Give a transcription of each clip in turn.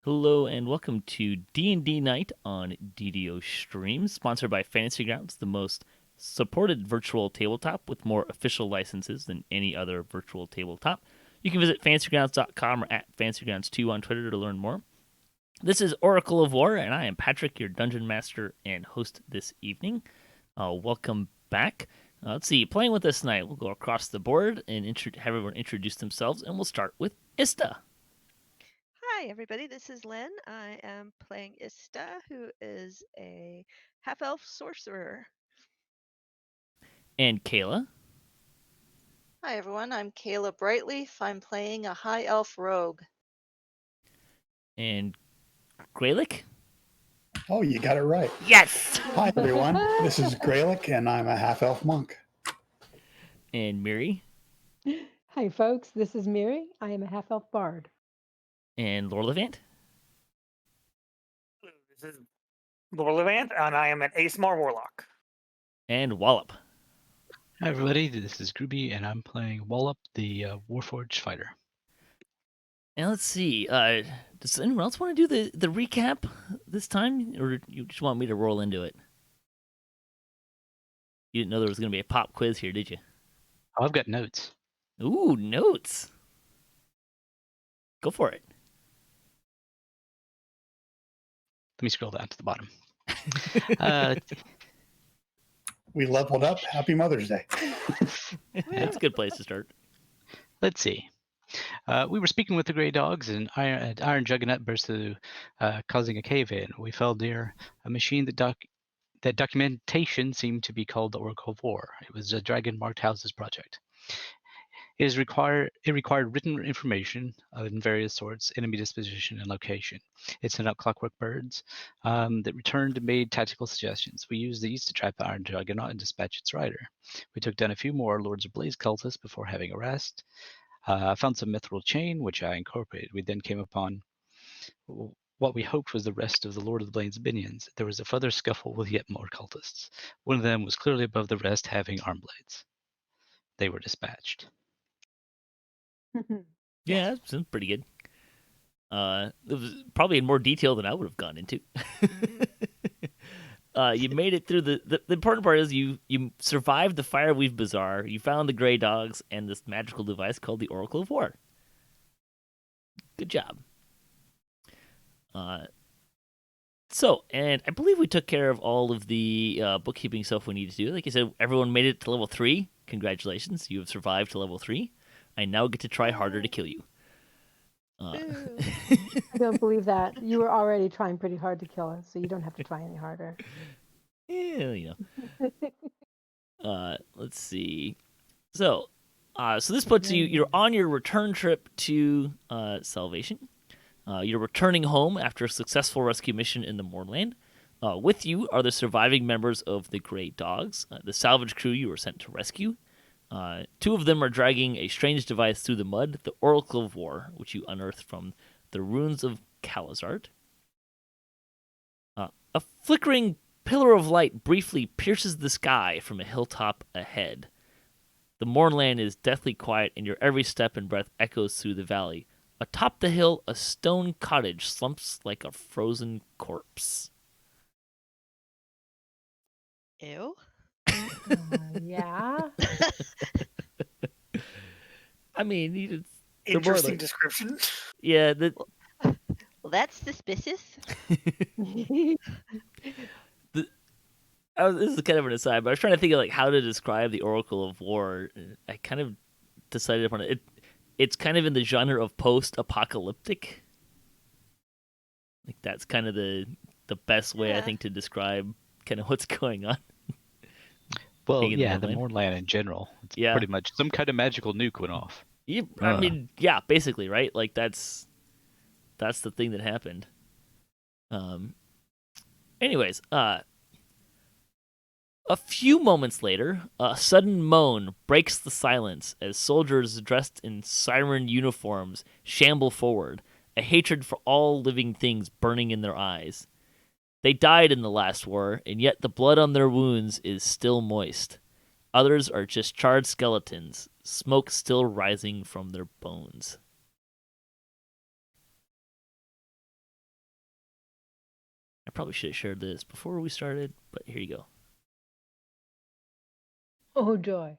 Hello and welcome to D&D Night on DDOstream, sponsored by Fantasy Grounds, the most supported virtual tabletop with more official licenses than any other virtual tabletop. You can visit fantasygrounds.com or at fantasygrounds2 on Twitter to learn more. This is Oracle of War, and I am Patrick, your dungeon master and host this evening. Welcome back. Let's see, playing with us tonight, we'll go across the board and have everyone introduce themselves, and we'll start with Ista. Hi, everybody. This is Lynn. I am playing Ista, who is a half-elf sorcerer. And Kaela. Hi everyone, I'm Kaela Brightleaf. I'm playing a high elf rogue. And Gralak. Oh, you got it right. Yes! Hi, everyone. This is Gralak, and I'm a half-elf monk. And Miri. Hi, folks. This is Miri. I am a half-elf bard. And Lorlevant. This is Lorlevant, and I am an Aesmar Warlock. And Wallop. Hi everybody, this is Grubbby, and I'm playing Wallop, the Warforged fighter. And let's see, does anyone else want to do the recap this time? Or you just want me to roll into it? You didn't know there was going to be a pop quiz here, did you? Oh, I've got notes. Ooh, notes. Go for it. Let me scroll down to the bottom. We leveled up. Happy Mother's Day. That's a good place to start. Let's see. We were speaking with the Grey Dogs, and Iron Juggernaut burst through, causing a cave-in. We fell near a machine that documentation seemed to be called the Oracle of War. It was a dragon-marked houses project. It required written information in various sorts, enemy disposition, and location. It sent out clockwork birds that returned and made tactical suggestions. We used these to trap the Iron Juggernaut and dispatch its rider. We took down a few more Lords of Blaze cultists before having a rest. I found some mithril chain, which I incorporated. We then came upon what we hoped was the rest of the Lord of the Blaze minions. There was a further scuffle with yet more cultists. One of them was clearly above the rest, having arm blades. They were dispatched. Yeah, that sounds pretty good. It was probably in more detail than I would have gone into. You made it through the important part is you survived the Fireweave Bazaar, you found the Grey Dogs, and this magical device called the Oracle of War. Good job. And I believe we took care of all of the bookkeeping stuff we needed to do. Like I said, everyone made it to level 3. Congratulations, you have survived to level 3. I now get to try harder to kill you. I don't believe that. You were already trying pretty hard to kill us, so you don't have to try any harder. Yeah, you know. Let's see. So this puts you're on your return trip to Salvation. You're returning home after a successful rescue mission in the Mournland. With you are the surviving members of the Grey Dogs, the salvage crew you were sent to rescue. 2 of them are dragging a strange device through the mud, the Oracle of War, which you unearthed from the ruins of Calazart. A flickering pillar of light briefly pierces the sky from a hilltop ahead. The Mournland is deathly quiet, and your every step and breath echoes through the valley. Atop the hill, a stone cottage slumps like a frozen corpse. Ew. Yeah. I mean, Interesting description. Yeah, Well, that's suspicious. This is kind of an aside, but I was trying to think of like how to describe the Oracle of War. I kind of decided upon it. It's kind of in the genre of post-apocalyptic. Like that's kind of the best way I think to describe kind of what's going on. Well, yeah, the Mournland in general. It's pretty much some kind of magical nuke went off. Yeah, I mean, yeah, basically, right? Like that's the thing that happened. Anyways, a few moments later, a sudden moan breaks the silence as soldiers dressed in siren uniforms shamble forward, a hatred for all living things burning in their eyes. They died in the last war, and yet the blood on their wounds is still moist. Others are just charred skeletons, smoke still rising from their bones. I probably should have shared this before we started, but here you go. Oh joy.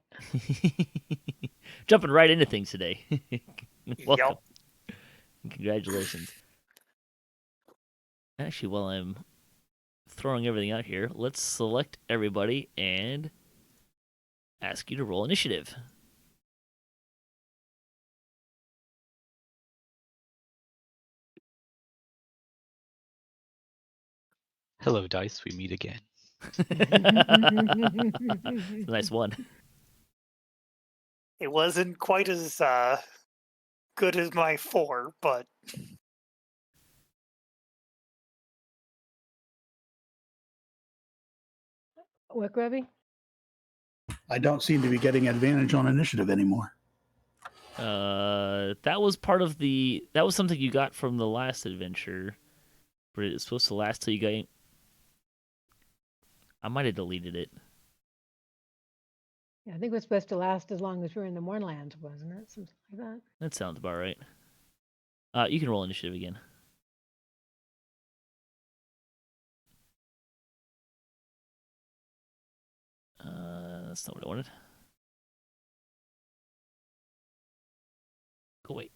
Jumping right into things today. Welcome. Yep. Congratulations. Actually, while I'm throwing everything out here, let's select everybody and ask you to roll initiative. Hello, dice. We meet again. Nice one. It wasn't quite as good as my 4, but What, Grubby? I don't seem to be getting advantage on initiative anymore. That was part of the. That was something you got from the last adventure, but it's supposed to last till you got. I might have deleted it. Yeah, I think it was supposed to last as long as we were in the Mournland, wasn't it? Something like that. That sounds about right. You can roll initiative again. That's not what I wanted. Go wait.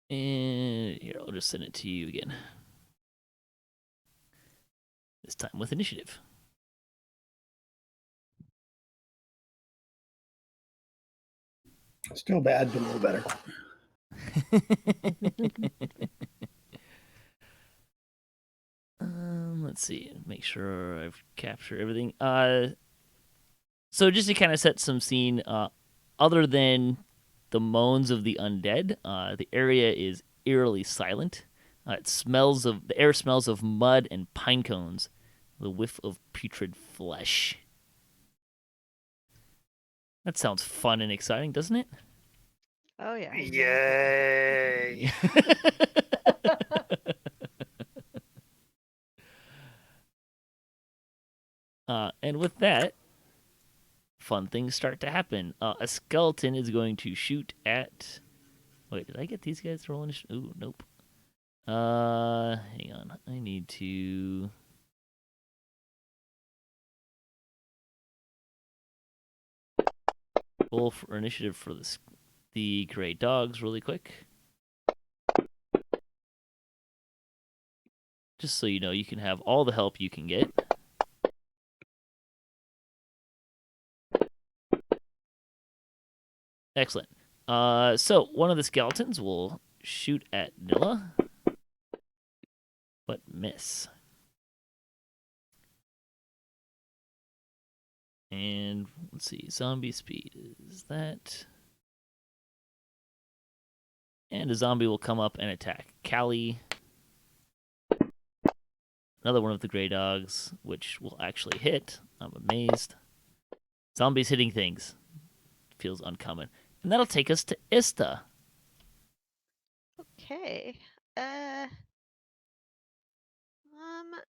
And here, I'll just send it to you again. This time with initiative. Still bad, but a little better. Let's see. Make sure I've captured everything. So just to kind of set some scene, other than the moans of the undead, the area is eerily silent. The air smells of mud and pine cones, the whiff of putrid flesh. That sounds fun and exciting, doesn't it? Oh yeah. yay! And with that, fun things start to happen. A skeleton is going to shoot at. Wait, did I get these guys to roll initiative? Ooh, nope. Hang on. I need to. Roll for initiative for the gray dogs really quick. Just so you know, you can have all the help you can get. Excellent. So one of the skeletons will shoot at Nilla, but miss. And let's see, zombie speed is that. And a zombie will come up and attack Callie. Another one of the gray dogs, which will actually hit. I'm amazed. Zombies hitting things. Feels uncommon. And that'll take us to Ista. Okay. I'm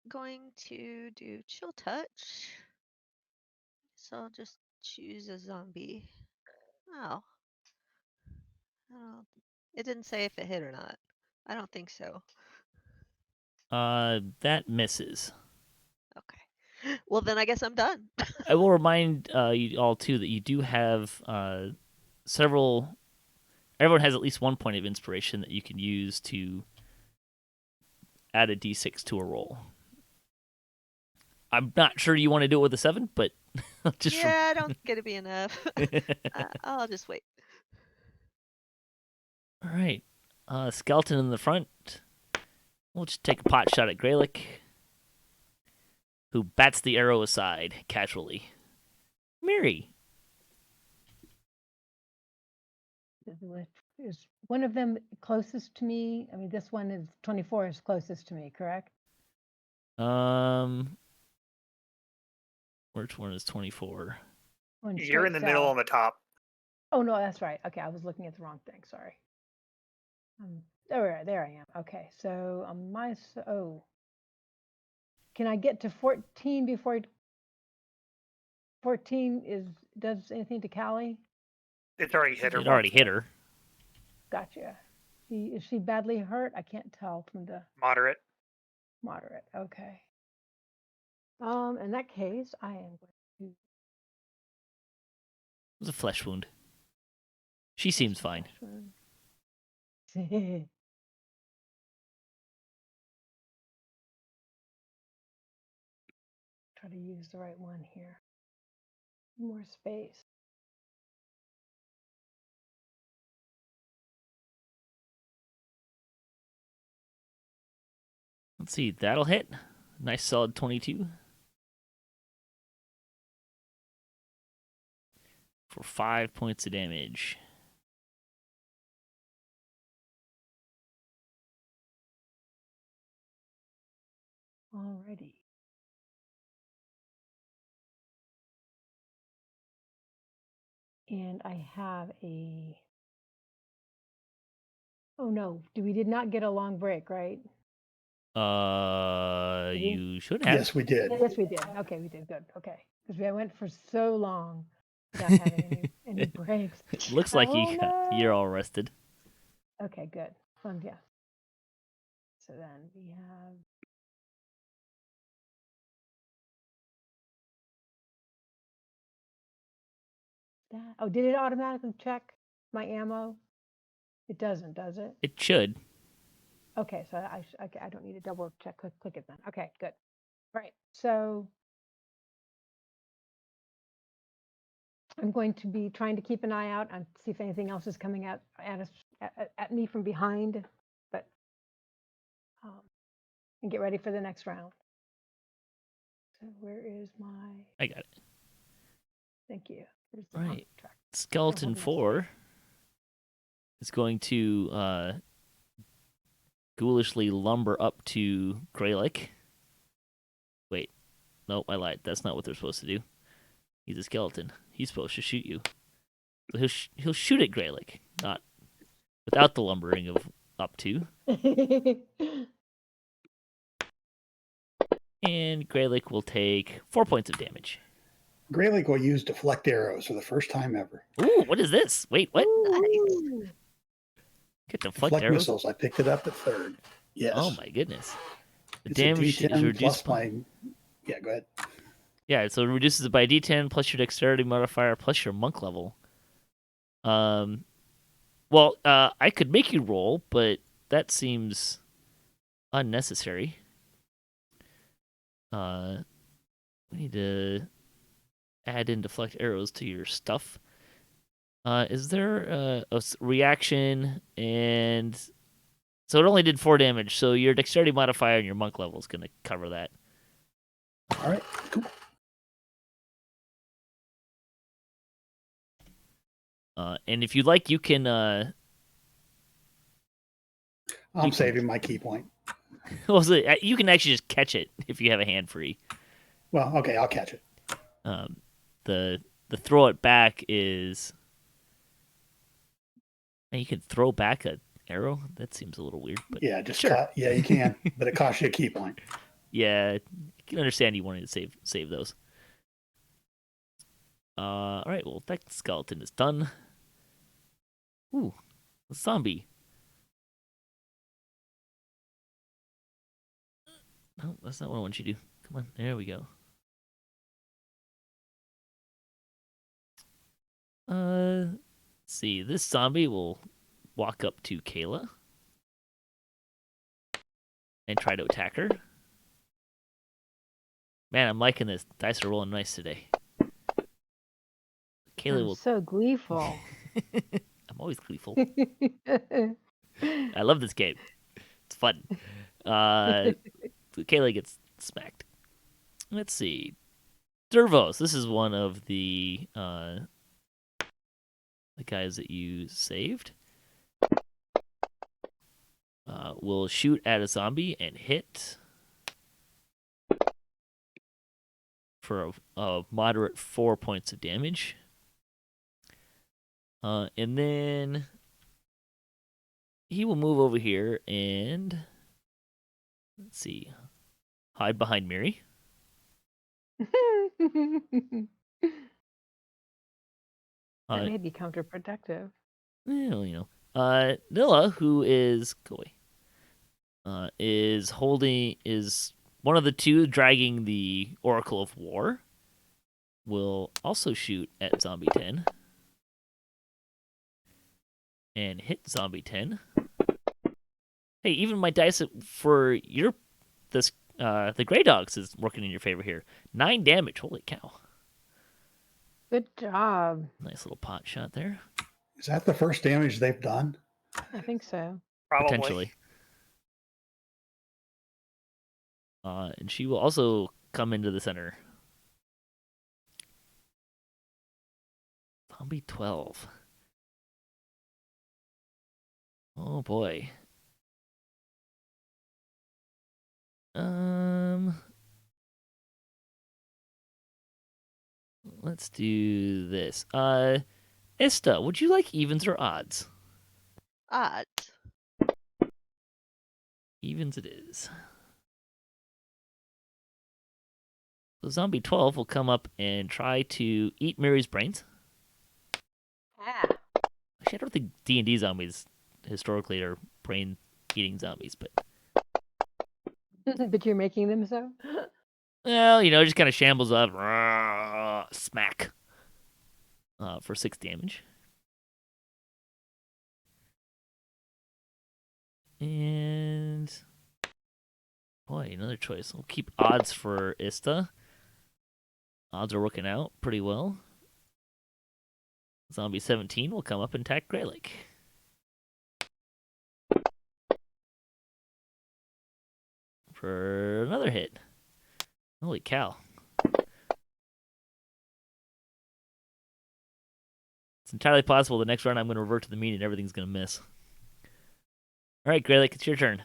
going to do chill touch. So I'll just choose a zombie. Oh. Oh. It didn't say if it hit or not. I don't think so. That misses. Okay. Well, then I guess I'm done. I will remind you all too that you do have several. Everyone has at least 1 point of inspiration that you can use to add a d6 to a roll. I'm not sure you want to do it with a 7, but just yeah, I don't think it'll be enough. I'll just wait. All right. Skeleton in the front. We'll just take a pot shot at Gralak, who bats the arrow aside casually. Miri. Is one of them closest to me? I mean, this one is 24 is closest to me, correct? Which one is 24? One You're in straight the middle south. on the top. Oh no, that's right. Okay, I was looking at the wrong thing. Sorry. There I am. Okay, so on my can I get to 14 before 14 does anything to Callie? It's already hit her. It already once. hit her. Gotcha. Is she badly hurt? I can't tell from the Moderate. moderate. Okay. In that case, I am going It was a flesh wound. She seems fine. to. Try to use the right one here. More space. Let's see. That'll hit. Nice solid 22. For 5 points of damage. Alrighty. And I have a. Oh no, we did not get a long break, right? Did we? You should have. Yes, we did. Yes, we did. Okay, we did. Good. Okay. Because I went for so long without having any breaks. Looks like Oh, you're no. all rested. Okay, good. Yeah. So then we have. That. Oh, did it automatically check my ammo? It doesn't, does it? It should. Okay, so I don't need to double check. Click it then. Okay, good. Right. So I'm going to be trying to keep an eye out and see if anything else is coming at us at me from behind, but and get ready for the next round. So where is my? I got it. Thank you. Where's the Right. contract? Skeleton hold on a 4 is going to ghoulishly lumber up to Gralak. Wait. Nope, I lied. That's not what they're supposed to do. He's a skeleton. He's supposed to shoot you. So he'll shoot at Gralak, not without the lumbering of up to. And Gralak will take 4 points of damage. Gralak will use deflect arrows for the first time ever. Ooh, what is this? Wait, what? Ooh. Get deflect Deflect arrows? missiles. I picked it up at 3rd. Yes. Oh my goodness. The It's a damage is D10 reduced plus my. Yeah, go ahead. Yeah, so it reduces it by D10 plus your dexterity modifier plus your monk level. Well, I could make you roll, but that seems unnecessary. We need to add in deflect arrows to your stuff. Is there a reaction? And so it only did 4 damage, so your dexterity modifier and your monk level is going to cover that. All right, cool. And if you'd like, you can... I'm saving my key point. well, so you can actually just catch it if you have a hand free. Well, okay, I'll catch it. The throw it back is... And you can throw back an arrow? That seems a little weird. But Yeah, just sure. yeah, you can, but it costs you a key point. Yeah, I can understand you wanting to save those. All right, well, that skeleton is done. Ooh, a zombie. No, that's not what I want you to do. Come on, there we go. Let's see. This zombie will walk up to Kaela and try to attack her. Man, I'm liking this. Dice are rolling nice today. Kaela will. So gleeful. I'm always gleeful. I love this game. It's fun. Kaela gets smacked. Let's see. Dervos. This is one of the guys that you saved. Will shoot at a zombie and hit for a moderate 4 points of damage. And then he will move over here and let's see, hide behind Miri. That Uh, may be counterproductive. well, Nilla, who is is one of the two dragging the Oracle of War, will also shoot at Zombie 10 and hit Zombie 10. Hey, even my dice for the Grey Dogs is working in your favor here. 9 damage. Holy cow! Good job. Nice little pot shot there. Is that the first damage they've done? I think so. Probably. Potentially. And she will also come into the center. Zombie 12. Oh boy. Let's do this. Ista, would you like evens or odds? Odds. Evens it is. So Zombie 12 will come up and try to eat Miri's brains. Ah. Actually, I don't think D&D zombies historically are brain-eating zombies, but... But you're making them so? Well, just kind of shambles up. Smack. For 6 damage. And... Boy, another choice. We'll keep odds for Ista. Odds are working out pretty well. Zombie 17 will come up and attack Gralak. For another hit. Holy cow. It's entirely possible the next round I'm going to revert to the mean and everything's going to miss. All right, Gralak, it's your turn.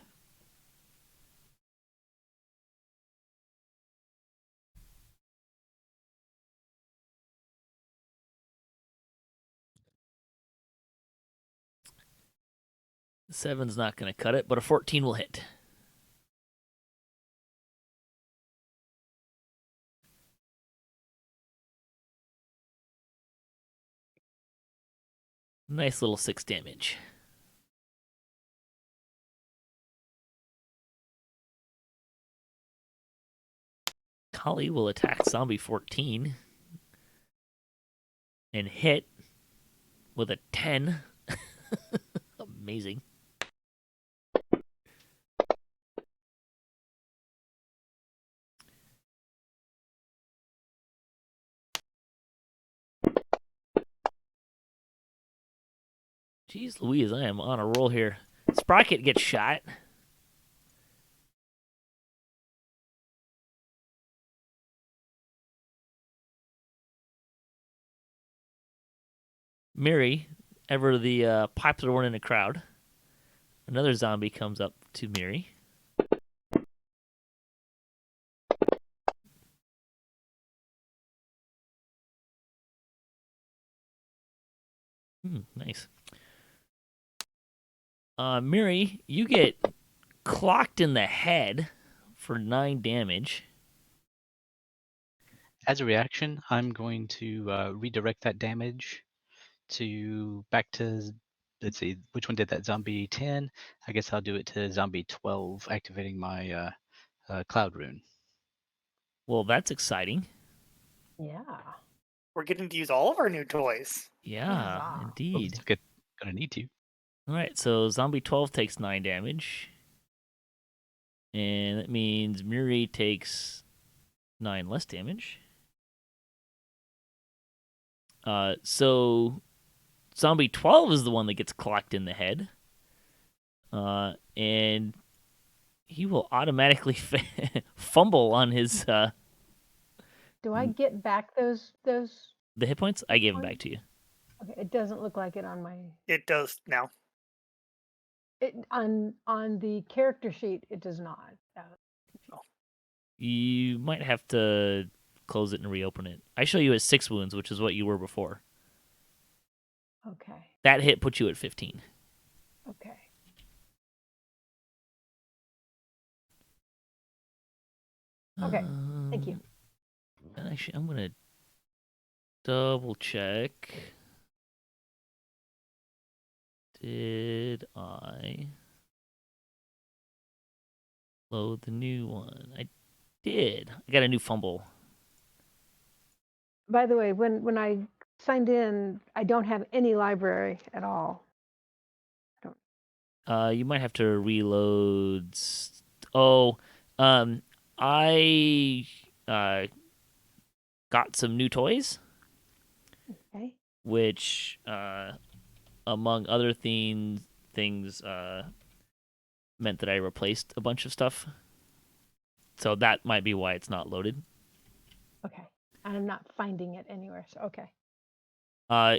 The 7's not going to cut it, but a 14 will hit. Nice little 6 damage. Kali will attack Zombie 14 and hit with a 10. Amazing. Jeez Louise, I am on a roll here. Sprocket gets shot. Miri, ever the popular one in the crowd. Another zombie comes up to Miri. Nice. Miri, you get clocked in the head for 9 damage. As a reaction, I'm going to redirect that damage to back to, let's see, which one did that? Zombie 10? I guess I'll do it to Zombie 12, activating my Cloud Rune. Well, that's exciting. Yeah. We're getting to use all of our new toys. Yeah, Huzzah. indeed. Gonna need to. All right, so Zombie 12 takes 9 damage. And that means Miri takes 9 less damage. So Zombie 12 is the one that gets clocked in the head. And he will automatically fumble on his Do I get back those? the hit points. I gave them back to you. Okay, it doesn't look like it on my It does now. on the character sheet. It does not. You might have to close it and reopen it. I show you as 6 wounds, which is what you were before. Okay. That hit put you at 15. Okay. Okay. Thank you. And actually, I'm gonna double check. Did I load the new one? I did. I got a new fumble. By the way, when I signed in, I don't have any library at all. You might have to reload. I got some new toys, Okay. which, among other things, meant that I replaced a bunch of stuff. So that might be why it's not loaded. Okay. I'm not finding it anywhere. So okay.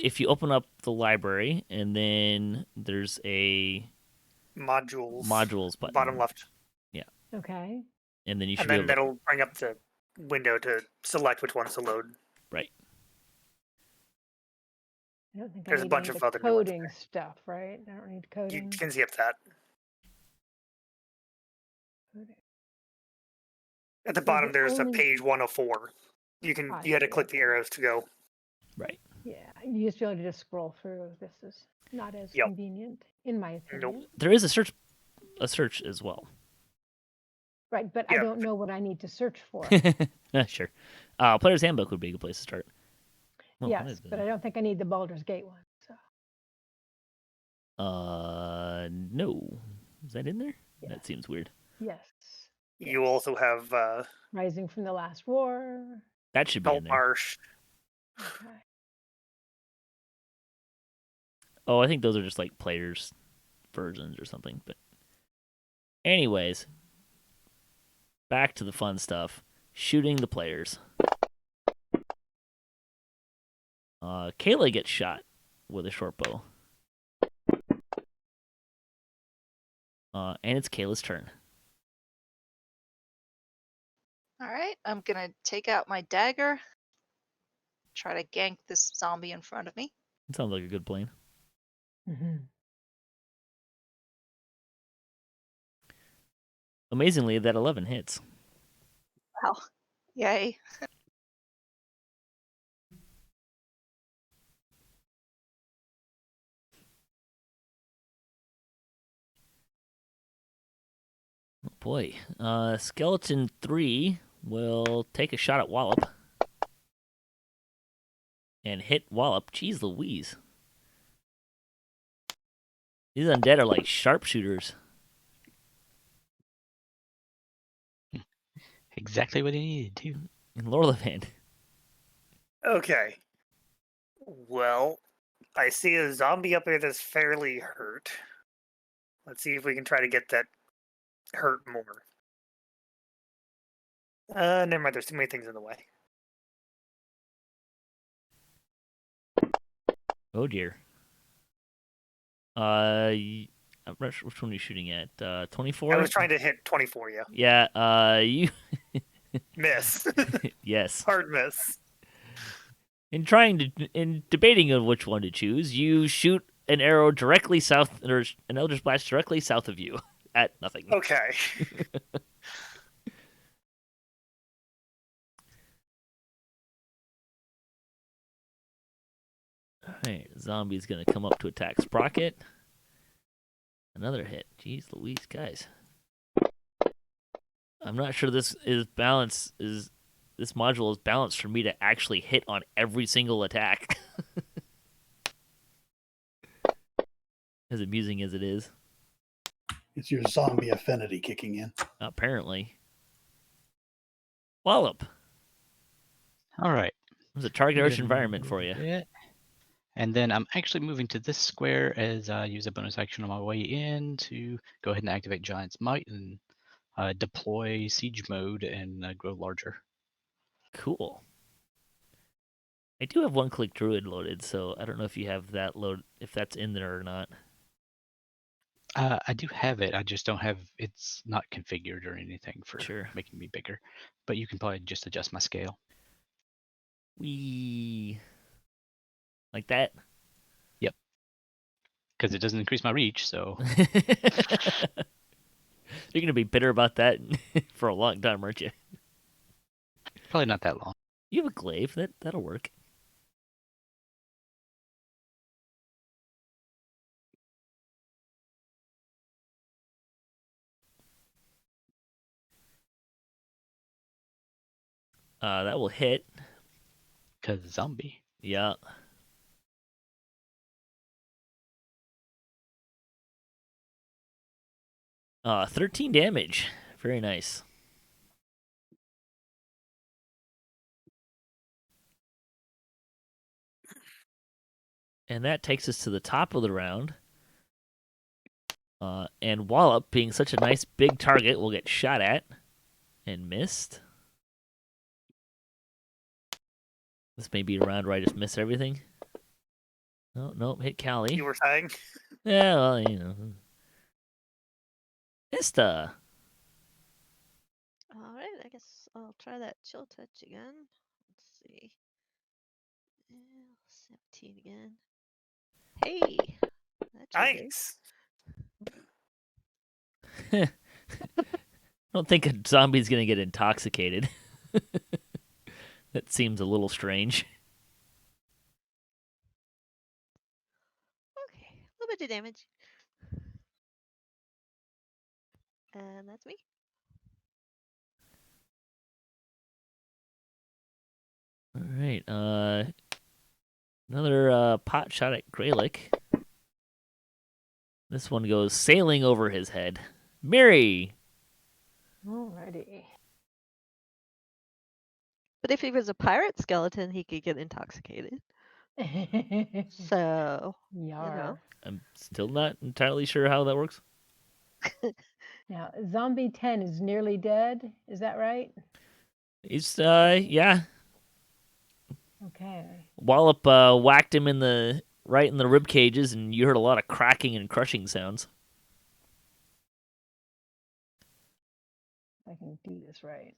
If you open up the library and then there's a Modules. button, Bottom left. Okay. and then you should And be then able to, that'll bring up the window to select which ones to load. right. I don't think There's I a need bunch any of the other new ones coding there. stuff, right? I don't need You coding. can skip that. Coding. At the So bottom, the there's a only- page 104. You I had to see, click the okay. arrows to go. Right. Yeah, you used to be able to just scroll through. This is not as Yep. convenient, in my opinion. There is a search as well. Right, but I Yeah. don't know what I need to search for. Sure. Player's Handbook would be a good place to start. Well, what Yes, is but it? I don't think I need the Baldur's Gate one. So No. Is that in there? Yeah. That seems weird. yes, You also have Rising from the Last War. That should be in Salt there. Marsh. Okay. Oh, I think those are just like players' versions or something. But, anyways, back to the fun stuff. Shooting the players. Kaela gets shot with a short bow. And it's Kayla's turn. All right, I'm gonna take out my dagger. Try to gank this zombie in front of me. It sounds like a good plan. Mm-hmm. Amazingly, that 11 hits. Wow. Yay. Oh boy. Skeleton 3 will take a shot at Wallop. And hit Wallop. Jeez Louise. These undead are like sharpshooters. Exactly what he needed to. In Lorlevant. Okay. Well, I see a zombie up there that's fairly hurt. Let's see if we can try to get that hurt more. Never mind. There's too many things in the way. Oh dear. I'm not sure which one are you shooting at? 24? I was trying to hit 24, yeah. Yeah, you... Miss. Yes. Hard miss. In debating on which one to choose, you shoot an arrow directly south, or an Eldritch Blast directly south of you at nothing. Okay. Alright, zombie's gonna come up to attack Sprocket. Another hit. Jeez Louise, guys. I'm not sure this module is balanced for me to actually hit on every single attack. As amusing as it is. It's your zombie affinity kicking in. Apparently. Wallop. All right. It was a target-rich Good environment for you. bit. And then I'm actually moving to this square as I use a bonus action on my way in to go ahead and activate Giant's Might and deploy siege mode and grow larger. Cool. I do have one-click druid loaded, so I don't know if you have that if that's in there or not. I do have it. I just don't have it's not configured or anything for Sure. making me bigger. But you can probably just adjust my scale. Wee. Like that? Because it doesn't increase my reach, so You're gonna be bitter about that for a long time, aren't you? probably not that long. You have a glaive. That'll work. That will hit. Cause zombie. Yeah. Uh, 13 damage. Very nice. And that takes us to the top of the round. And Wallop, being such a nice big target, will get shot at and missed. This may be a round where I just miss everything. Oh, nope, hit Callie. You were saying? Yeah, well, you know. Ista. All right, I guess I'll try that chill touch again. Let's see. 17 again. Hey, that's your day. Nice. I don't think a zombie's going to get intoxicated. That seems a little strange. Okay, a little bit of damage. And that's me. All right. Another pot shot at Gralak. This one goes sailing over his head. Miri. Alrighty. But if he was a pirate skeleton, he could get intoxicated. So, Yar. I'm still not entirely sure how that works. Now, zombie 10 is nearly dead. Is that right? He's yeah. Okay. Wallop whacked him right in the rib cages, and you heard a lot of cracking and crushing sounds. I can do this right.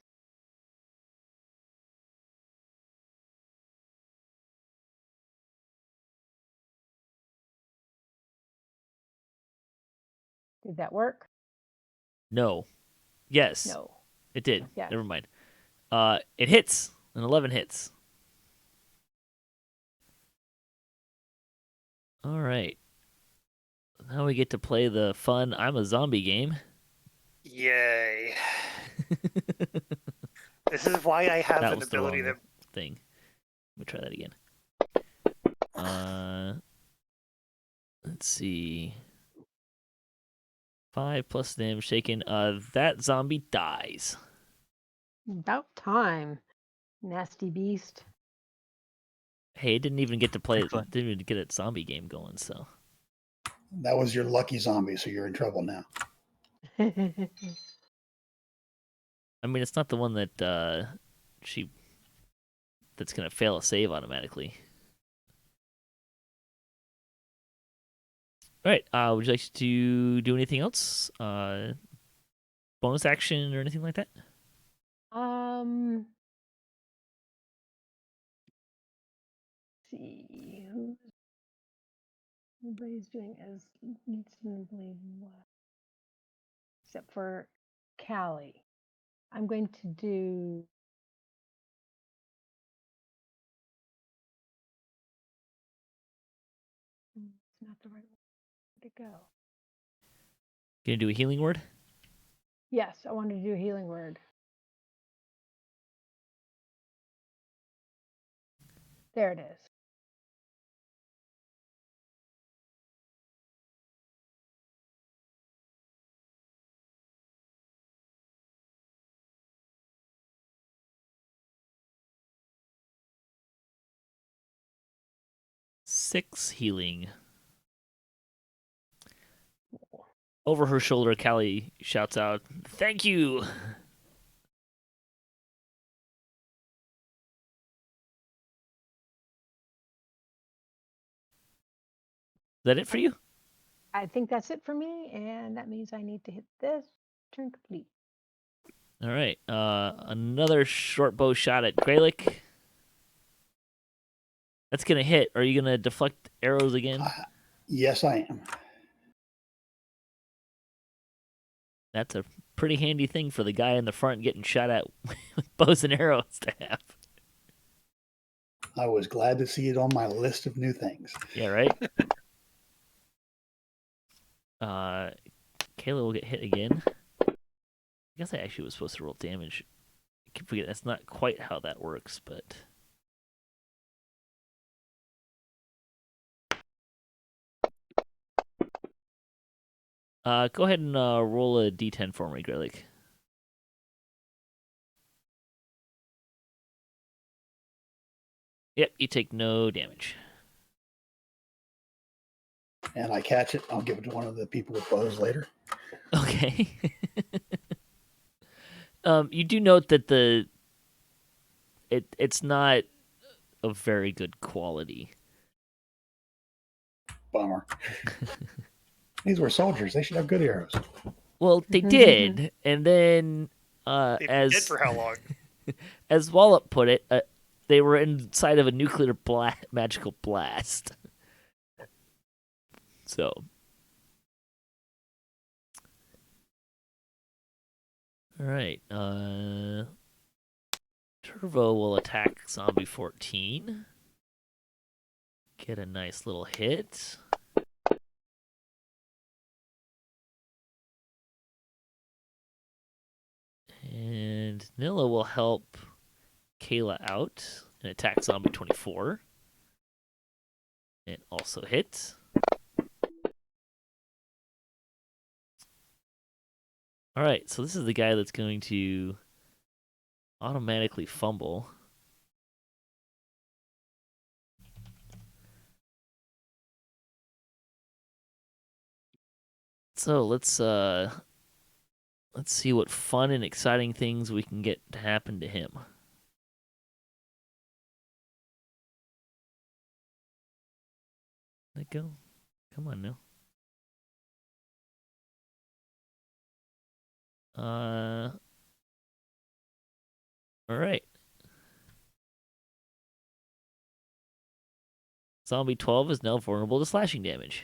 Did that work? No. Yes. No. It did. Yes. Never mind. It hits. An 11 hits. All right. Now we get to play the fun I'm a zombie game. Yay. This is why I have That an was the ability wrong that. thing. Let me try that again. Let's see. 5 plus damage taken. That zombie dies. About time. Nasty beast. Hey, it didn't even get to play. Excellent. Didn't even get its zombie game going. So That was your lucky zombie, so you're in trouble now. I mean, it's not the one that that's gonna fail a save automatically. All right. Would you like to do anything else? Bonus action or anything like that? See who's everybody's doing as reasonably well, except for Callie. I'm going to do. It's not the right way to go. Gonna do a healing word? Yes, I wanted to do a healing word. There it is. Six healing. Over her shoulder, Callie shouts out, "Thank you!" Is that it for you? I think that's it for me, and that means I need to hit this. Turn complete. All right. Another short bow shot at Gralak. That's gonna hit. Are you gonna deflect arrows again? Yes, I am. That's a pretty handy thing for the guy in the front getting shot at with bows and arrows to have. I was glad to see it on my list of new things. Yeah, right? Kaela will get hit again. I guess I actually was supposed to roll damage keep forgetting that's not quite how that works, but. Go ahead and roll a d10 for me, Gralak. Yep, you take no damage. And I catch it. I'll give it to one of the people with bows later. Okay. You do note that it's not of very good quality. Bummer. These were soldiers. They should have good arrows. Well, they did, and then They've been dead for how long? as Wallop put it, they were inside of a nuclear magical blast. So, all right. Turvo will attack Zombie 14. Get a nice little hit. And Nilla will help Kaela out and attack Zombie 24. And also hit. Alright, so this is the guy that's going to automatically fumble. So let's see what fun and exciting things we can get to happen to him. Let go. Come on now. All right. Zombie 12 is now vulnerable to slashing damage.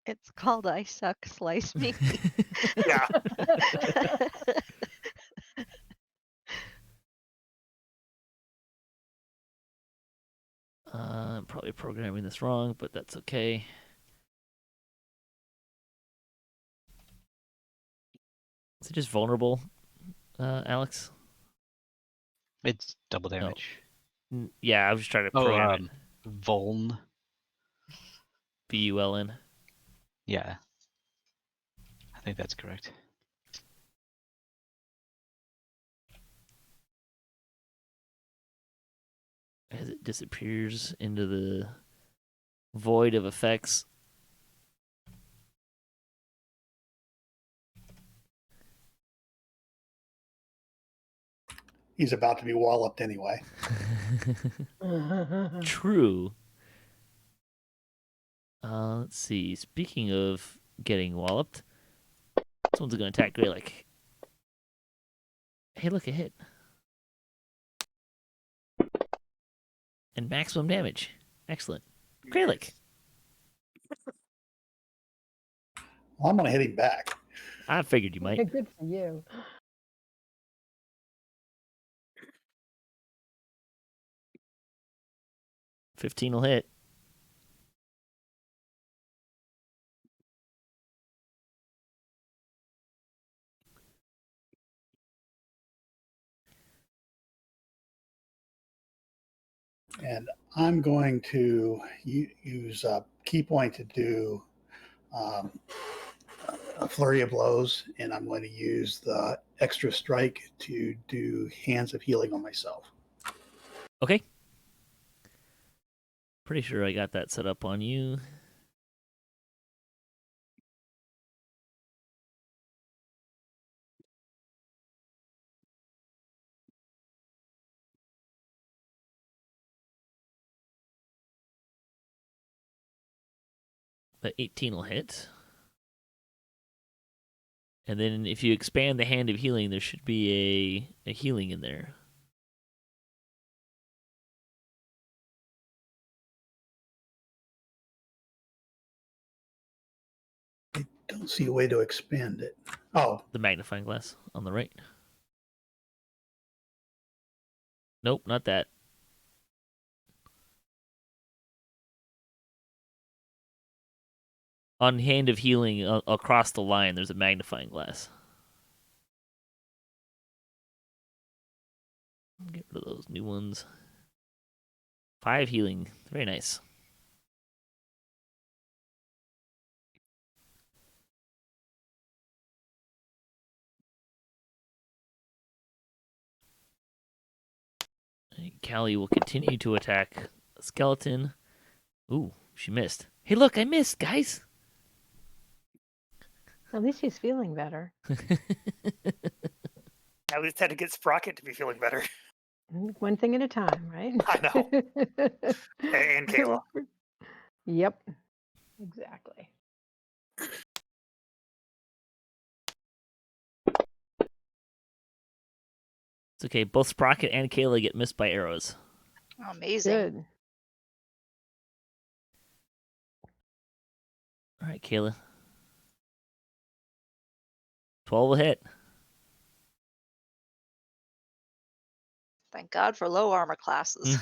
It's called I Suck, Slice Me. Yeah. I'm probably programming this wrong, but that's okay. Is it just vulnerable, Alex? It's double damage. Yeah, I was just trying to program it. Vuln. Buln. Yeah. I think that's correct. As it disappears into the void of effects. He's about to be walloped anyway. True. Let's see. Speaking of getting walloped, someone's going to attack Gralak. Hey, look, a hit. And maximum damage. Excellent. Gralak. Well, I'm going to hit him back. I figured you might. Good for you. 15 will hit. And I'm going to use a key point to do a flurry of blows, and I'm going to use the extra strike to do hands of healing on myself. Okay. Pretty sure I got that set up on you. But 18 will hit. And then if you expand the hand of healing, there should be a healing in there. I don't see a way to expand it. Oh, The magnifying glass on the right. Nope, not that. On Hand of Healing, across the line, there's a magnifying glass. Get rid of those new ones. 5 healing. Very nice. Callie will continue to attack a skeleton. Ooh, she missed. Hey, look, I missed, guys. At least she's feeling better. At least had to get Sprocket to be feeling better. One thing at a time, right? I know. And Kaela. Yep. Exactly. It's okay. Both Sprocket and Kaela get missed by arrows. Amazing. Good. All right, Kaela. 12 will hit. Thank God for low armor classes.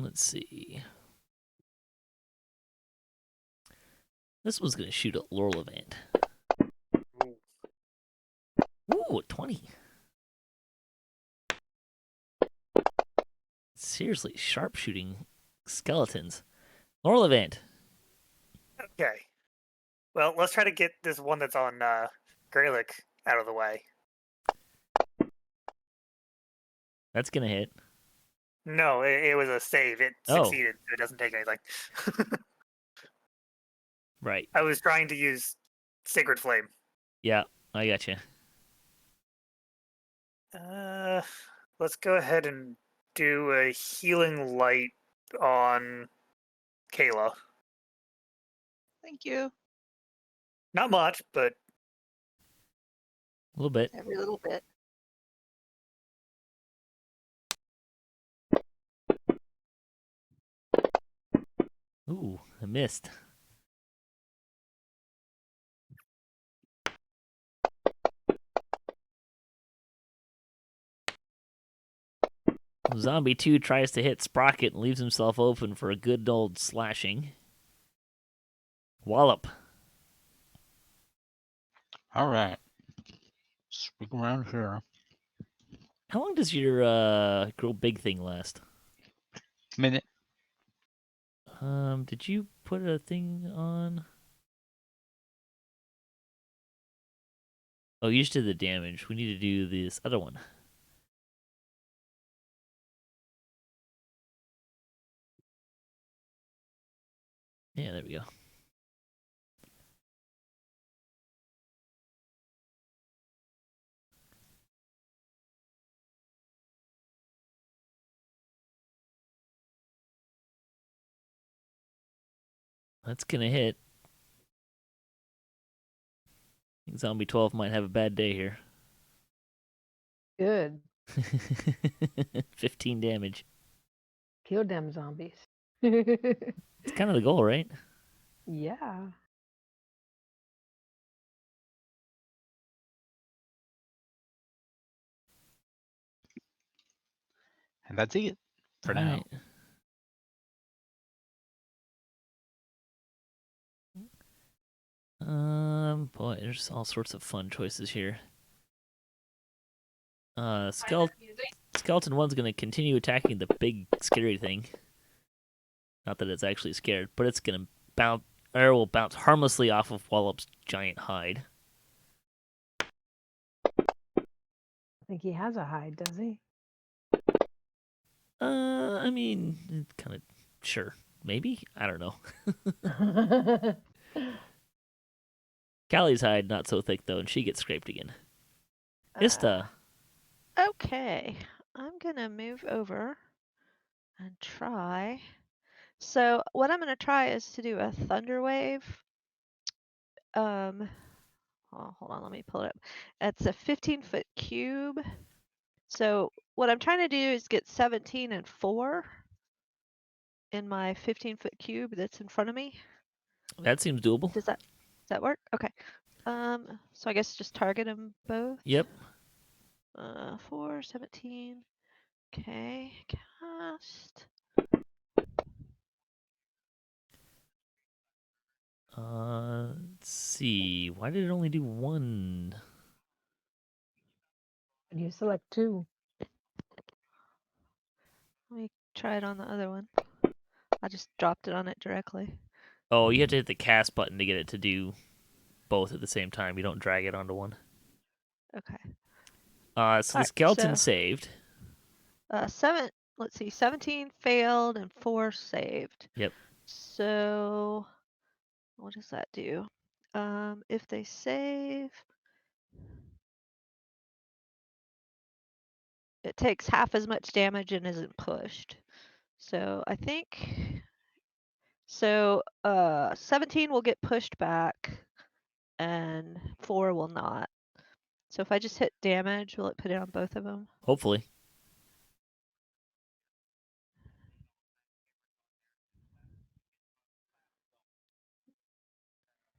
Let's see. This one's gonna shoot at Lorlevant. Ooh, 20. Seriously, sharpshooting skeletons. Lorlevant. Okay. Well, let's try to get this one that's on Gralak out of the way. That's gonna hit. No, it was a save. It Oh. succeeded. It doesn't take anything. Right. I was trying to use Sacred Flame. Yeah, I gotcha. Let's go ahead and do a healing light on Kaela. Thank you. Not much, but A little bit. Every little bit. Ooh, I missed. Zombie 2 tries to hit Sprocket and leaves himself open for a good old slashing. Wallop. All right. Speak around here. How long does your grow big thing last? Minute. Did you put a thing on? Oh, you just did the damage. We need to do this other one. Yeah, there we go. That's gonna hit. I think Zombie 12 might have a bad day here. Good. 15 damage. Kill them zombies. It's kind of the goal, right? Yeah. And that's it for now. Alright. Boy, there's all sorts of fun choices here. Skeleton 1's gonna continue attacking the big scary thing. Not that it's actually scared, but it's gonna bounce. Arrow will bounce harmlessly off of Wallop's giant hide. I think he has a hide, does he? I mean, kind of sure, maybe. I don't know. Callie's hide not so thick though, and she gets scraped again. Ista. Okay, I'm gonna move over and try. So what I'm gonna try is to do a thunder wave. Oh, hold on, let me pull it up. It's a 15-foot cube. So what I'm trying to do is get 17 and 4 in my 15-foot cube that's in front of me. That seems doable. Does that work? Okay. So I guess just target them both. Yep. 4, 17. Okay, cast. Let's see. Why did it only do one? You select 2. Let me try it on the other one. I just dropped it on it directly. Oh, you have to hit the cast button to get it to do both at the same time. You don't drag it onto one. Okay. So the Alright, skeleton so- saved. 17 failed and 4 saved. Yep. So what does that do? If they save, it takes half as much damage and isn't pushed. So I think 17 will get pushed back and 4 will not. So if I just hit damage, will it put it on both of them? Hopefully.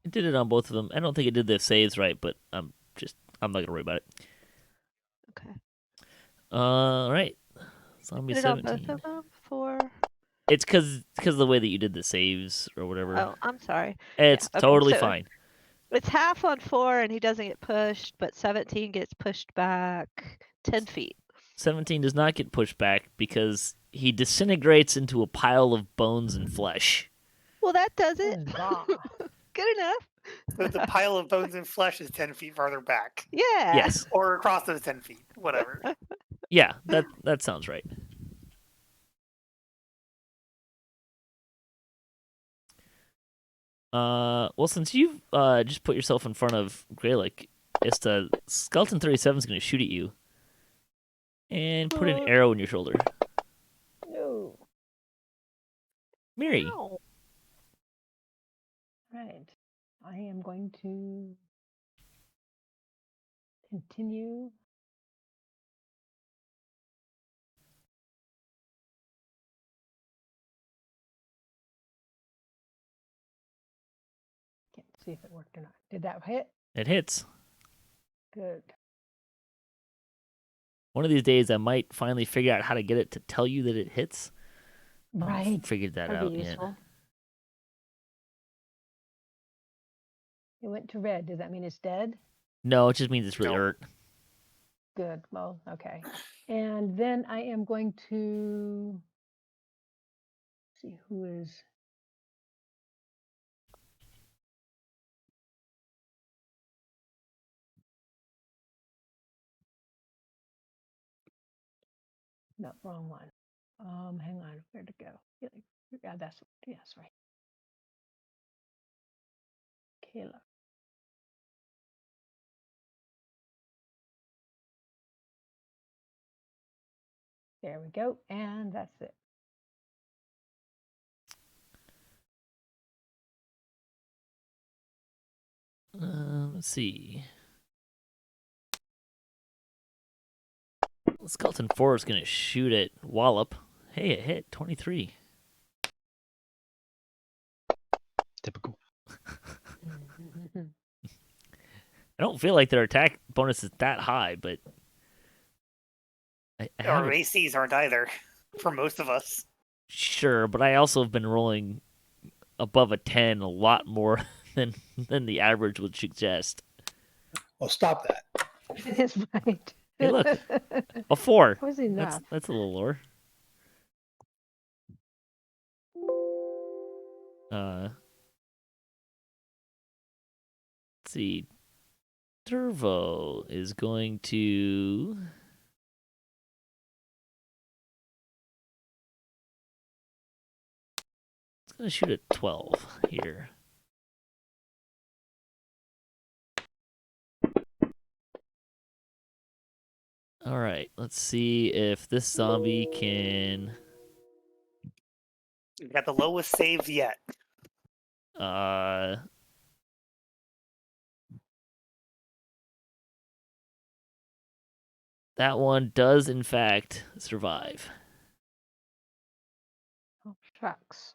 It did it on both of them. I don't think it did the saves right, but I'm not gonna worry about it. Okay. All right. Zombie Put it on 17. both of them for. It's because of the way that you did the saves or whatever. Oh, I'm sorry. It's okay, totally so- fine. It's half on 4 and he doesn't get pushed, but 17 gets pushed back 10 feet. 17 does not get pushed back because he disintegrates into a pile of bones and flesh. Well, that does it. Huzzah. Good enough. So the pile of bones and flesh is 10 feet farther back. Yeah. Yes. Or across those 10 feet. Whatever. Yeah, that sounds right. Well, since you've just put yourself in front of Gralak, Ista, Skeleton 37 is going to shoot at you and put an arrow in your shoulder. No. Miri. No. Right. I am going to continue. Can't see if it worked or not. Did that hit? It hits. Good. One of these days, I might finally figure out how to get it to tell you that it hits. I haven't Right. figured that That'd out be yet. useful. It went to red. Does that mean it's dead? No, it just means it's really No. hurt. Good. Well, okay. And then I am going to see who is. No, wrong one. Hang on. Where to go? Yeah, that's right. Kaela. There we go. And that's it. Let's see. Skeleton 4 is going to shoot at Wallop. Hey, it hit 23. Typical. I don't feel like their attack bonus is that high, but I Our haven't. ACs aren't either. For most of us. Sure, but I also have been rolling above a 10 a lot more than the average would suggest. Well, stop that. It is right. Hey, look. A 4. Was enough. That's a little lower. Let's see. Dervo is going to. It's going to shoot at 12 here. All right, let's see if this zombie can. We got the lowest saves yet. That one does in fact survive. Oh, shucks.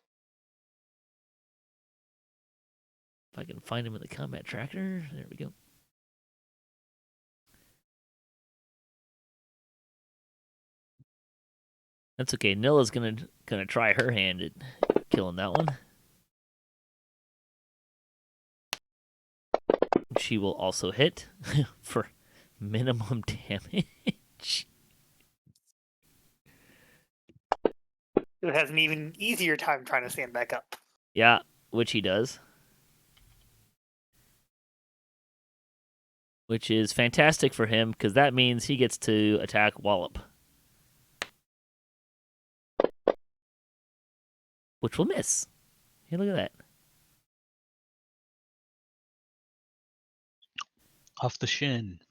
If I can find him in the combat tracker. There we go. That's okay. Nilla's gonna try her hand at killing that one. She will also hit for minimum damage. It has an even easier time trying to stand back up. Yeah, which he does. Which is fantastic for him, because that means he gets to attack Wallop. Which will miss. Hey, look at that. Off the shin.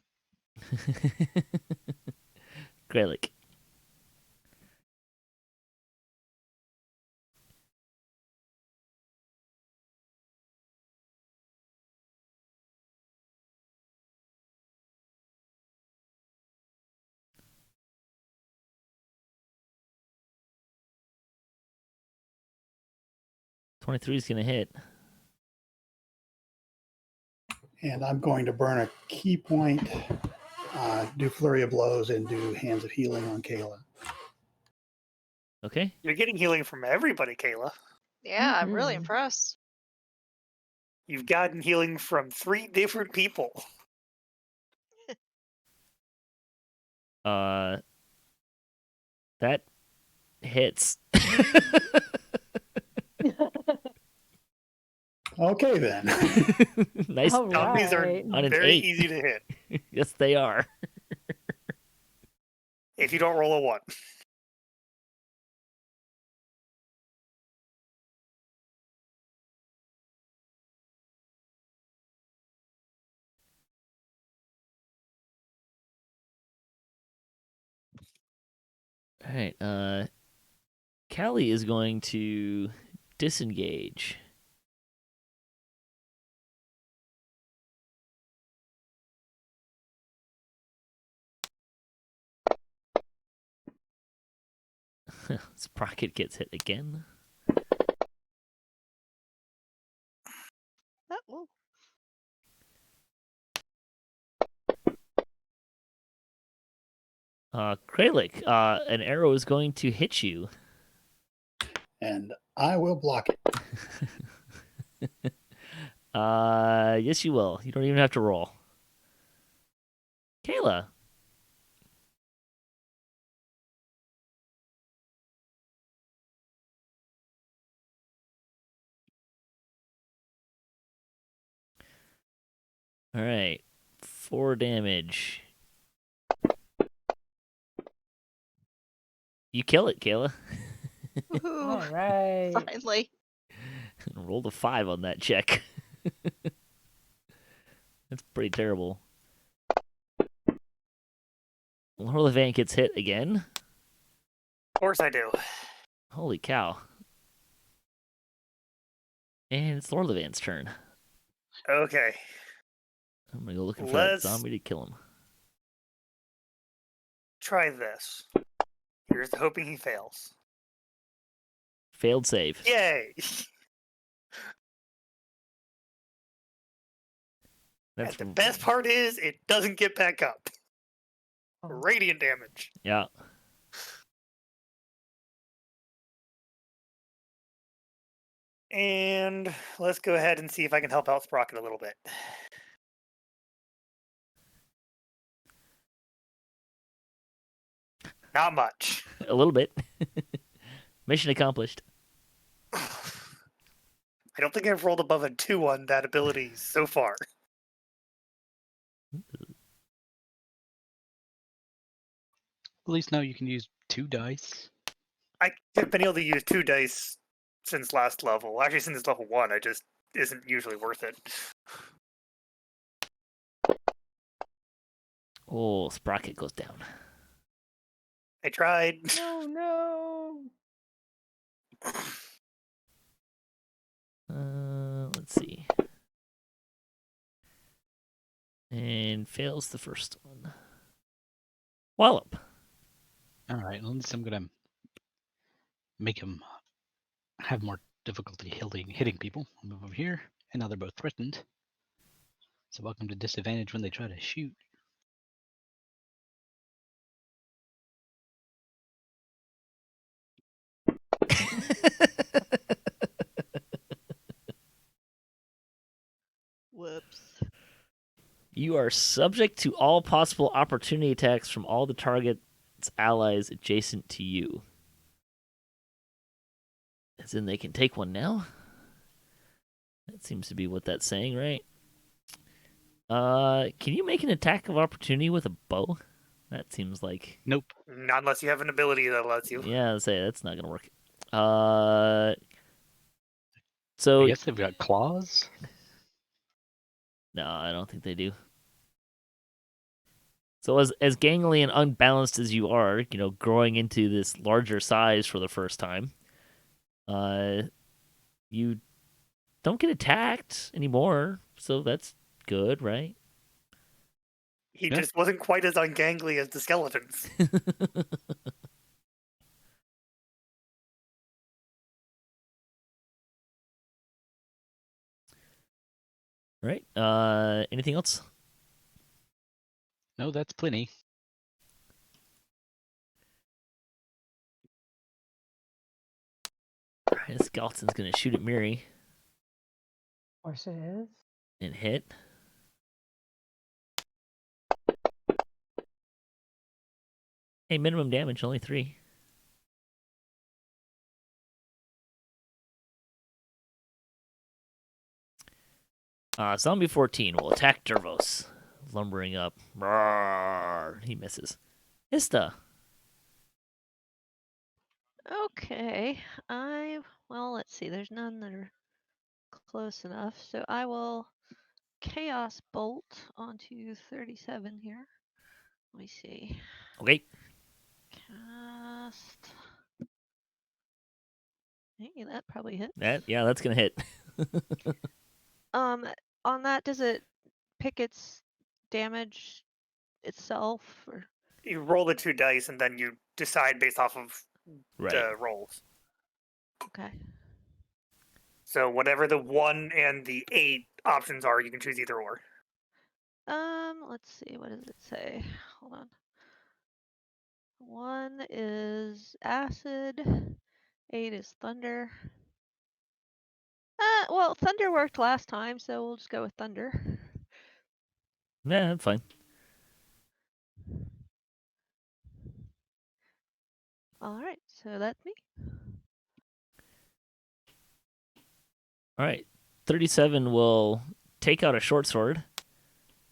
Gralak. .23 is gonna hit. And I'm going to burn a key point, do flurry of blows, and do hands of healing on Kaela. Okay. You're getting healing from everybody, Kaela. Yeah, I'm really Mhm. impressed. You've gotten healing from 3 different people. That hits. Okay, then. Nice. All Zombies are right. On an very 8. easy to hit Yes, they are. if you don't roll a 1. All right. Callie is going to disengage. Sprocket gets hit again. Oh, Gralak, an arrow is going to hit you. And I will block it. Yes, you will. You don't even have to roll. Kaela. All right. 4 damage. You kill it, Kaela. woohoo. All right. Finally. Rolled a 5 on that check. That's pretty terrible. Lorlevant gets hit again. Of course I do. Holy cow. And it's Lorlevant's turn. Okay. I'm going to go looking for that Let's- zombie to kill him. Try this. Here's hoping he fails. Failed save. Yay! That's And the best part is it doesn't get back up. Oh. Radiant damage. Yeah. And let's go ahead and see if I can help out Sprocket a little bit. Not much. A little bit. Mission accomplished. I don't think I've rolled above a 2 on that ability so far. At least now you can use 2 dice. I have been able to use 2 dice since last level. Actually, since level 1, I just isn't usually worth it. Oh, Sprocket goes down. I tried. Oh no. Let's see. And fails the first one. Wallop. All right, at least I'm gonna make him have more difficulty hitting people. I'll move over here, and now they're both threatened. So welcome to disadvantage when they try to shoot. Whoops. You are subject to all possible opportunity attacks from all the target's allies adjacent to you. As in, they can take one now? That seems to be what that's saying, right? Can you make an attack of opportunity with a bow? That seems like... Nope. Not unless you have an ability that lets you. Yeah, I'd say that's not going to work. I So... guess they've got claws. No, I don't think they do. So as gangly and unbalanced as you are, growing into this larger size for the first time, you don't get attacked anymore, so that's good, right? He Yeah. just wasn't quite as ungangly as the skeletons. Right. Anything else? No, that's plenty. All right, this Galton's gonna shoot at Miri Of course it is. and hit. Hey, minimum damage, only 3. Zombie 14 will attack Dervos, lumbering up. Roar. He misses. Ista. Okay. Well, let's see. There's none that are close enough. So I will Chaos Bolt onto 37 here. Let me see. Okay. Cast. Hey, that probably hits. That's gonna hit. On that, does it pick its damage itself, or? You roll the 2 dice and then you decide based off of Right. the rolls. Okay. So whatever the 1 and the 8 options are, you can choose either or. Let's see. What does it say? Hold on. 1 is acid. 8 is thunder. Well, thunder worked last time, so we'll just go with thunder. Yeah, that's fine. All right, so that's me. All right. 37 will take out a short sword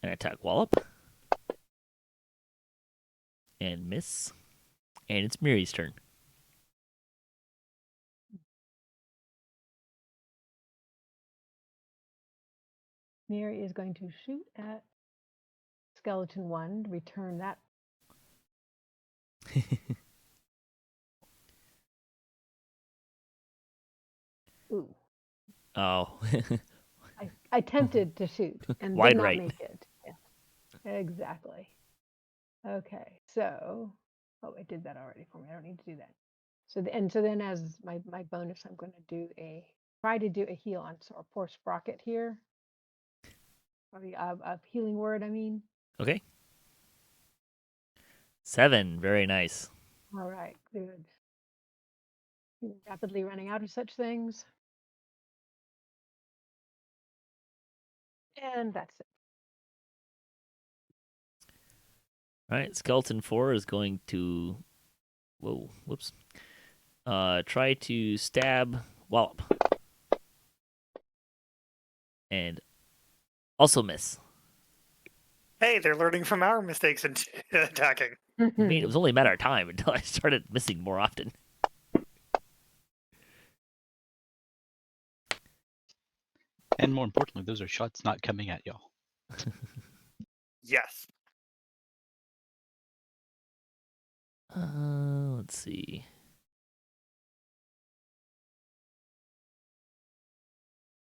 and attack Wallop. And miss. And it's Miri's turn. Miri is going to shoot at skeleton 1, return that. Ooh. Oh. I attempted to shoot and Wide did not right. make it. Yes, exactly. Okay, so I did that already for me. I don't need to do that. So then as my bonus, I'm going to try to do a heal on poor Sprocket here. Or a healing word, I mean. Okay. 7. Very nice. All right, good. Rapidly running out of such things. And that's it. All right. Skeleton 4 is going to... Whoops. Try to stab Wallop. And also miss. Hey, they're learning from our mistakes and attacking. I mean, it was only a matter of time until I started missing more often. And more importantly, those are shots not coming at y'all. Yes. Let's see.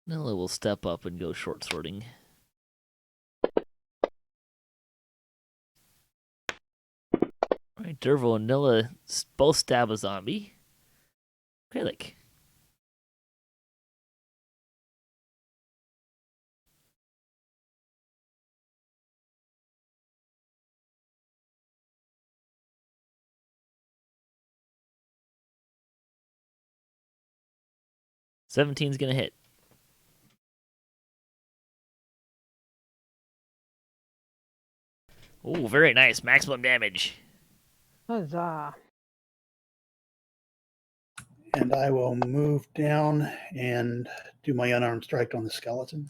Nilla will step up and go short sorting. All right, Dervo and Nilla both stab a zombie. Gralak. 17's gonna hit. Oh, very nice. Maximum damage. Huzzah. And I will move down and do my unarmed strike on the skeleton.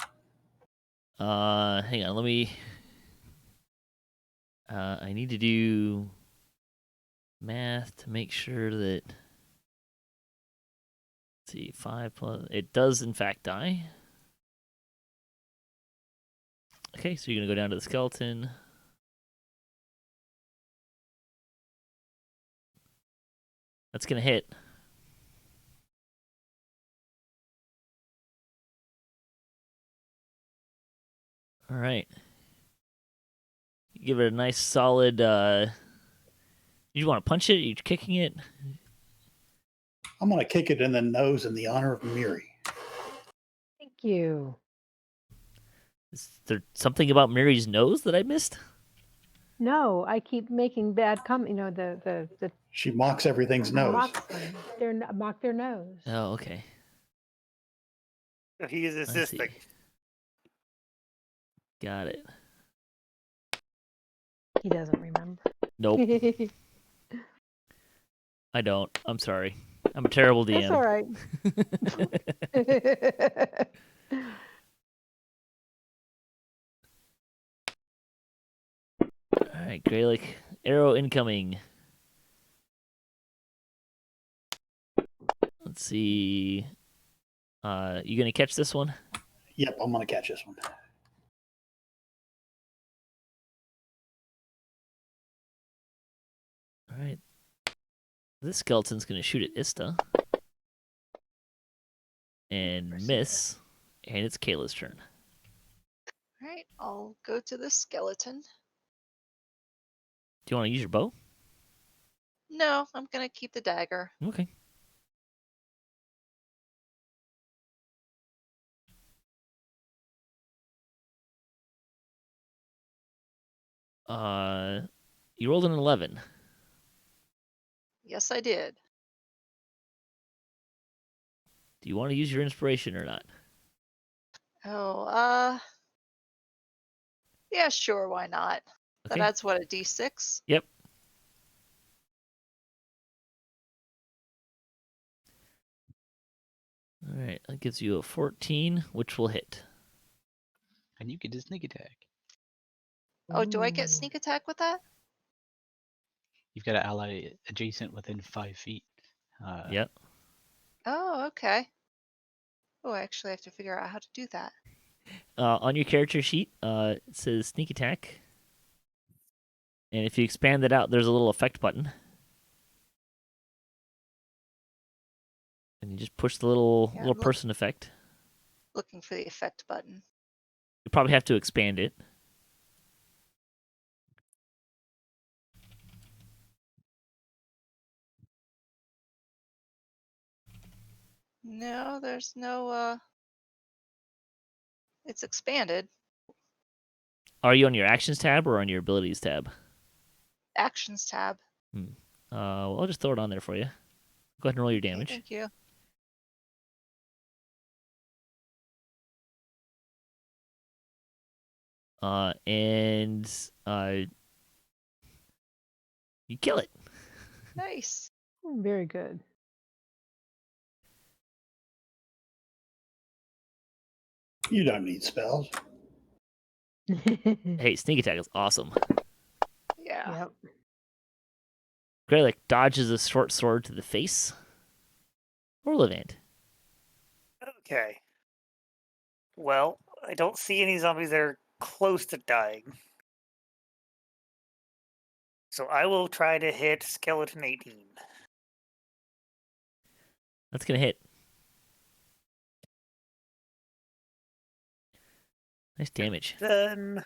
Hang on. Let me. I need to do math to make sure that. Let's see, 5 plus. It does in fact die. Okay, so you're gonna go down to the skeleton. That's gonna hit. All right. Give it a nice solid. You want to punch it? Are you kicking it? I'm going to kick it in the nose in the honor of Miri. Thank you. Is there something about Miri's nose that I missed? No, I keep making bad you know, the She mocks everything's nose. mocks them. Mock their nose. Oh, okay. So he is I see. assisting. Got it. He doesn't remember. Nope, I don't. I'm sorry. I'm a terrible DM. That's all right. All right, Gralak. Arrow incoming. Let's see. You gonna catch this one? Yep, I'm going to catch this one. All right. This skeleton's gonna shoot at Ista. And miss. And it's Kaela's turn. All right, I'll go to the skeleton. Do you want to use your bow? No, I'm gonna keep the dagger. Okay. You rolled an 11. Yes, I did. Do you want to use your inspiration or not? Oh, yeah, sure, why not? That Okay. adds what, a d6? Yep. All right, that gives you a 14, which will hit. And you get a sneak attack. Oh, do I get Ooh. sneak attack with that? You've got an ally adjacent within 5 feet. Yep. Oh, okay. Oh, I actually have to figure out how to do that. On your character sheet, it says sneak attack. And if you expand that out, there's a little effect button. And you just push the little Yeah, little look. person effect. Looking for the effect button. You probably have to expand it. No, there's no, it's expanded. Are you on your actions tab or on your abilities tab? Actions tab. Well, I'll just throw it on there for you. Go ahead and roll your Okay, damage. thank you. And you kill it. Nice. Very good. You don't need spells. Hey, sneak attack is awesome. Yeah. Yep. Gralak dodges a short sword to the face. Lorlevant. Okay. Well, I don't see any zombies that are close to dying. So I will try to hit skeleton 18. That's gonna hit. Nice damage. Then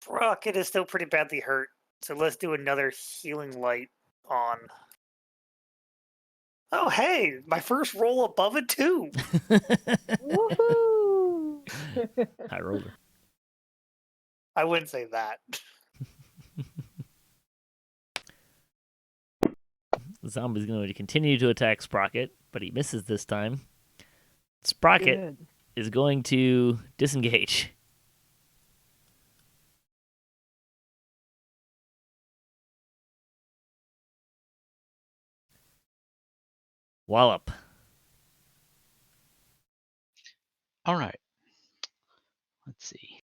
Rocket is still pretty badly hurt, so let's do another healing light on. Oh, hey, my first roll above a 2. Woohoo! High roller. I wouldn't say that. The zombie's going to continue to attack Sprocket, but he misses this time. Sprocket Good. is going to disengage. Wallop. All right. Let's see.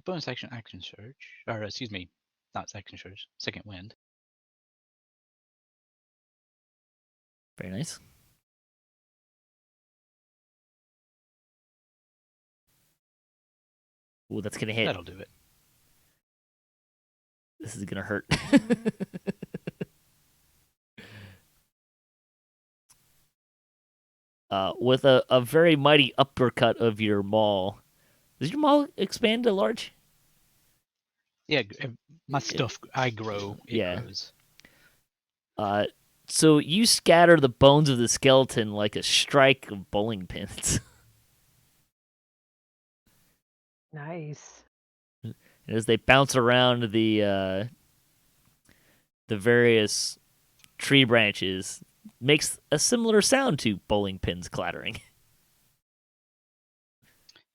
Bonus action surge. Or, excuse me, not action surge. Second wind. Very nice. Ooh, that's going to hit. That'll do it. This is going to hurt. With a very mighty uppercut of your maul. Does your maul expand to large? Yeah, my stuff, I grow. It Yeah. grows. So you scatter the bones of the skeleton like a strike of bowling pins. Nice. And as they bounce around the various tree branches, makes a similar sound to bowling pins clattering.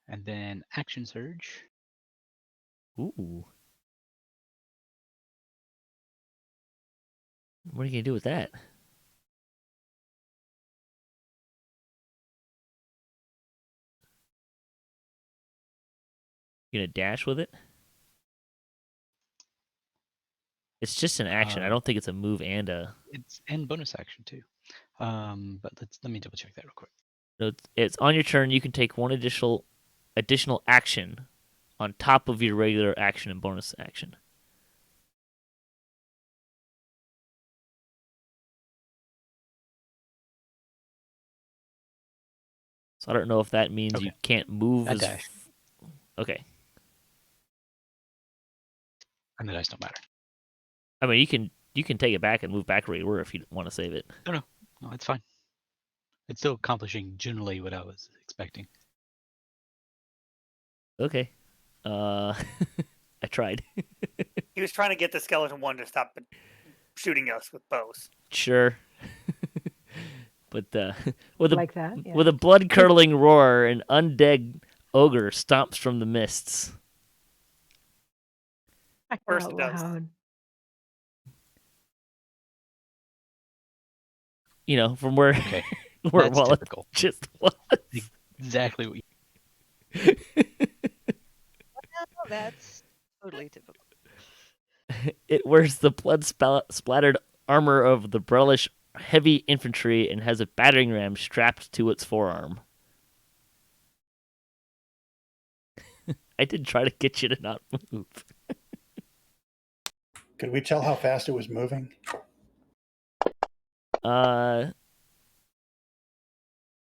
And then action surge. Ooh. What are you going to do with that? You going to dash with it? It's just an action. I don't think it's a move and a... It's and bonus action too. But let me double check that real quick. No, it's on your turn. You can take one additional action on top of your regular action and bonus action. So I don't know if that means you Okay. can't move I as... dash. Okay. And the dice don't matter. I mean, you can take it back and move back where you were if you want to save it. No, it's fine. It's still accomplishing generally what I was expecting. Okay. I tried. He was trying to get the skeleton one to stop shooting us with bows. Sure. But with Like that? Yeah. with a blood-curdling roar, an undead ogre stomps from the mists. First Out it does. loud. You know, from where Okay. where That's Wallop typical. just was. Exactly what you... Oh, that's totally typical. It wears the blood-splattered armor of the Brellish heavy infantry and has a battering ram strapped to its forearm. I did try to get you to not move. Could we tell how fast it was moving?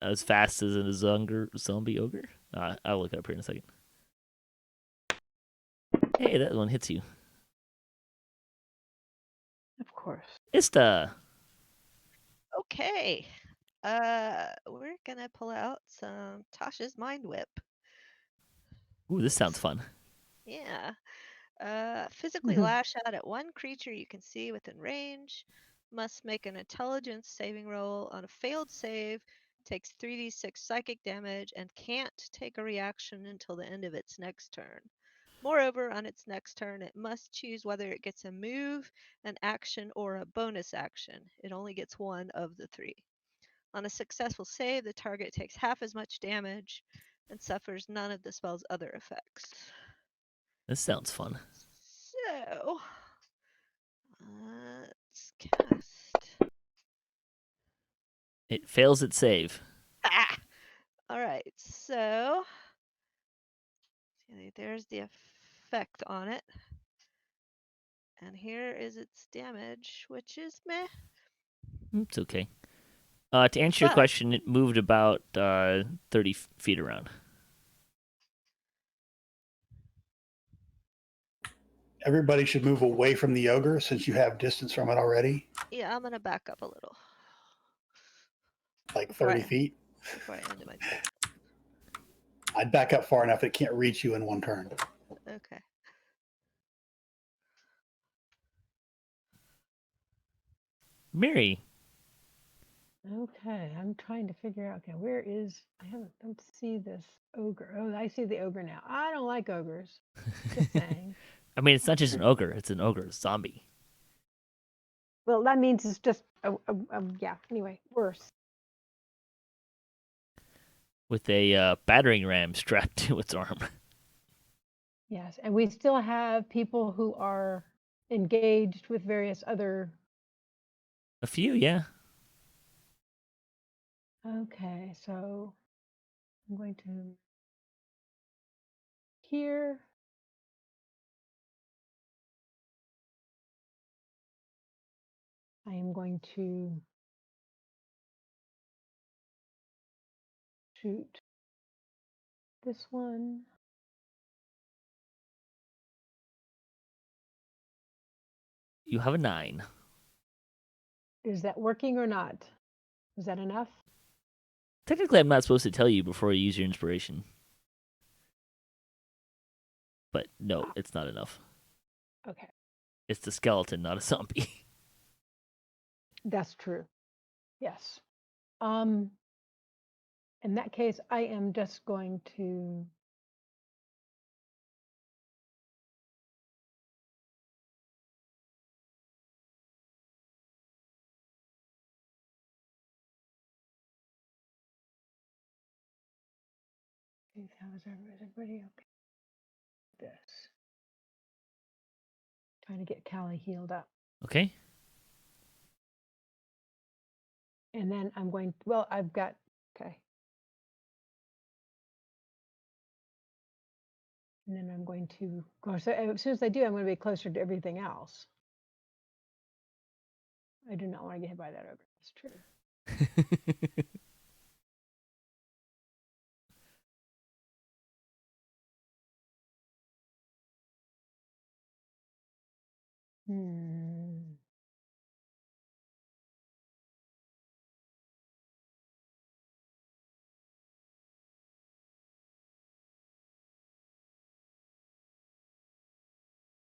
As fast as a zombie ogre? I'll look it up here in a second. Hey, that one hits you. Of course. Ista. Okay. We're gonna pull out some Tasha's Mind Whip. Ooh, this sounds fun. Yeah. Physically lash out at one creature you can see within range. Must make an intelligence saving roll. On a failed save, takes 3d6 psychic damage and can't take a reaction until the end of its next turn. Moreover, on its next turn, it must choose whether it gets a move, an action, or a bonus action. It only gets one of the three. On a successful save, the target takes half as much damage and suffers none of the spell's other effects. This sounds fun. So, let's cast. It fails its save. Ah! All right, so there's the effect on it. And here is its damage, which is meh. It's okay. To answer your But- question, it moved about 30 feet around. Everybody should move away from the ogre since you have distance from it already, Yeah, I'm gonna back up a little like Before 30 I- feet. before I end my turn. I'd back up far enough it can't reach you in one turn. Okay. Miri. Okay, I'm trying to figure out. Okay, where is? Don't see this ogre. Oh, I see the ogre now. I don't like ogres. Just saying. I mean, it's not just an ogre; it's an ogre zombie Well, that means it's just yeah. Anyway, worse. with a battering ram strapped to its arm. Yes, and we still have people who are engaged with various other. A few, yeah. Okay, so I'm going to here. I am going to shoot this one. You have a 9. Is that working or not? Is that enough? Technically, I'm not supposed to tell you before you use your inspiration. But no, it's not enough. Okay, It's the skeleton, not a zombie. that's true. Yes. In that case, I am just going to how is everybody okay? This. Trying to get Callie healed up. Okay. And then I'm going, well, I've got, okay. And then I'm going to go, so as soon as I do, I'm going to be closer to everything else. I do not want to get hit by that ogre. That's true. Hmm.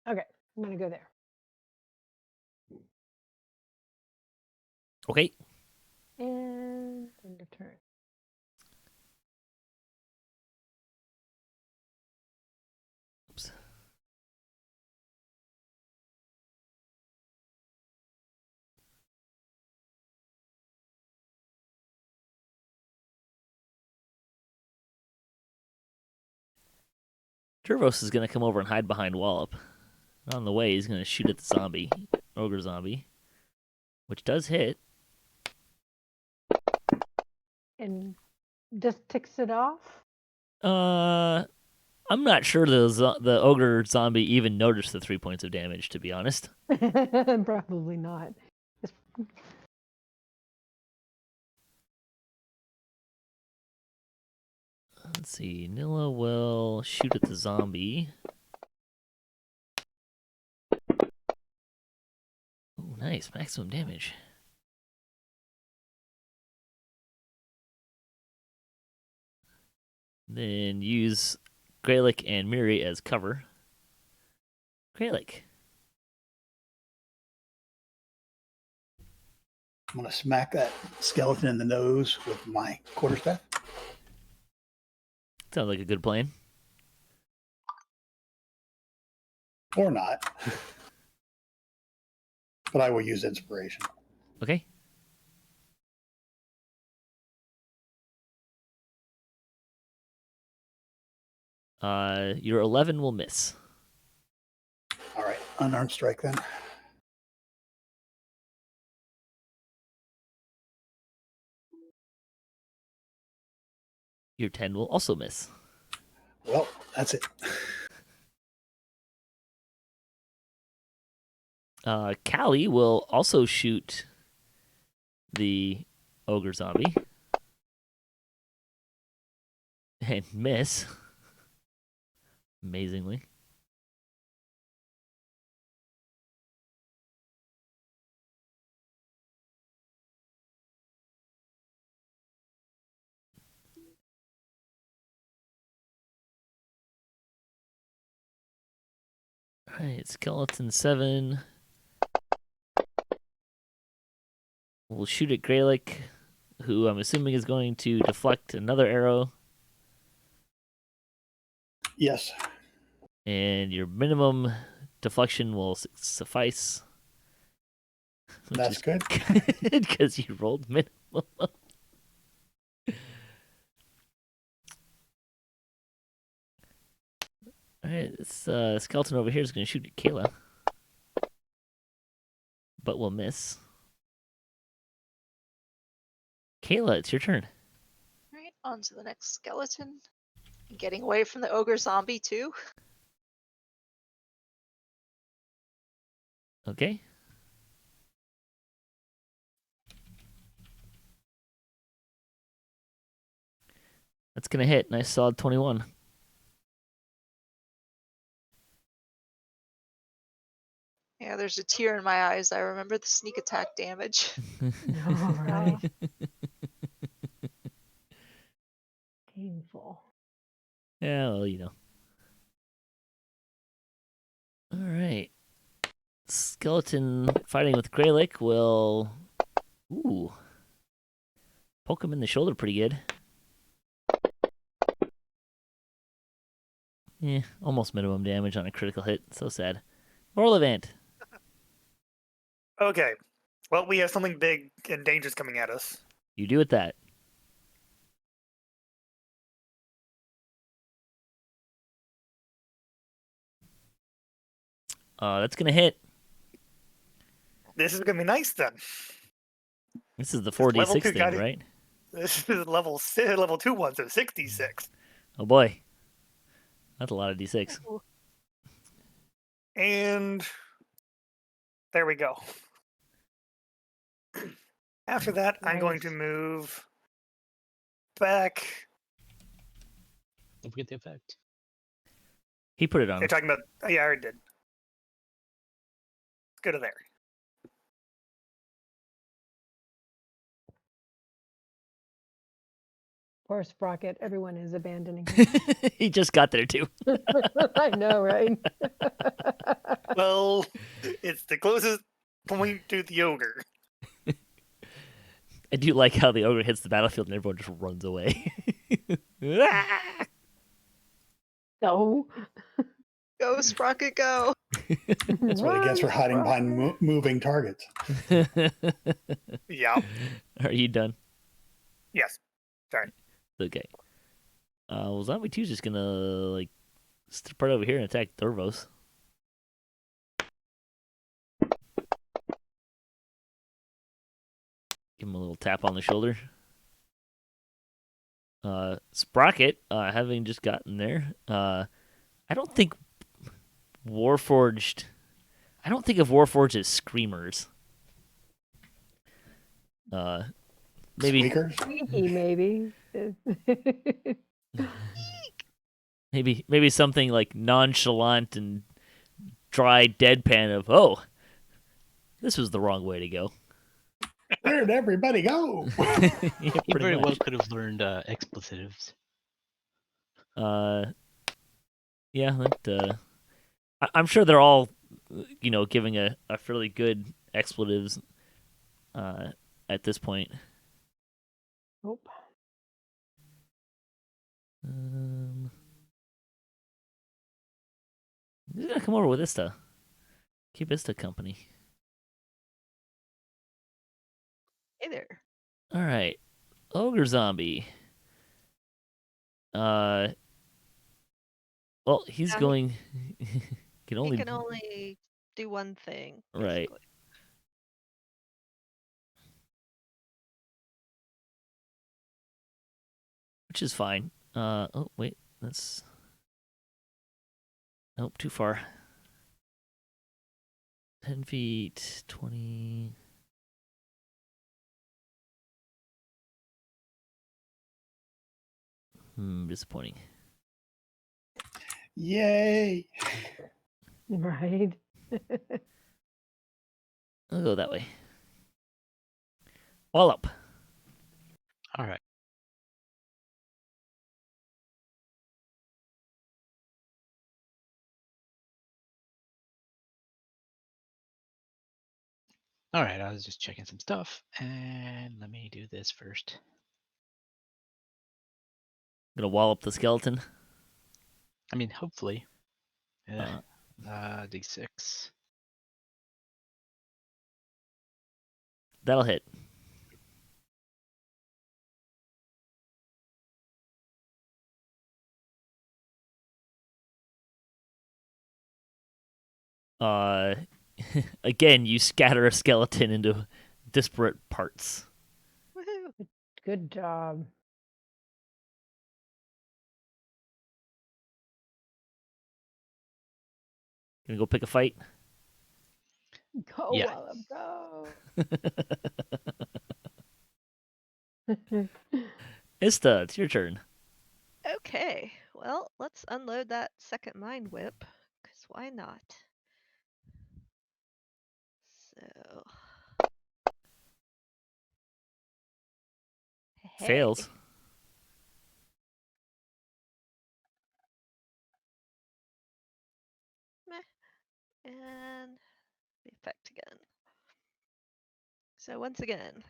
Okay, I'm going to go there. Okay. And end of turn. Oops. Turvos is going to come over and hide behind Wallop. On the way, he's going to shoot at the zombie, ogre zombie, which does hit. And just ticks it off? I'm not sure the ogre zombie even noticed the 3 points of damage, to be honest. Probably not. Let's see. Nilla will shoot at the zombie. Oh, nice. Maximum damage. Then use Gralak and Miri as cover. Gralak. I'm going to smack that skeleton in the nose with my quarterstaff. Sounds like a good plan. Or not. But I will use inspiration. Okay. Your 11 will miss. All right, unarmed strike then. Your 10 will also miss. Well, that's it. Callie will also shoot the ogre zombie and miss. Amazingly. All right, skeleton 7. We'll shoot at Gralak, who I'm assuming is going to deflect another arrow. Yes. And your minimum deflection will suffice. That's good. Because you rolled minimum. Alright, this skeleton over here is going to shoot at Kaela. But will miss. Kaela, it's your turn. Right, on to the next skeleton. Getting away from the ogre zombie too. Okay. That's going to hit. Nice solid 21. Yeah, there's a tear in my eyes. I remember the sneak attack damage. All right. Painful. Yeah, well, you know. Alright. Skeleton fighting with Gralak will... Ooh. Poke him in the shoulder pretty good. Yeah, almost minimum damage on a critical hit. So sad. Lorlevant. Okay. Well, we have something big and dangerous coming at us. You do with that. That's gonna hit. This is gonna be nice then. This is the level 4d6 two thing, got it. right? This is level 2 one, so 66. Oh boy. That's a lot of d6. And there we go. After that, I'm going to Nice. move back. Don't forget the effect. He put it on. You're talking about. Oh, yeah, I already did. Let's go to there. Poor Sprocket. Everyone is abandoning him. He just got there too. I know, right? Well, it's the closest point to the ogre. I do like how the ogre hits the battlefield and everyone just runs away. No. Go, Sprocket, go! That's what he gets for hiding behind moving targets. Yeah. Are you done? Yes. Sorry. Okay. Well, Zombie 2 is just gonna, like, step right over here and attack Dorvos. Give him a little tap on the shoulder. Sprocket, having just gotten there, I don't think Warforged... I don't think of Warforged as screamers. Maybe... Squeakers? Sneaky, maybe. Maybe something like nonchalant and dry deadpan of, oh, this was the wrong way to go. Where'd everybody go? Yeah, He pretty very well much. could have learned expletives. Yeah, that, I'm sure they're all, giving a fairly good expletives at this point. Nope. He's gonna come over with Ista. Keep Ista company. Hey there. All right, ogre zombie. Well, he's Yeah, going. can He only can only do one thing. Right. basically. which is fine. Oh wait, that's nope, too far. 10 feet, 20. Disappointing. Yay! Right. I'll go that way. Wallop. All right. All right, I was just checking some stuff, and let me do this first. Gonna wallop the skeleton. I mean, hopefully. Uh, D6. That'll hit. Again, you scatter a skeleton into disparate parts. Woohoo! Good job. Gonna go pick a fight. Go, Yeah. Wallop, go. Ista, it's your turn. Okay, well, let's unload that second mind whip, because why not? So. Hey. Fails. Meh. And the effect again. So once again,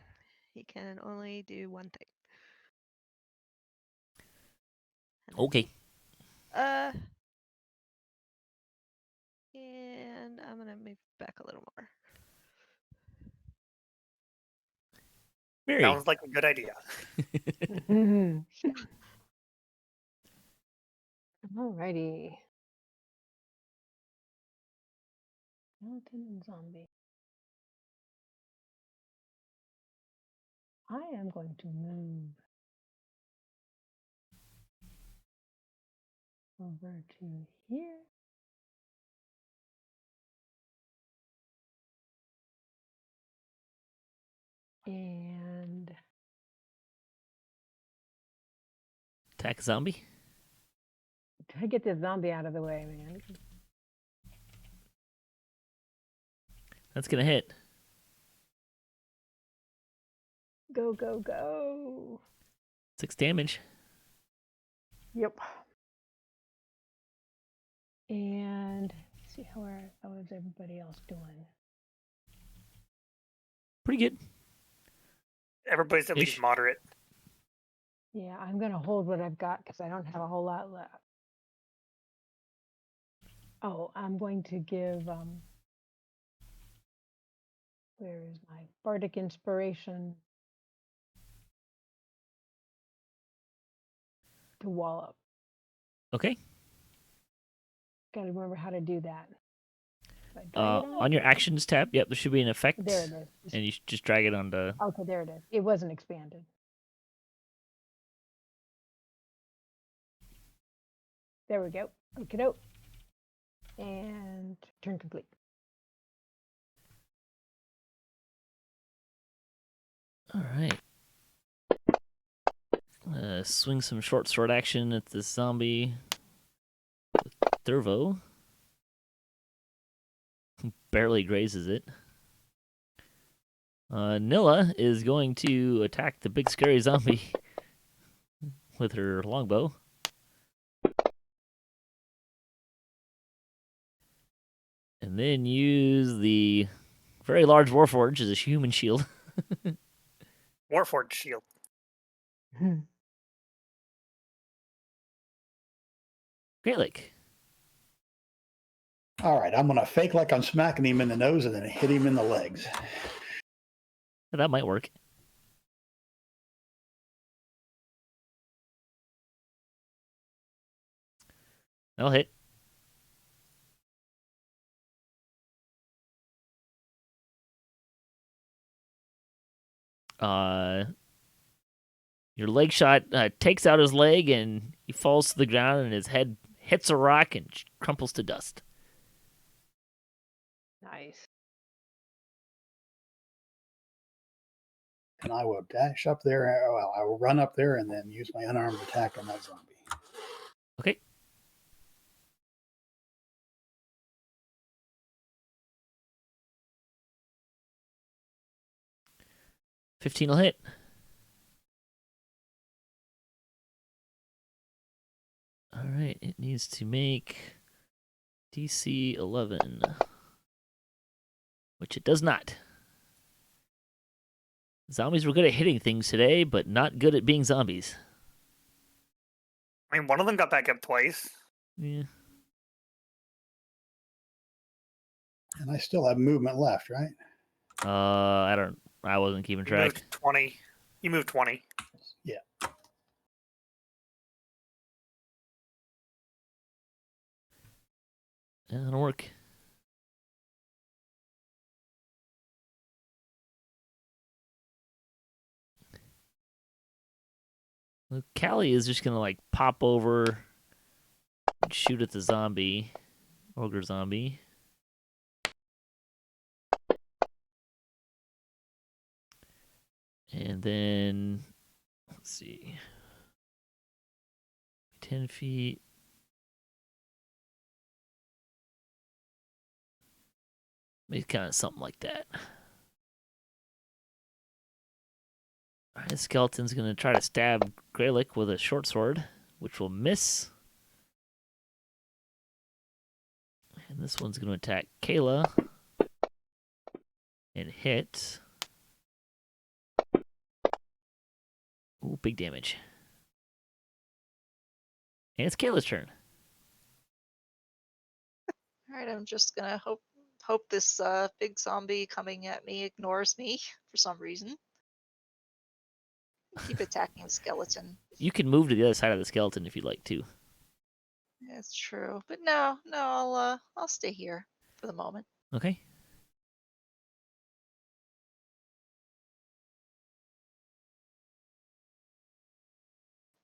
he can only do one thing. And Okay. and I'm gonna move back a little more. Miri. Sounds like a good idea. Alrighty. Skeleton and zombie. I am going to move over to here. And Attack zombie. try to get this zombie out of the way, man. That's gonna hit. Go, go, go. 6 damage. Yep. And let's see how is everybody else doing? Pretty good. Everybody's at least Ish. moderate. Yeah, I'm gonna hold what I've got because I don't have a whole lot left. Oh, I'm going to give where is my bardic inspiration to Wallop. Okay. Gotta remember how to do that. So I drag it On your actions tab, yep, there should be an effect. There it is. And you should just drag it onto. Okay, there it is. It wasn't expanded. There we go. Look it out. And turn complete. All right. Swing some short sword action at this zombie. Thurvo. Barely grazes it. Nilla is going to attack the big scary zombie with her longbow. And then use the very large warforge as a human shield. Warforged shield. Gralak. All right, I'm going to fake like I'm smacking him in the nose and then hit him in the legs. That might work. That'll hit. Your leg shot takes out his leg and he falls to the ground and his head hits a rock and crumples to dust. Nice. And I will dash up there. Well, I will run up there and then use my unarmed attack on that zombie. Okay. $15 will hit. All right, it needs to make DC 11, which it does not. Zombies were good at hitting things today, but not good at being zombies. I mean, one of them got back up twice. Yeah. And I still have movement left, right? I wasn't keeping You track. moved 20. You moved 20. Yeah. Yeah, that'll work. Well, Callie is just gonna like pop over and shoot at the zombie, ogre zombie. And then let's see. 10 feet. Maybe kind of something like that. Alright, the skeleton's gonna try to stab Gralak with a short sword, which will miss. And this one's gonna attack Kaela and hit. Ooh, big damage. And it's Kayla's turn. All right, I'm just gonna hope this big zombie coming at me ignores me for some reason. Keep attacking the skeleton. You can move to the other side of the skeleton if you'd like to. That's true, but no, I'll stay here for the moment. Okay.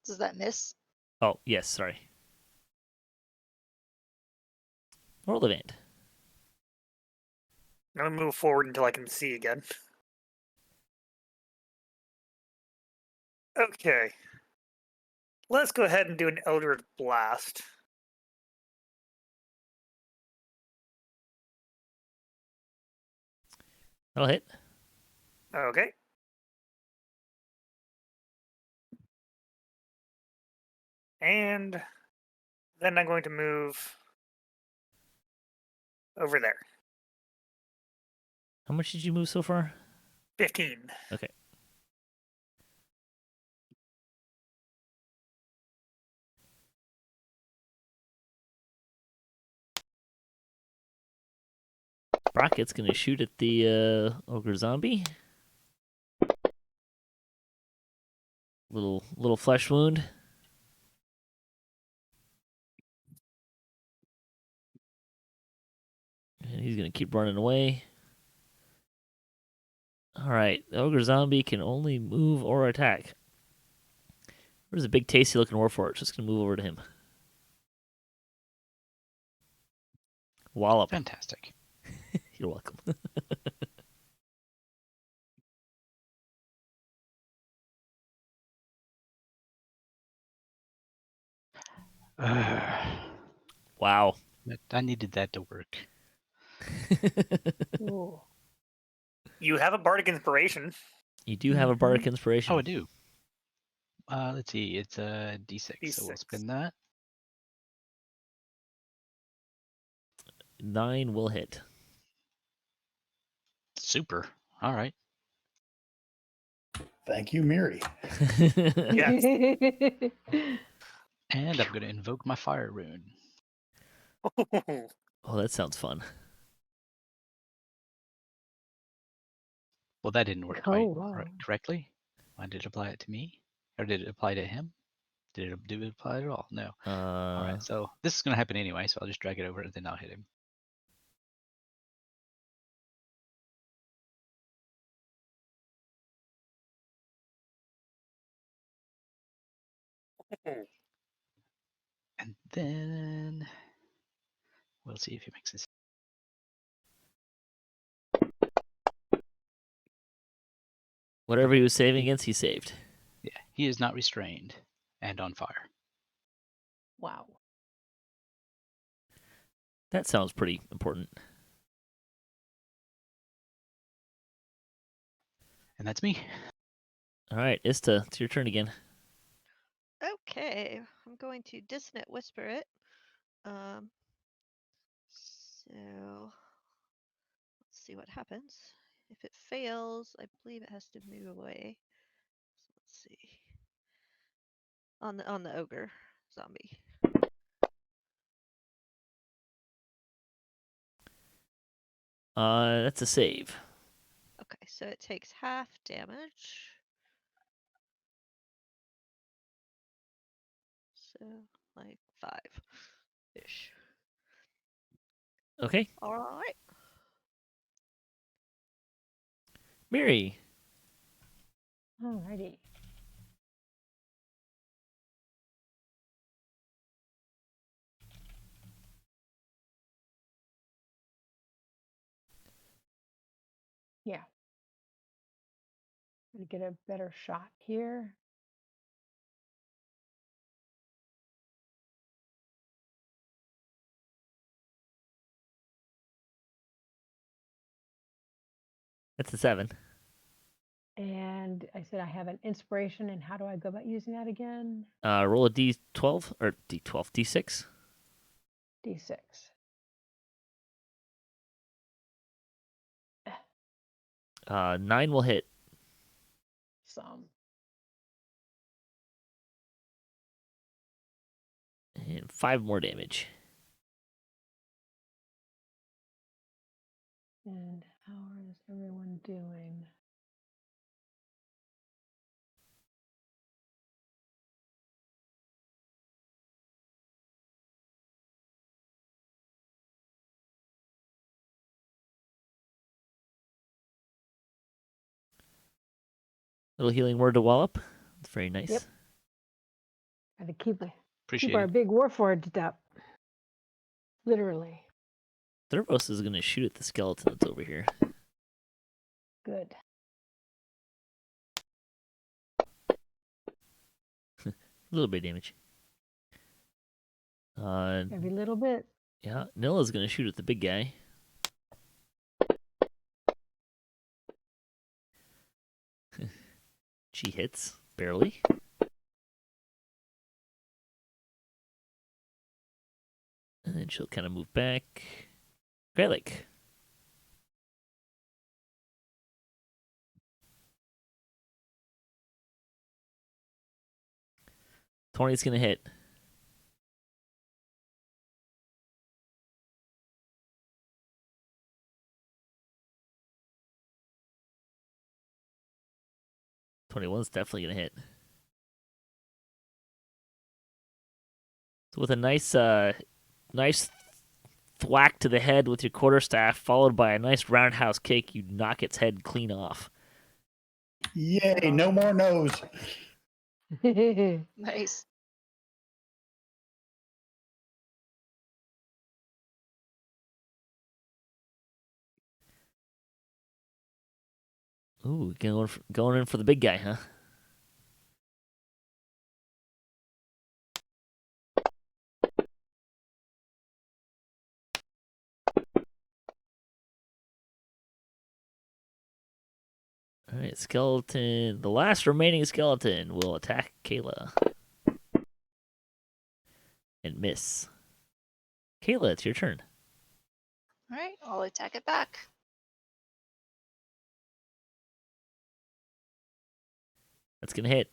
Does that miss? Oh, yes, sorry. Lorlevant. I'm going to move forward until I can see again. Okay. Let's go ahead and do an Eldritch Blast. That'll hit. Okay. And then I'm going to move over there. How much did you move so far? 15. Okay. Rocket's gonna shoot at the ogre zombie. Little flesh wound. And he's gonna keep running away. Alright, the ogre zombie can only move or attack. There's a big tasty looking warforged. Just gonna move over to him. Wallop. Fantastic. You're welcome. Wow. I needed that to work. Ooh. You have a Bardic Inspiration. You do have a bardic inspiration. Oh, I do. Let's see. It's a D6, so we'll D6. spin that. 9 will hit. Super. All right. Thank you, Miri. Yes. And I'm going to invoke my fire rune. Oh, that sounds fun. Well, that didn't work Oh, wow. correctly. Why did it apply it to me? Or did it apply to him? Did it apply at all? No. All right, so this is going to happen anyway, so I'll just drag it over and then I'll hit him. And then we'll see if he makes this. Whatever he was saving against, he saved. Yeah, he is not restrained and on fire. Wow. That sounds pretty important. And that's me. All right, Ista, it's your turn again. Okay, I'm going to dissonant whisper it. So let's see what happens If it fails, I believe it has to move away. So let's see. On the ogre zombie. That's a save. Okay, so it takes half damage. So like 5-ish. Okay. All right. Miri. Alrighty. Yeah. Gonna get a better shot here. That's a 7. And I said I have an inspiration, and how do I go about using that again? Roll a d12 or d12, d6. D6. 9 will hit. Some. And 5 more damage. And how is everyone doing? Little healing word to Wallop. It's very nice. Yep. Got to keep Appreciate our it. big warforged up. Literally. Thurvos is going to shoot at the skeleton that's over here. Good. A little bit of damage. Every little bit. Yeah, Nilla's going to shoot at the big guy. She hits, barely. And then she'll kind of move back. Gralak. Tony's going to hit. "21's definitely going to hit. So with a nice thwack to the head with your quarterstaff, followed by a nice roundhouse kick, you knock its head clean off. Yay, no more nose. Nice. Ooh, going in for the big guy, huh? All right, skeleton. The last remaining skeleton will attack Kaela. And miss. Kaela, it's your turn. All right, I'll attack it back. That's going to hit.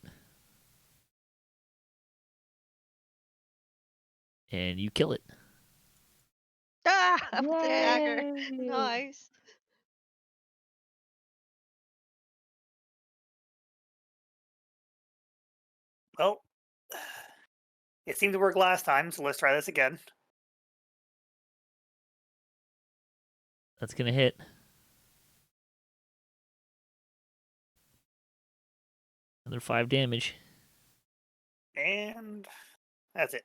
And you kill it. Ah! With the dagger. Yay! Nice. Well, it seemed to work last time, so let's try this again. That's going to hit. Another 5 damage. And that's it.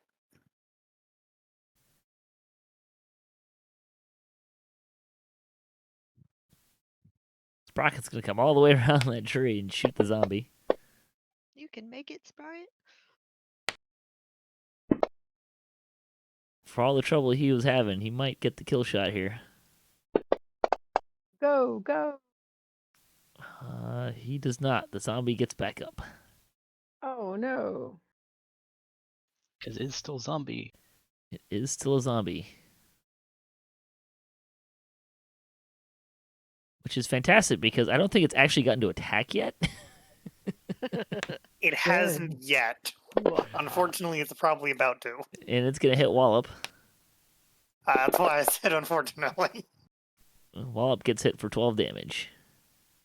Sprocket's going to come all the way around that tree and shoot the zombie. You can make it, Sprocket. For all the trouble he was having, he might get the kill shot here. Go, go. He does not. The zombie gets back up. Oh no. Because it's still zombie. It is still a zombie. which is fantastic because I don't think it's actually gotten to attack yet. It hasn't yet. Unfortunately, it's probably about to. And it's going to hit Wallop. That's why I said unfortunately. Wallop gets hit for 12 damage.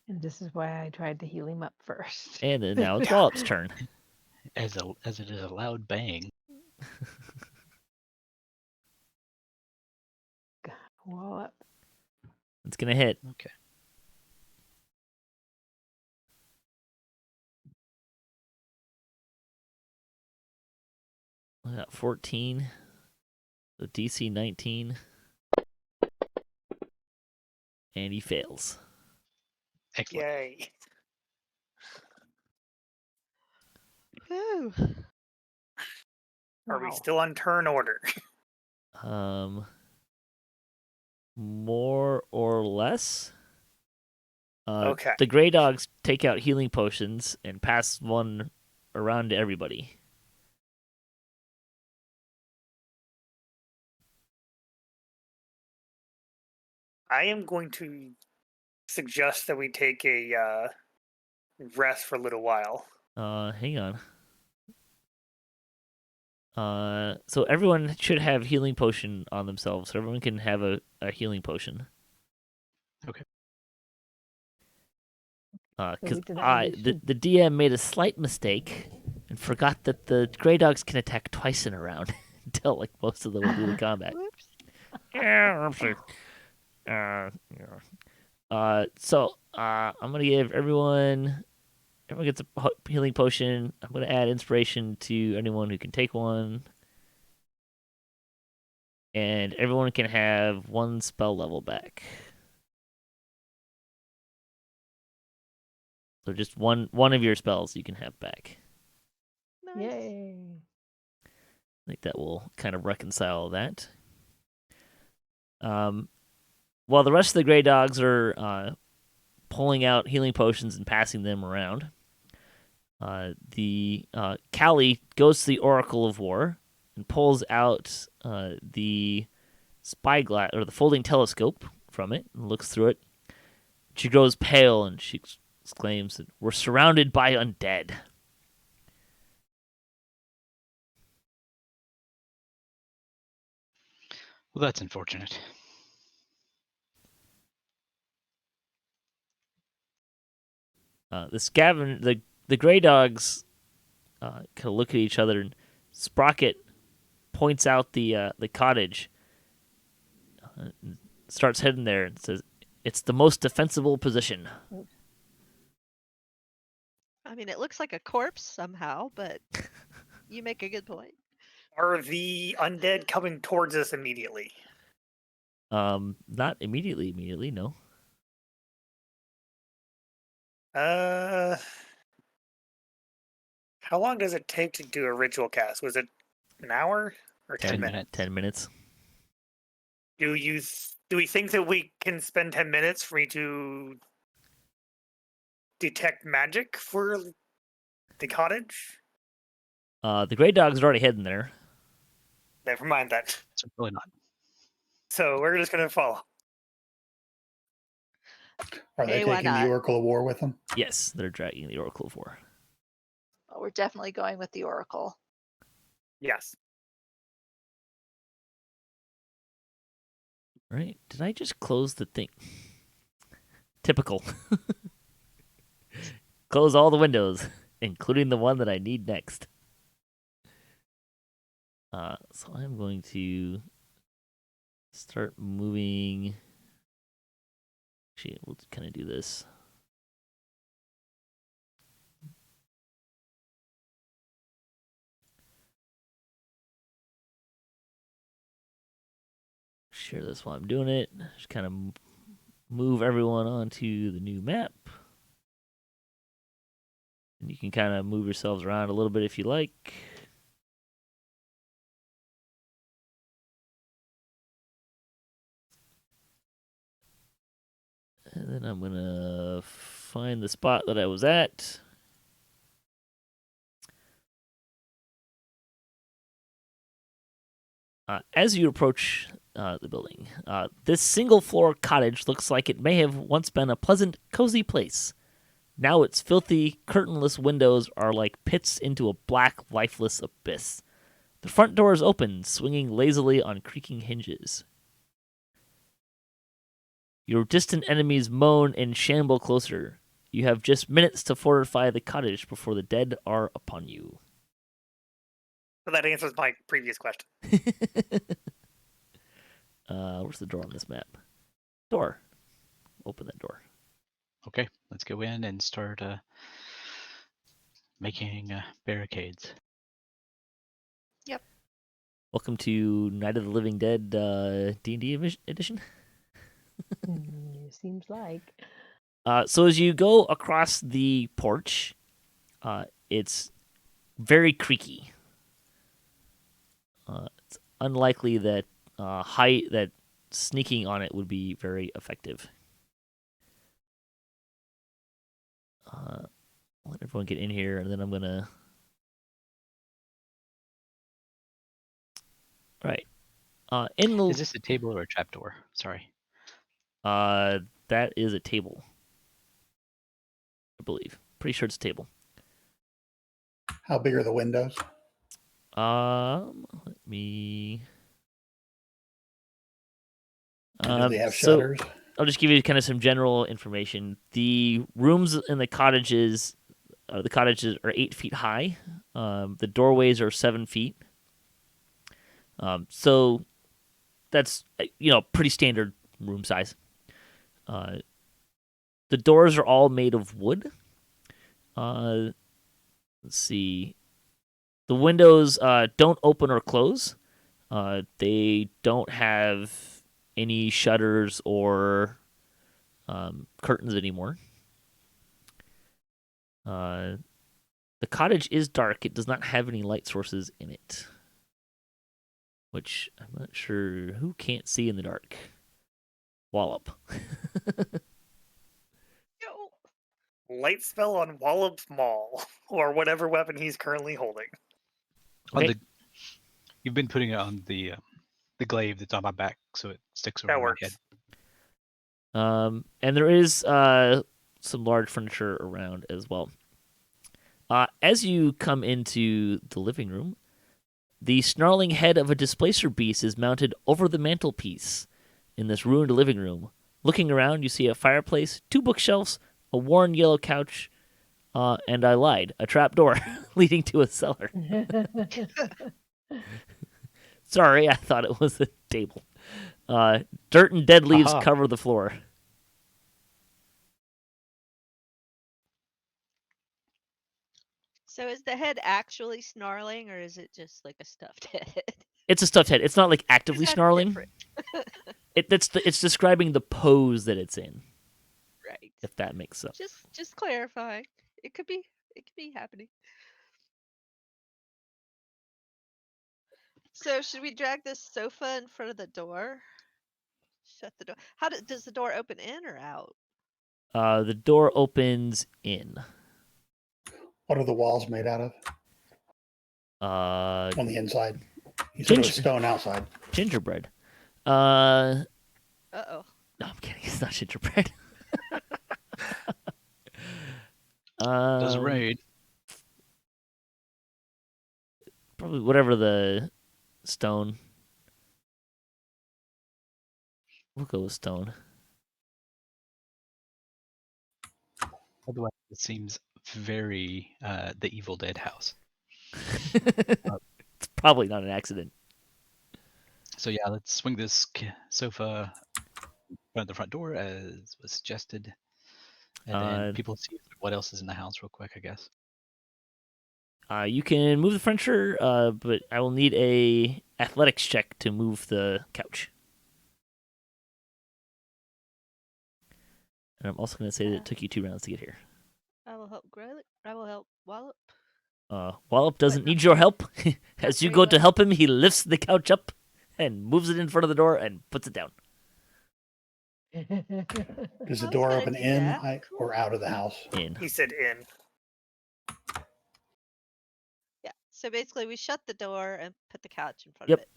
And this is why I tried to heal him up first. And then now it's Wallop's turn. As it is a loud bang. Wallop. It's going to hit. Okay. I got 14. So DC 19. And he fails. Excellent. Yay. Whew. Are we Wow. still on turn order? More or less. Okay. The Grey Dogs take out healing potions and pass one around to everybody. I am going to suggest that we take a rest for a little while. Hang on. So everyone should have healing potion on themselves. So everyone can have a healing potion. Okay. Because we did that one, the DM made a slight mistake and forgot that the Grey Dogs can attack twice in a round until like most of them will do the combat. Whoops. Yeah, I'm sorry. So I'm gonna give everyone gets a healing potion. I'm gonna add inspiration to anyone who can take one, and everyone can have one spell level back. So just one of your spells you can have back. Nice. Yay. I think that will kind of reconcile that. While the rest of the Grey Dogs are pulling out healing potions and passing them around, the Callie goes to the Oracle of War and pulls out the spyglass or the folding telescope from it and looks through it. She grows pale and she exclaims that we're surrounded by undead. Well, that's unfortunate. The Grey Dogs kind of look at each other, and Sprocket points out the cottage, starts heading there, and says, "It's the most defensible position." I mean, it looks like a corpse somehow, but you make a good point. Are the undead coming towards us immediately? Not immediately, no. How long does it take to do a ritual cast? Was it an hour or 10 minutes? 10 minutes. Do we think that we can spend 10 minutes for me to detect magic for the cottage? The Grey Dogs are already heading there. Never mind that. So really not. So we're just gonna follow. Are they Hey, why taking the not? Oracle of War with them? Yes, they're dragging the Oracle of War. Well, we're definitely going with the Oracle. Yes. Right? Did I just close the thing? Typical. Close all the windows, including the one that I need next. So I'm going to start moving. Actually, we'll kind of do this. Share this while I'm doing it. Just kind of move everyone onto the new map. And you can kind of move yourselves around a little bit if you like. And then I'm going to find the spot that I was at. As you approach the building. This single-floor cottage looks like it may have once been a pleasant, cozy place. Now its filthy, curtainless windows are like pits into a black, lifeless abyss. The front door is open, swinging lazily on creaking hinges. Your distant enemies moan and shamble closer. You have just minutes to fortify the cottage before the dead are upon you. So that answers my previous question. Where's the door on this map? Door. Open that door. Okay, let's go in and start making barricades. Welcome to Night of the Living Dead D&D edition. Seems like. So as you go across the porch, it's very creaky. It's unlikely that that sneaking on it would be very effective. Let everyone get in here, and then I'm gonna. Right. In the Is this a table or a trapdoor? Sorry. that is a table. I believe. Pretty sure it's a table. How big are the windows? Let me. Do they have So shutters? I'll just give you kind of some general information. The rooms in the cottages are 8 feet high. The doorways are 7 feet. So that's pretty standard room size. The doors are all made of wood. Let's see. The windows don't open or close. They don't have any shutters or curtains anymore. The cottage is dark. It does not have any light sources in it. Which I'm not sure who can't see in the dark. Wallop. Light spell on Wallop's Maul, or whatever weapon he's currently holding. Okay. You've been putting it on the glaive that's on my back, so it sticks over That my works. head. And there is some large furniture around as well. As you come into the living room, the snarling head of a displacer beast is mounted over the mantelpiece in this ruined living room. Looking around, you see a fireplace, 2 bookshelves, a worn yellow couch, and I lied, a trap door leading to a cellar. Sorry, I thought it was a table. Dirt and dead leaves Aha. cover the floor. So is the head actually snarling, or is it just like a stuffed head? It's a stuffed head. It's not like actively That's snarling. different. It's describing the pose that it's in, Right. if that makes sense. Just clarifying. It could be happening. So should we drag this sofa in front of the door? Shut the door. Does the door open in or out? The door opens in. What are the walls made out of Uh, on the inside? You said it was Ginger. stone outside. gingerbread. Uh-oh. No, I'm kidding. It's not gingerbread. Does Um, raid. Probably whatever the stone. We'll go with stone. Otherwise, it seems very the Evil Dead house. It's probably not an accident. So yeah, let's swing this sofa in front of the front door as was suggested, and then people see what else is in the house real quick, I guess. You can move the furniture, but I will need a athletics check to move the couch. And I'm also going to say that it took you 2 rounds to get here. I will help Gralak. I will help Wallop. Wallop doesn't need your help. As you very go to well. help him, he lifts the couch up and moves it in front of the door and puts it down. Does I the was door gonna open do in that. or out of the house? In. He said in. Yeah. So basically, we shut the door and put the couch in front Yep. of it.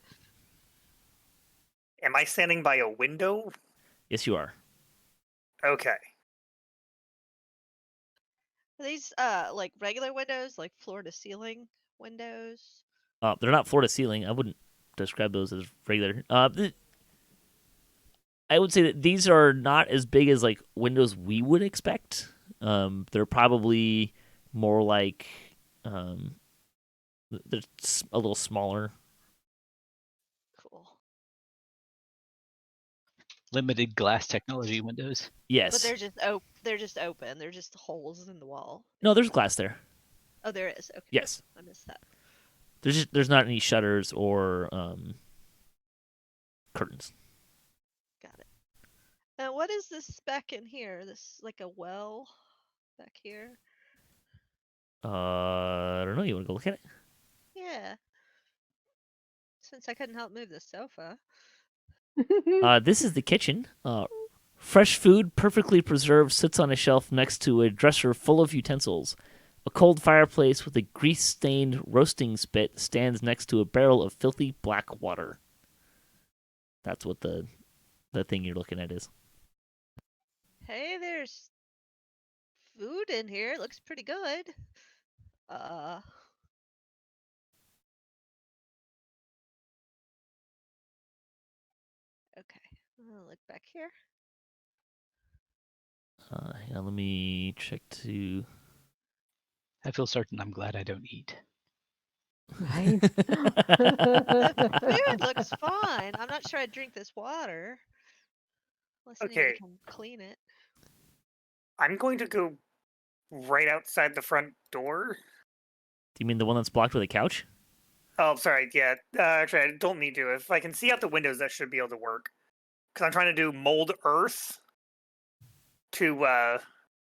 Am I standing by a window? Yes, you are. Okay. Are these like regular windows, like floor to ceiling windows? They're not floor to ceiling. I wouldn't describe those as regular. I would say that these are not as big as like windows we would expect. They're probably more like they're a little smaller. Cool. Limited glass technology windows. Yes. But they're just open. They're just holes in the wall. No, there's glass there. Oh, there is. Okay. Yes. I missed that. There's not any shutters or curtains. Got it. And what is this speck in here? This like a well back here? I don't know. You want to go look at it? Yeah. Since I couldn't help move the sofa. This is the kitchen. Fresh food, perfectly preserved, sits on a shelf next to a dresser full of utensils. A cold fireplace with a grease-stained roasting spit stands next to a barrel of filthy black water. That's what the thing you're looking at is. Hey, there's food in here. It looks pretty good. Okay. I'm gonna look back here. Hang on, let me check to. I feel certain I'm glad I don't eat. Right? The food looks fine. I'm not sure I'd drink this water. Unless anybody Okay. can clean it. I'm going to go right outside the front door. Do you mean the one that's blocked with a couch? Oh, sorry. Yeah. Actually, I don't need to. If I can see out the windows, that should be able to work. Because I'm trying to do mold earth to,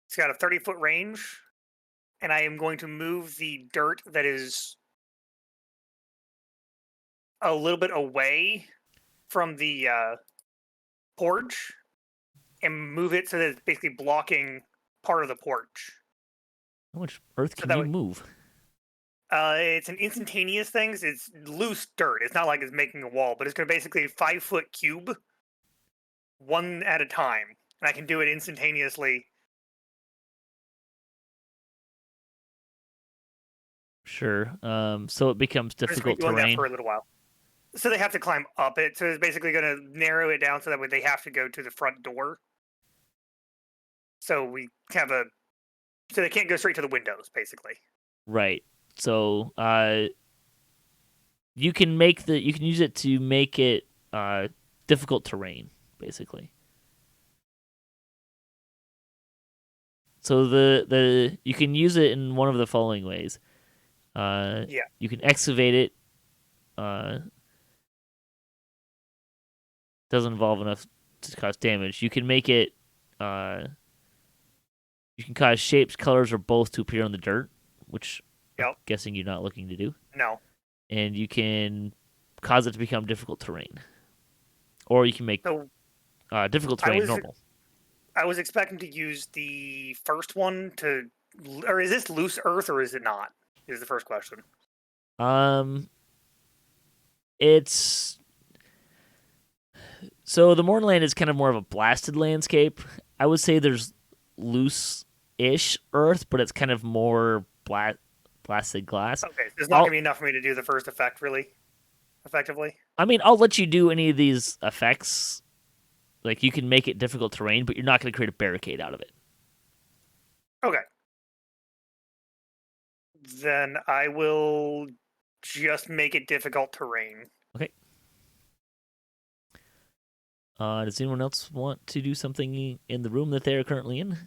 it's got a 30-foot range. And I am going to move the dirt that is a little bit away from the porch and move it so that it's basically blocking part of the porch. How much earth So can that you would- move? It's an instantaneous thing. It's loose dirt. It's not like it's making a wall, but it's going to basically 5-foot cube, one at a time, and I can do it instantaneously. Sure. So it becomes I'm just gonna difficult be doing that terrain. for a little while. So they have to climb up it. So it's basically going to narrow it down so that way they have to go to the front door. So we have so they can't go straight to the windows, basically. Right. So you can use it to make it difficult terrain, basically. So you can use it in one of the following ways. Yeah. You can excavate it. Doesn't involve enough to cause damage. You can make it. You can cause shapes, colors, or both to appear on the dirt, which I'm Yep. guessing you're not looking to do. No. And you can cause it to become difficult terrain, or you can make So difficult I terrain was- normal. I was expecting to use the first one to, or is this loose earth or is it not? Is the first question. It's so the Mournland is kind of more of a blasted landscape. I would say there's loose-ish earth, but it's kind of more blasted glass. Okay, so there's not going to be enough for me to do the first effect, really, effectively. I mean, I'll let you do any of these effects. Like, you can make it difficult terrain, but you're not going to create a barricade out of it. Okay. Then I will just make it difficult terrain. Does anyone else want to do something in the room that they are currently in?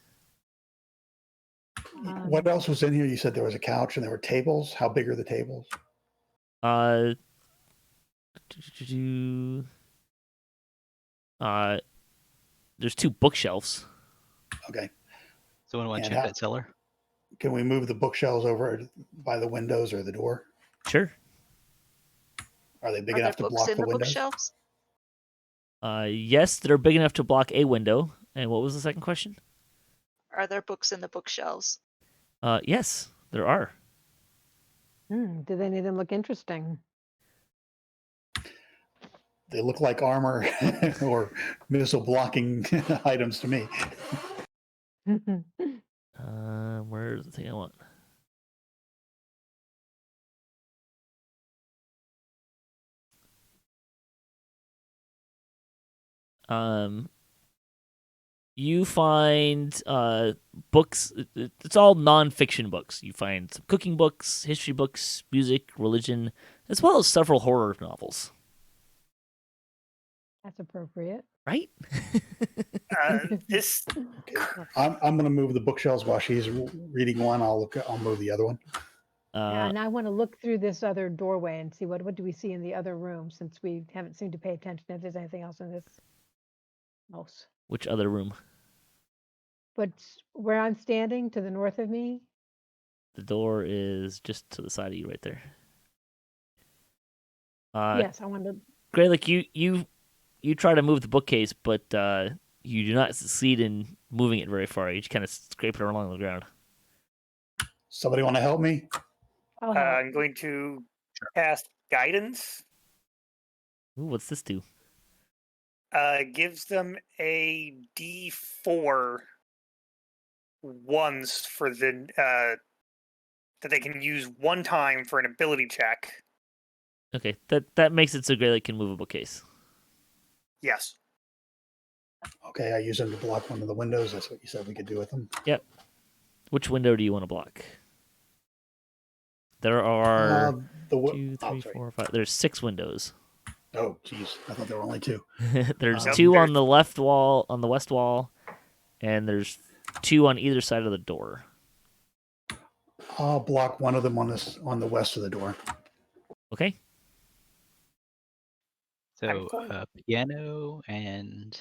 What else was in here? You said there was a couch and there were tables. How big are the tables? There's 2 bookshelves. Okay. Someone want to And check how- that cellar? Can we move the bookshelves over by the windows or the door? Sure. Are they big Are there enough to books block in the the windows? bookshelves? Yes, they're big enough to block a window. And what was the second question? Are there books in the bookshelves? Yes, there are. Do any of them look interesting? They look like armor or missile blocking items to me. Where's the thing I want? You find books. It's all non-fiction books. You find some cooking books, history books, music, religion, as well as several horror novels. That's appropriate. Right? This Okay. I'm going to move the bookshelves while she's reading one. I'll move the other one. And I want to look through this other doorway and see what do we see in the other room, since we haven't seemed to pay attention if there's anything else in this house. Which other room? But where I'm standing, to the north of me, The door is just to the side of you, right there. yes, I want to. Gralak, you try to move the bookcase, but you do not succeed in moving it very far. You just kind of scrape it along the ground. Somebody want to help me? I'll help. I'm going to cast guidance. Ooh, what's this do? Gives them a D4 once for the that they can use one time for an ability check. Okay, that makes it so Gralak can move a bookcase. Yes. Okay, I use them to block one of the windows. That's what you said we could do with them. Yep. Which window do you want to block? There are 2, 3, 4, 5. There's 6 windows. Oh, geez. I thought there were only 2. There's Nope, 2 there's- on the left wall, on the west wall, and there's 2 on either side of the door. I'll block one of them on the west of the door. Okay. So piano and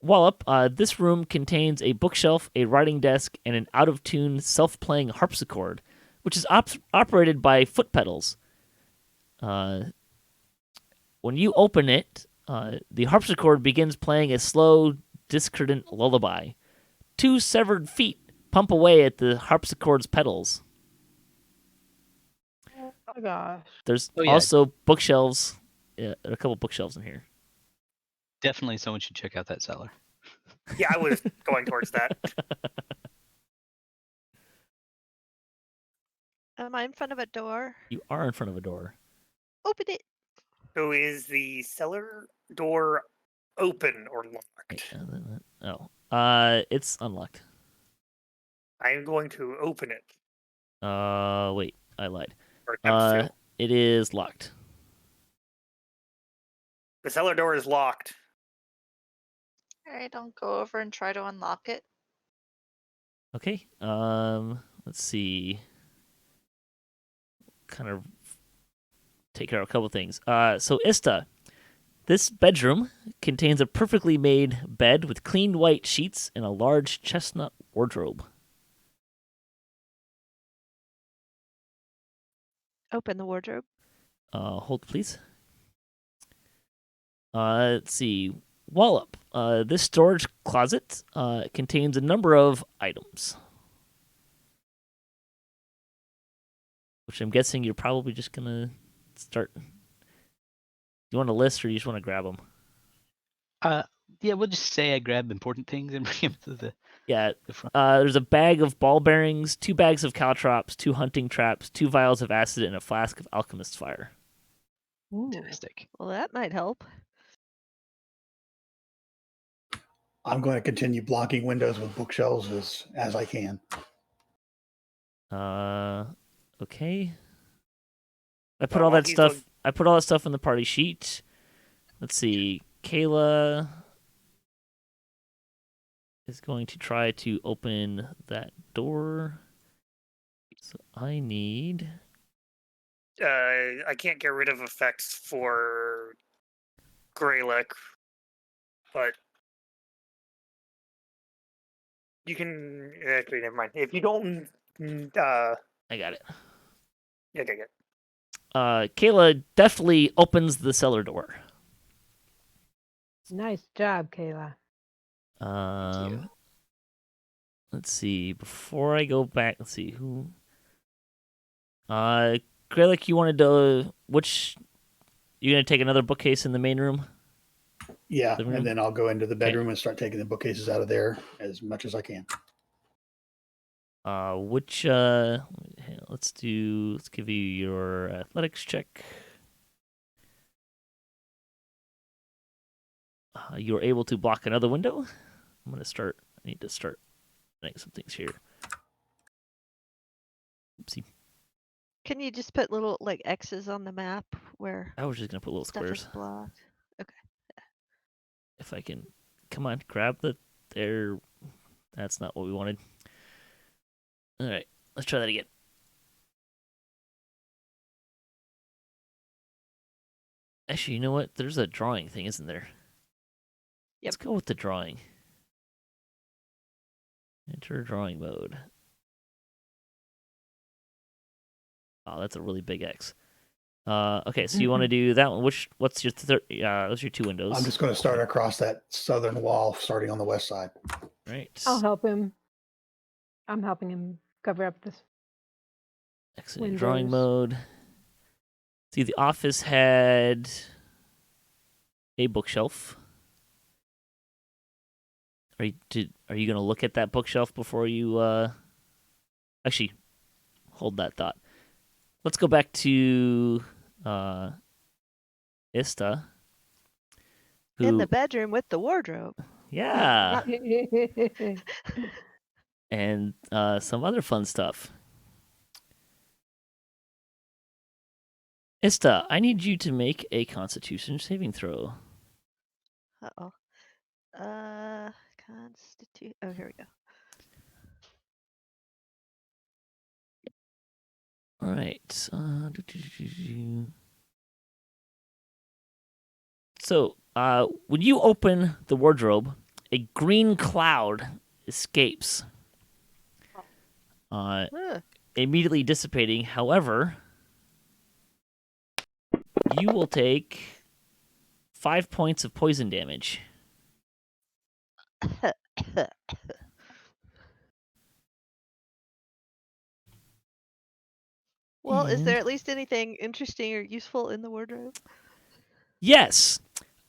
Wallop, this room contains a bookshelf, a writing desk, and an out-of-tune self-playing harpsichord, which is operated by foot pedals. When you open it, the harpsichord begins playing a slow, discordant lullaby. 2 severed feet pump away at the harpsichord's pedals. Oh gosh. There's Oh, yeah. also bookshelves. Yeah, there are a couple bookshelves in here. definitely someone should check out that cellar. Yeah, I was going towards that. Am I in front of a door? You are in front of a door. Open it. So is the cellar door open or locked? It's unlocked. I'm going to open it. Wait, I lied. Or attempt to. It is locked. The cellar door is locked. All right, I'll go over and try to unlock it. Okay. Let's see. Kind of take care of a couple things. So Ista, this bedroom contains a perfectly made bed with clean white sheets and a large chestnut wardrobe. Open the wardrobe. Hold, please. Let's see. Wallop. This storage closet contains a number of items, which I'm guessing you're probably just gonna start. You want a list, or you just want to grab them? Yeah, we'll just say I grab important things and bring them to the front. There's a bag of ball bearings, 2 bags of caltrops, 2 hunting traps, 2 vials of acid, and a flask of alchemist's fire. Ooh. Fantastic. Well, that might help. I'm going to continue blocking windows with bookshelves as I can. Okay. I put all that stuff. I put all that stuff in the party sheet. Let's see. Kaela is going to try to open that door. So I need. I can't get rid of effects for Gralak, but you can. Actually, never mind. If you don't, I got it. okay, good. Kaela deftly opens the cellar door. Nice job, Kaela. you. Let's see. Before I go back, let's see who. Gralak, you wanted to which? You gonna take another bookcase in the main room? Yeah, Living room? and then I'll go into the bedroom and start taking the bookcases out of there as much as I can. Which let's give you your athletics check. You're able to block another window. I need to start writing some things here. Oopsie. Can you just put little like X's on the map where I was just gonna put little stuff is squares. blocked? Okay. If I can, come on, grab the there. That's not what we wanted. All right, let's try that again. Actually, you know what? There's a drawing thing, isn't there? Let's go with the drawing. Enter drawing mode. Oh, that's a really big X. Okay, so you want to do that one? What's your those are your two windows. I'm just going to start across that southern wall, starting on the west side. Right. I'll help him. I'm helping him cover up this. Excellent. Drawing mode. See, the office had a bookshelf. Are you going to look at that bookshelf before you? Actually, hold that thought. Let's go back to Ista. In the bedroom with the wardrobe. Yeah. And some other fun stuff. Ista, I need you to make a Constitution saving throw. Uh-oh. Constitute. Oh, here we go. All right. So, when you open the wardrobe, a green cloud escapes, immediately dissipating. However, you will take 5 points of poison damage. Well, is there at least anything interesting or useful in the wardrobe? Yes.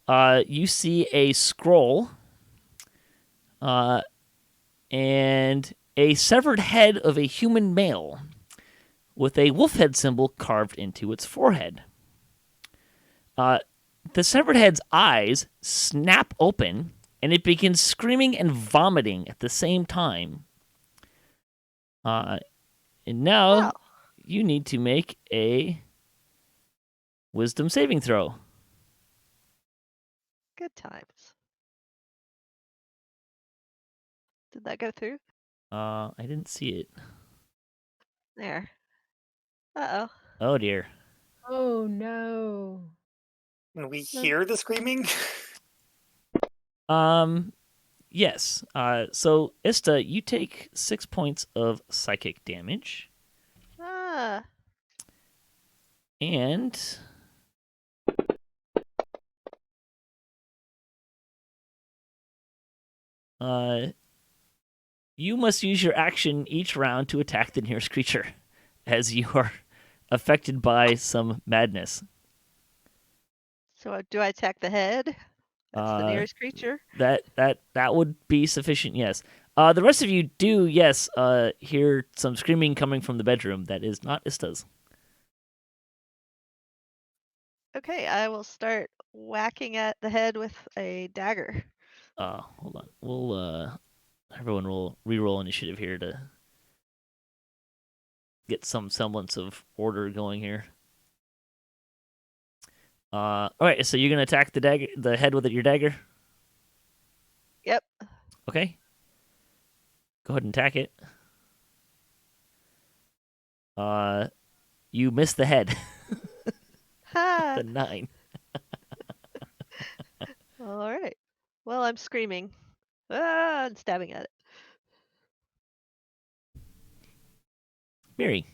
You see a scroll and a severed head of a human male with a wolf head symbol carved into its forehead. The severed head's eyes snap open, and it begins screaming and vomiting at the same time. And now you need to make a wisdom saving throw. Good times. Did that go through? I didn't see it. There. Uh-oh. Oh, dear. Oh, no. Can we hear the screaming? Yes. So, Ista, you take 6 points of psychic damage. And you must use your action each round to attack the nearest creature, as you are affected by some madness. So do I attack the head? That's the nearest creature? That would be sufficient, yes. The rest of you do, yes, hear some screaming coming from the bedroom. That is not Ista's. Okay, I will start whacking at the head with a dagger. Hold on. We'll everyone will re-roll initiative here to get some semblance of order going here. All right, so you're gonna attack the head with your dagger? Yep. Okay. Go ahead and attack it. You missed the head. The 9. All right. Well, I'm screaming. And stabbing at it. Miri.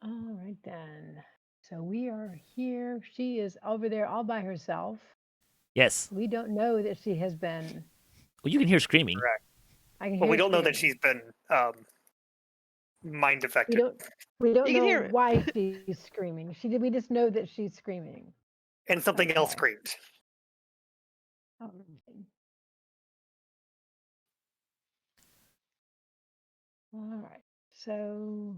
All right, then. So we are here. She is over there all by herself. Yes. We don't know that she has been. Well, you can hear screaming. Correct. I can But hear we don't know that screaming. she's been mind affected. We don't You can know hear it. why she's screaming. We just know that she's screaming. And something else Okay. screamed. All right. So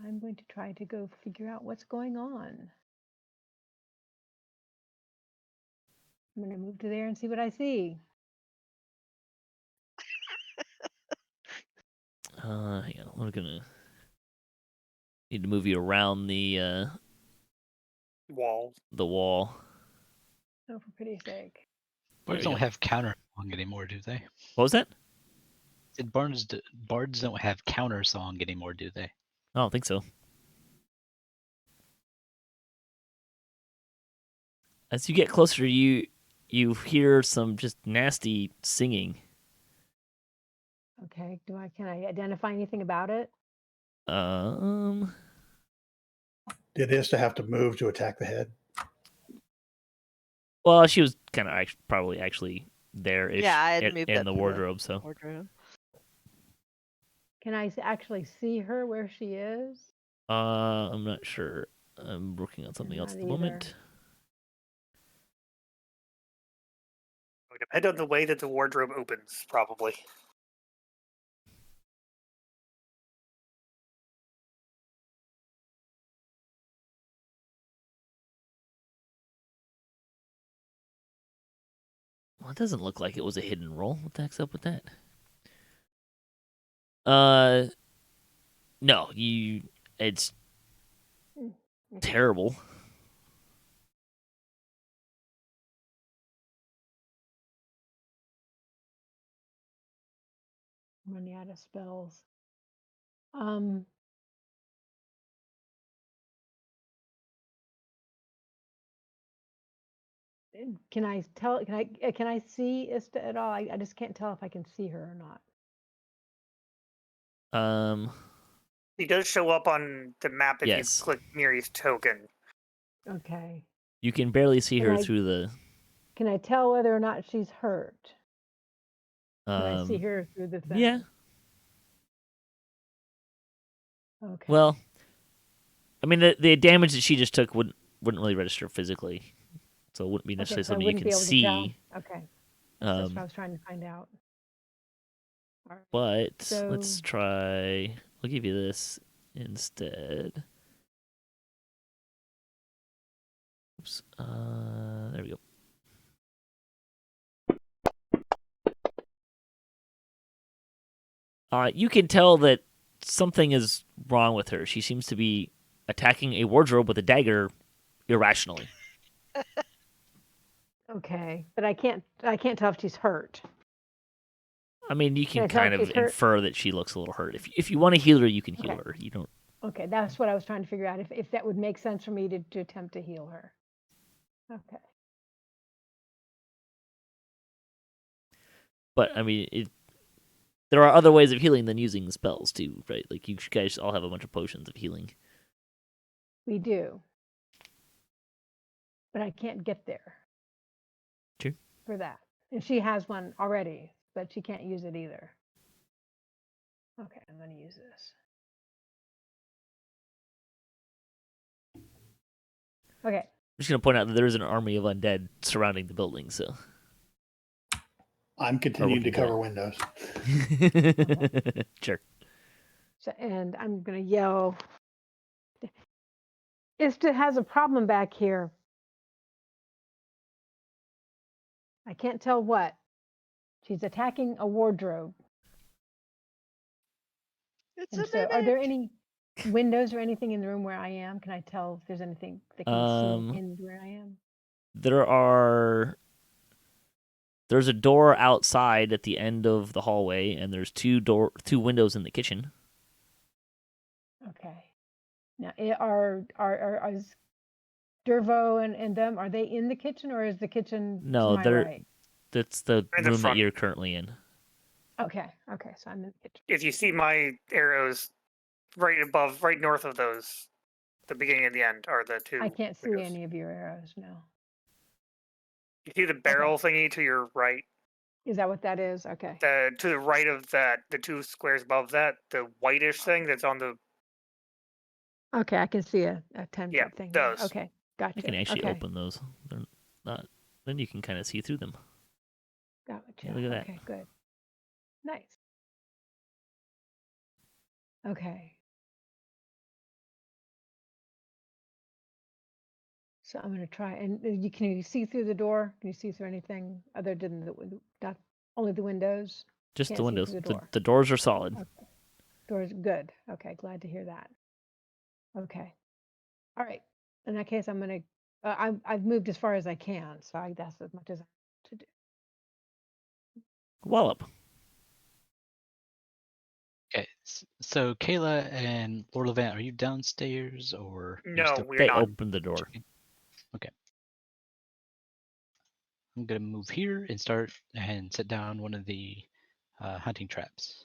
I'm going to try to go figure out what's going on. I'm going to move to there and see what I see. Hang on. We're gonna need to move you around the Wall. wall. Oh, for pity's sake. There Bards you don't go. have counter song anymore, do they? What was that? Said bards don't have counter song anymore, do they? I don't think so. As you get closer, you hear some just nasty singing. Okay. Can I identify anything about it? Did Ista have to move to attack the head? Well, she was kind of probably actually there-ish Yeah, I had moved in up the to wardrobe, so. wardrobe. Can I actually see her where she is? I'm not sure. I'm working on something else at the Not either. moment. It would depend on the way that the wardrobe opens, probably. Well, it doesn't look like it was a hidden roll. What the heck's up with that? No, it's Okay. terrible. I'm running out of spells. Can I tell? Can I see Ista at all? I just can't tell if I can see her or not. He does show up on the map if Yes. you click Miri's token. Okay. You can barely see Can her I- through the. Can I tell whether or not she's hurt? Can I see Um, her through the thing? yeah. Okay. Well, I mean, the damage that she just took wouldn't really register physically, so it wouldn't be necessarily Okay, so I something you wouldn't can be able to tell. see. Okay. That's what I Um, was trying to find out. All right. but So- let's try. I'll give you this instead. Oops. There we go. You can tell that something is wrong with her. She seems to be attacking a wardrobe with a dagger irrationally. Okay, but I can't tell if she's hurt. I mean, you Can can I tell kind if of she's hurt? infer that she looks a little hurt. If you want to heal her, you can heal Okay. her. You don't. Okay, that's what I was trying to figure out. If that would make sense for me to attempt to heal her. Okay. But I mean, there are other ways of healing than using spells too, right? Like you guys all have a bunch of potions of healing. We do. But I can't get there. Sure. For that. And she has one already, but she can't use it either. Okay, I'm going to use this. Okay. I'm just gonna point out that there is an army of undead surrounding the building, so. I'm continuing to working cover together. windows. Sure. So, and I'm going to yell. Ista has a problem back here. I can't tell what. She's attacking a wardrobe. It's And a so, are there mimic. any windows or anything in the room where I am? Can I tell if there's anything that can see in where I am? There's a door outside at the end of the hallway, and there's two windows in the kitchen. Okay. Now, are is Dervo and them, are they in the kitchen, or is the kitchen No, to my right? that's the In the room that front. you're currently in. Okay, so I'm in the kitchen. If you see my arrows right north of those, the beginning and the end are the two. I can't see windows. any of your arrows now. You see the barrel thingy to your right? Is that what that is? Okay. To the right of that, the 2 squares above that, the whitish thing that's on the Okay, I can see a 10-foot Yeah, thing there. those. Okay, I gotcha. can actually okay, open those. They're not. Then you can kind of see through them. gotcha. look at that. Okay, good. Nice. Okay. So I'm gonna try, and can you see through the door? Can you see through anything other than not only the windows? Just Can't the see windows. through the door. The doors are solid. Okay. Doors good. Okay, glad to hear that. Okay. All right. In that case, I'm gonna. I've moved as far as I can, so that's as much as I have to do. Wallop. Okay, so Kaela and Lorlevant, are you downstairs or are you No, still we're They not. opened the door. checking? Okay. I'm gonna move here and start and set down one of the hunting traps.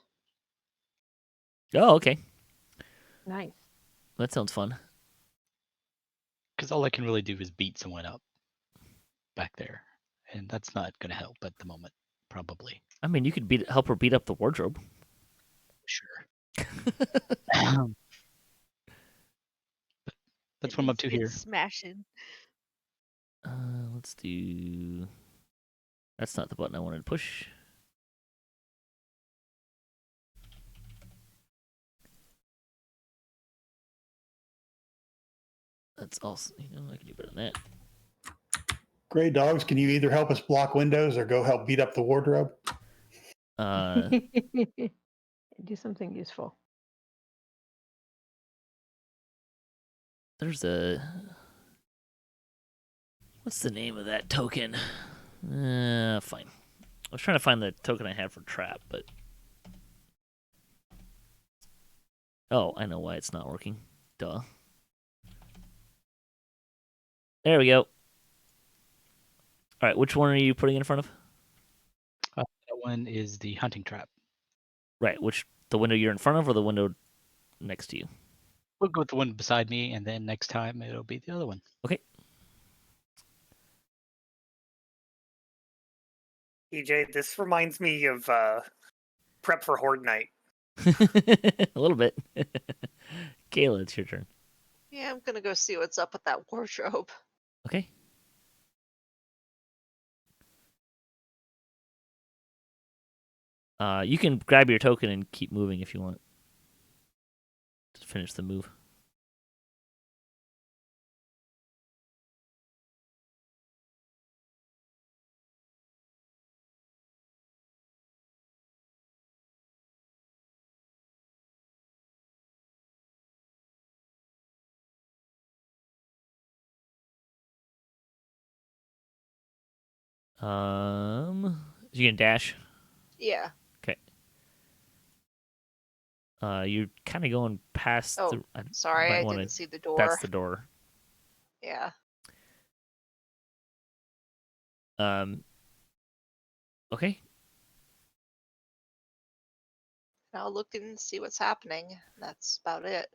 Oh, okay. Nice. That sounds fun. Because all I can really do is beat someone up back there, and that's not gonna help at the moment, probably. I mean, you could help her beat up the wardrobe. Sure. That's what I'm up to here. Smashing. Let's do. That's not the button I wanted to push. That's also, I can do better than that. Gray dogs, can you either help us block windows or go help beat up the wardrobe? Uh, Do something useful. there's a. What's the name of that token? Fine. I was trying to find the token I had for trap, but. Oh, I know why it's not working. Duh. There we go. All right, which one are you putting in front of? That one is the hunting trap. Right, the window you're in front of or the window next to you? We'll go with the one beside me, and then next time it'll be the other one. Okay. EJ, this reminds me of prep for Horde Night. A little bit. Kaela, it's your turn. Yeah, I'm gonna go see what's up with that wardrobe. Okay. You can grab your token and keep moving if you want. Just finish the move. You can dash. Yeah. Okay. You're kind of going past Oh, the. sorry, I wanna, didn't see the door. That's the door. Yeah. Okay. I'll look and see what's happening. That's about it.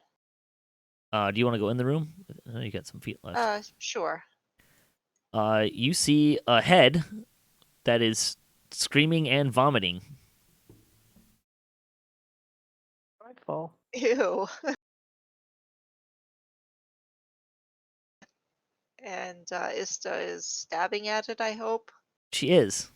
Do you want to go in the room? I know you got some feet left. Sure. You see a head that is screaming and vomiting. Delightful. Ew. And Ista is stabbing at it, I hope. She is.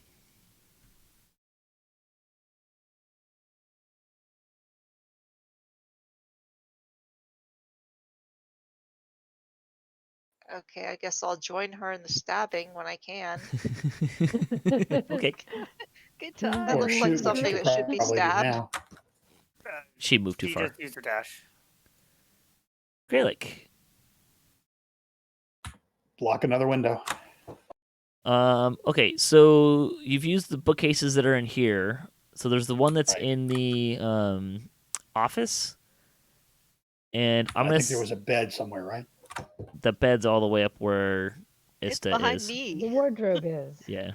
Okay, I guess I'll join her in the stabbing when I can. Okay. Good time. That Or looks like shoot, which something you could that should be probably do stabbed. now. She moved too She far. just used her dash. Gralak. Block another window. Okay, so you've used the bookcases that are in here. So there's the one that's Right. in the office. And I'm I gonna think there was a bed somewhere, right? the bed's all the way up where It's Ista behind is. The me. wardrobe is. Yeah.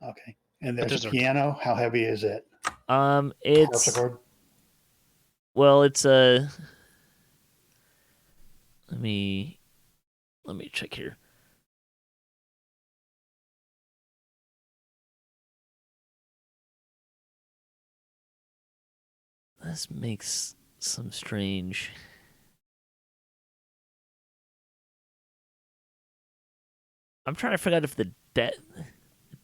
Okay. And But there's those a are- piano. How heavy is it? It's Harpsichord? well, it's a. Let me check here. This makes some strange. I'm trying to figure out if the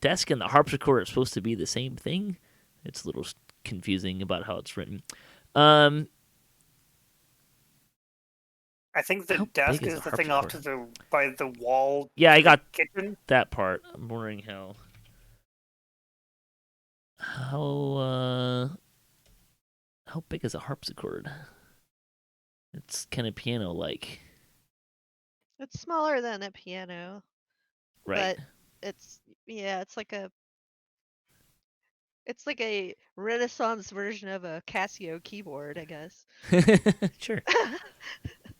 desk and the harpsichord are supposed to be the same thing. It's a little confusing about how it's written. I think the How desk big is is the the thing off to harpsichord? by the wall. Yeah, I to the got kitchen. that part. I'm wondering how big is a harpsichord? It's kind of piano-like, It's smaller than a piano, right? but it's it's like a Renaissance version of a Casio keyboard, I guess. Sure.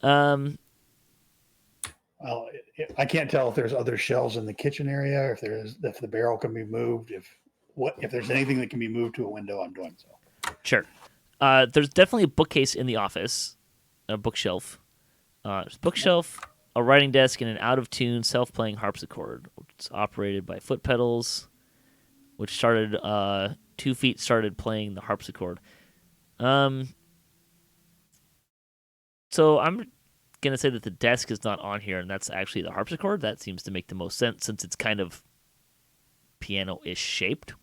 Um, Well, I can't tell if there's other shelves in the kitchen area, if the barrel can be moved, if there's anything that can be moved to a window, I'm doing so. sure. There's definitely a bookcase in the office, a bookshelf. There's a bookshelf, a writing desk, and an out-of-tune self-playing harpsichord, which is operated by foot pedals, which started 2 feet started playing the harpsichord. So I'm gonna say that the desk is not on here, and that's actually the harpsichord. That seems to make the most sense since it's kind of piano-ish shaped.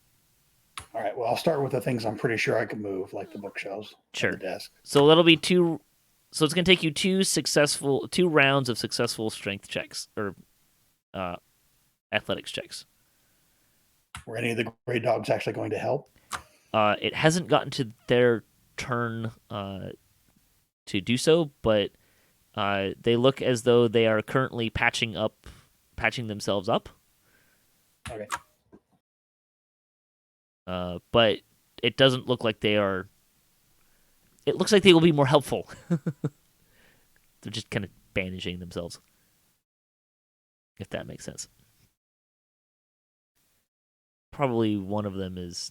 All right. Well, I'll start with the things I'm pretty sure I can move, like the bookshelves, Sure. and the desk. So that'll be two. So it's gonna take you two rounds of successful strength checks or athletics checks. Were any of the gray dogs actually going to help? It hasn't gotten to their turn to do so, but they look as though they are currently patching themselves up. Okay. But it doesn't look like they are. It looks like they will be more helpful. They're just kind of bandaging themselves, if that makes sense. Probably one of them is.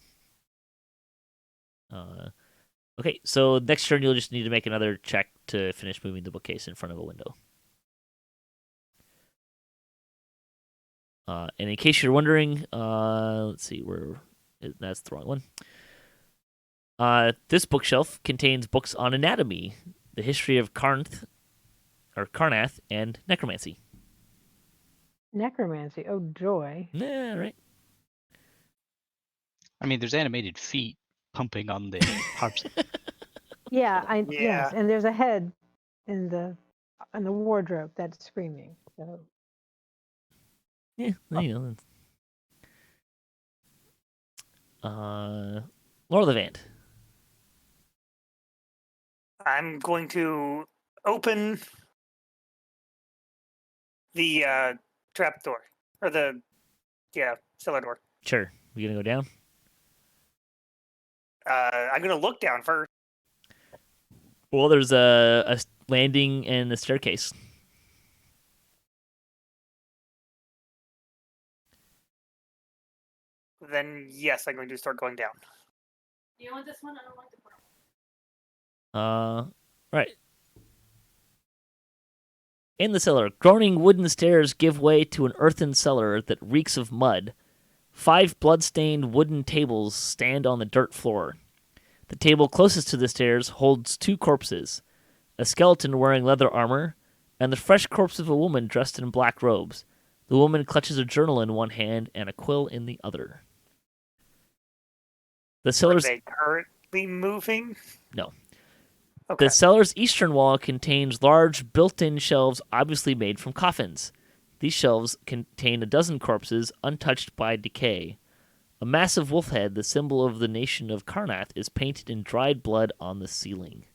Okay, so next turn you'll just need to make another check to finish moving the bookcase in front of a window. And in case you're wondering, let's see that's the wrong one. This bookshelf contains books on anatomy, the history of Karnath, and necromancy. Necromancy. Oh, joy. Yeah, right. I mean, there's animated feet pumping on the harps. Yeah, Yeah. yes, and there's a head in the wardrobe that's screaming. So Yeah, you know. Lorlevant. I'm going to open the trap door or the cellar door. Sure. You gonna go down? I'm gonna look down first. Well, there's a landing and a staircase. Then yes, I'm going to start going down. Do you want this one? I don't like the brown. Right. In the cellar, groaning wooden stairs give way to an earthen cellar that reeks of mud. 5 blood-stained wooden tables stand on the dirt floor. The table closest to the stairs holds 2 corpses, a skeleton wearing leather armor, and the fresh corpse of a woman dressed in black robes. The woman clutches a journal in one hand and a quill in the other. The Are cellar's they currently moving? No. Okay. The cellar's eastern wall contains large built-in shelves obviously made from coffins. These shelves contain a dozen corpses untouched by decay. A massive wolf head, the symbol of the nation of Karnath, is painted in dried blood on the ceiling.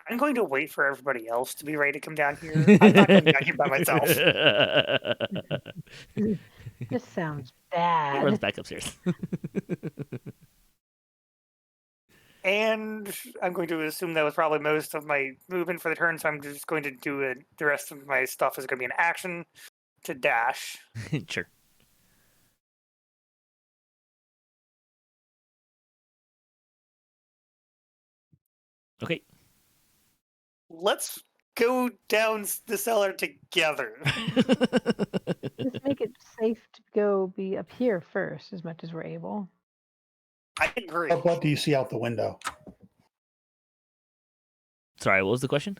I'm going to wait for everybody else to be ready to come down here. I'm not going down here by myself. this sounds He runs bad. back upstairs. And I'm going to assume that was probably most of my movement for the turn, so I'm just going to do it. The rest of my stuff is going to be an action to dash. Sure. Okay. Let's go down the cellar together. Let's make it safe to go be up here first as much as we're able. I agree. What do you see out the window? Sorry, what was the question?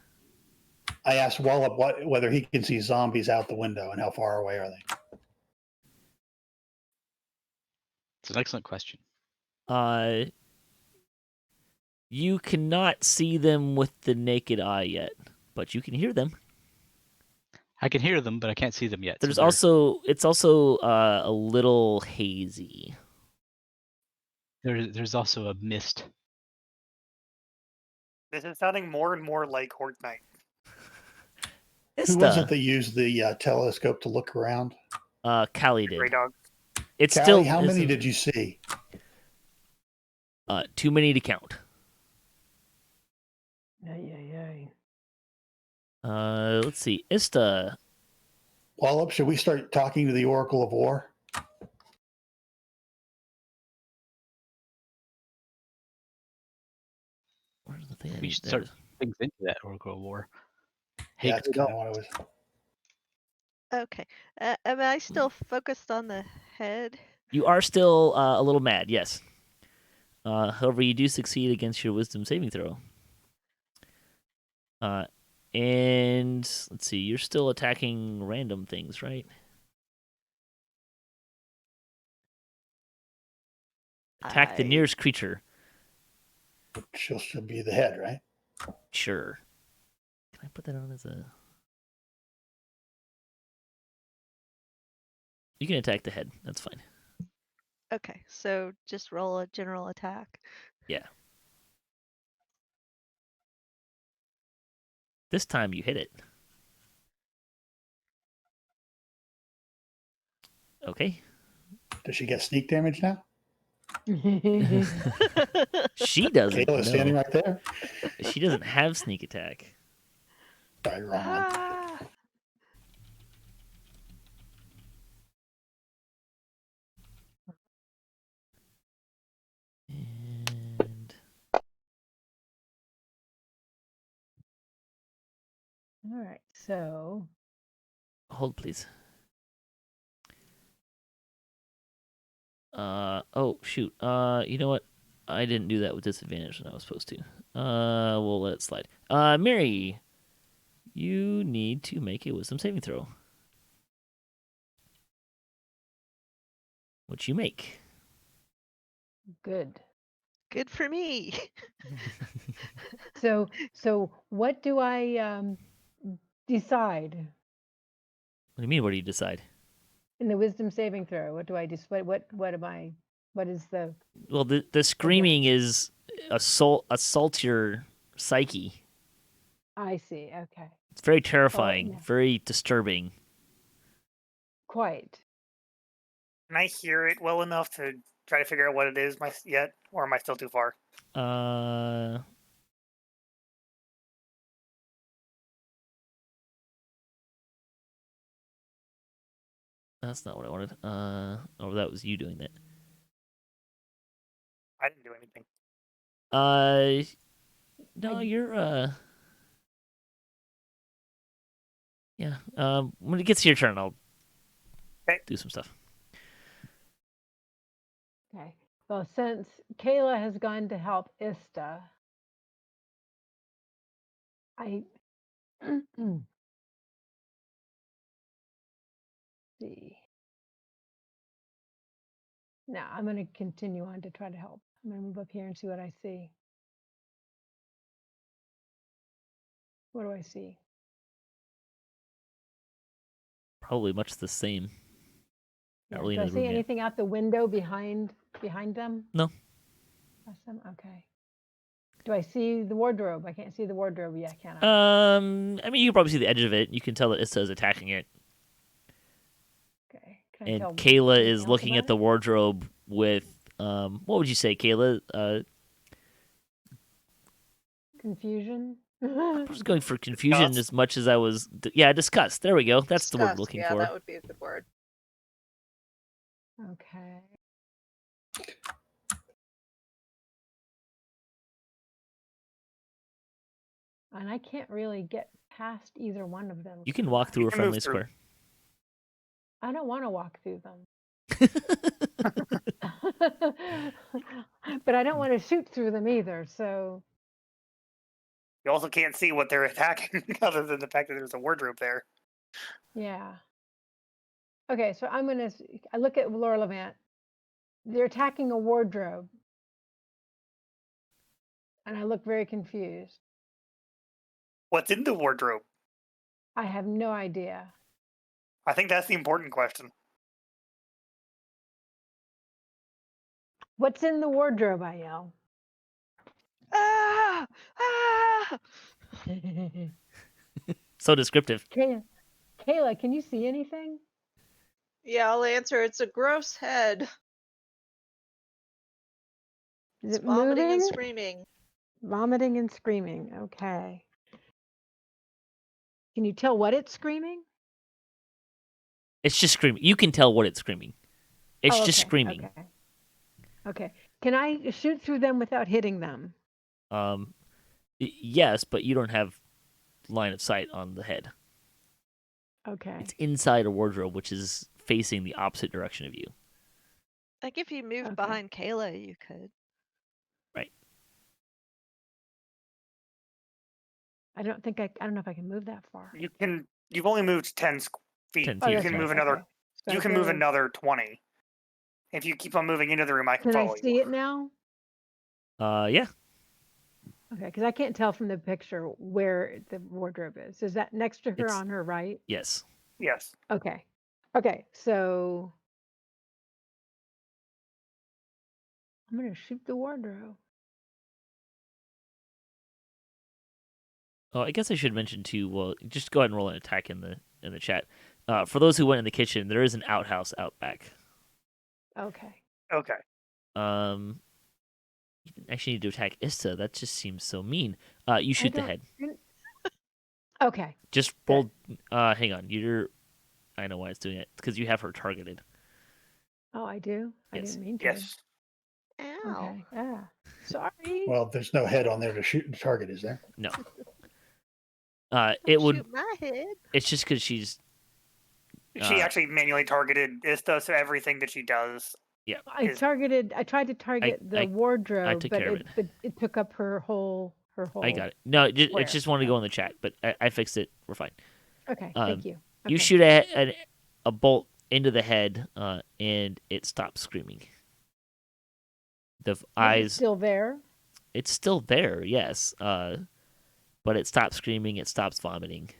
I asked Wallop whether he can see zombies out the window and how far away are they? It's an excellent question. You cannot see them with the naked eye yet, but you can hear them. I can hear them, but I can't see them yet. There's so they're- it's also a little hazy. there's also a mist. This is sounding more and more like Horde Night. Who was it that used the telescope to look around? Callie Grey did. dog. It's Callie, still how many isn't- did you see? Too many to count. Let's see. Ista. Wallop, should we start talking to the Oracle of War? Where's the thing? We should start things into that Oracle War. Hey, Yeah, that's Grey kind Dog. of what I was. Okay. Am I still focused on the head? You are still a little mad, yes. However, you do succeed against your wisdom saving throw. And let's see, you're still attacking random things, right? Attack the nearest creature. She'll be the head, right? Sure. Can I put that on as a... You can attack the head. That's fine. Okay, so just roll a general attack. Yeah. This time you hit it. Okay. Does she get sneak damage now? She doesn't. Kaela's standing right there. She doesn't have sneak attack. Sorry, wrong one. Ah, And All right, so hold, please. Oh shoot. You know what? I didn't do that with disadvantage when I was supposed to. We'll let it slide. Miri, you need to make a wisdom saving throw. Which you make. good. good for me. So what do I decide What do you mean? What do you decide? in the wisdom saving throw? What do I what am I? What is the? Well, the screaming is assault your psyche. I see. Okay, It's very terrifying, yeah. very disturbing. quite. Can I hear it well enough to try to figure out what it is yet? Or am I still too far? That's not what I wanted. Oh, that was you doing that. I didn't do anything. No, I- you're yeah. When it gets to your turn, I'll do some stuff. Okay. Well, since Kaela has gone to help Ista, I see. Now I'm going to continue on to try to help. I'm going to move up here and see what I see. What do I see? Probably much the same. Yeah, Not really do in I the see room yet. anything out the window behind them? No. Past them? Okay. Do I see the wardrobe? I can't see the wardrobe yet, can I? I mean, you can probably see the edge of it. You can tell that Ista is attacking it, Okay. Can I and tell Kaela anything is else looking about at the it? wardrobe with what would you say, Kaela? Confusion. I was going for confusion Disgust. as much as I was. Yeah, disgust. There we go. That's the word I'm Disgust, looking yeah, for. that would be a good word. Okay. And I can't really get past either one of them. You can walk through a can move friendly through. square. I don't want to walk through them. But I don't want to shoot through them either, so You also can't see what they're attacking, other than the fact that there's a wardrobe there. yeah. Okay, so I look at Lorlevant. They're attacking a wardrobe. And I look very confused. What's in the wardrobe? I have no idea. I think that's the important question. What's in the wardrobe, I yell. Ah! Ah! So descriptive. Kaela, can you see anything? Yeah, I'll answer. It's a gross head. Is It's it vomiting moving? and screaming. Vomiting and screaming. Okay. Can you tell what it's screaming? It's just screaming. You can tell what it's screaming. It's Oh, just okay, screaming. Okay. Okay. Can I shoot through them without hitting them? Yes, but you don't have line of sight on the head. Okay. It's inside a wardrobe, which is facing the opposite direction of you. Like if you moved Okay. behind Kaela, you could. Right. I don't know if I can move that far. You can. You've only moved 10 feet. 10 Oh, feet, You that's can yeah. right. move another. Okay. So You I can move go- another 20. If you keep on moving into the room, I can Can I follow see you. it now? Yeah. Okay, because I can't tell from the picture where the wardrobe is. Is that next to her It's- on her right? Yes. Yes. Okay. Okay, so I'm gonna shoot the wardrobe. Oh, I guess I should mention too. Well, just go ahead and roll an attack in the chat. For those who went in the kitchen, there is an outhouse out back. Okay. Okay. You didn't actually need to attack Ista. That just seems so mean. You shoot the don't- head. Okay. Just roll. Hang on. I know why it's doing it. It's because you have her targeted. Oh, I do? I Yes. didn't mean to. Yes. Ow. Okay. Ah. Sorry. Well, there's no head on there to shoot the target, is there? No. Don't It would. shoot my head. It's just because she's. She actually manually targeted Ista, so everything that she does. I tried to target the I wardrobe, took but care of it took up her whole I got it. No, it square. just wanted to go in the chat, but I fixed it. We're fine. Okay, Um, thank you. You Okay. shoot a bolt into the head, and it stops screaming. The Is it eyes. still there? It's still there, yes. But it stops screaming. It stops vomiting.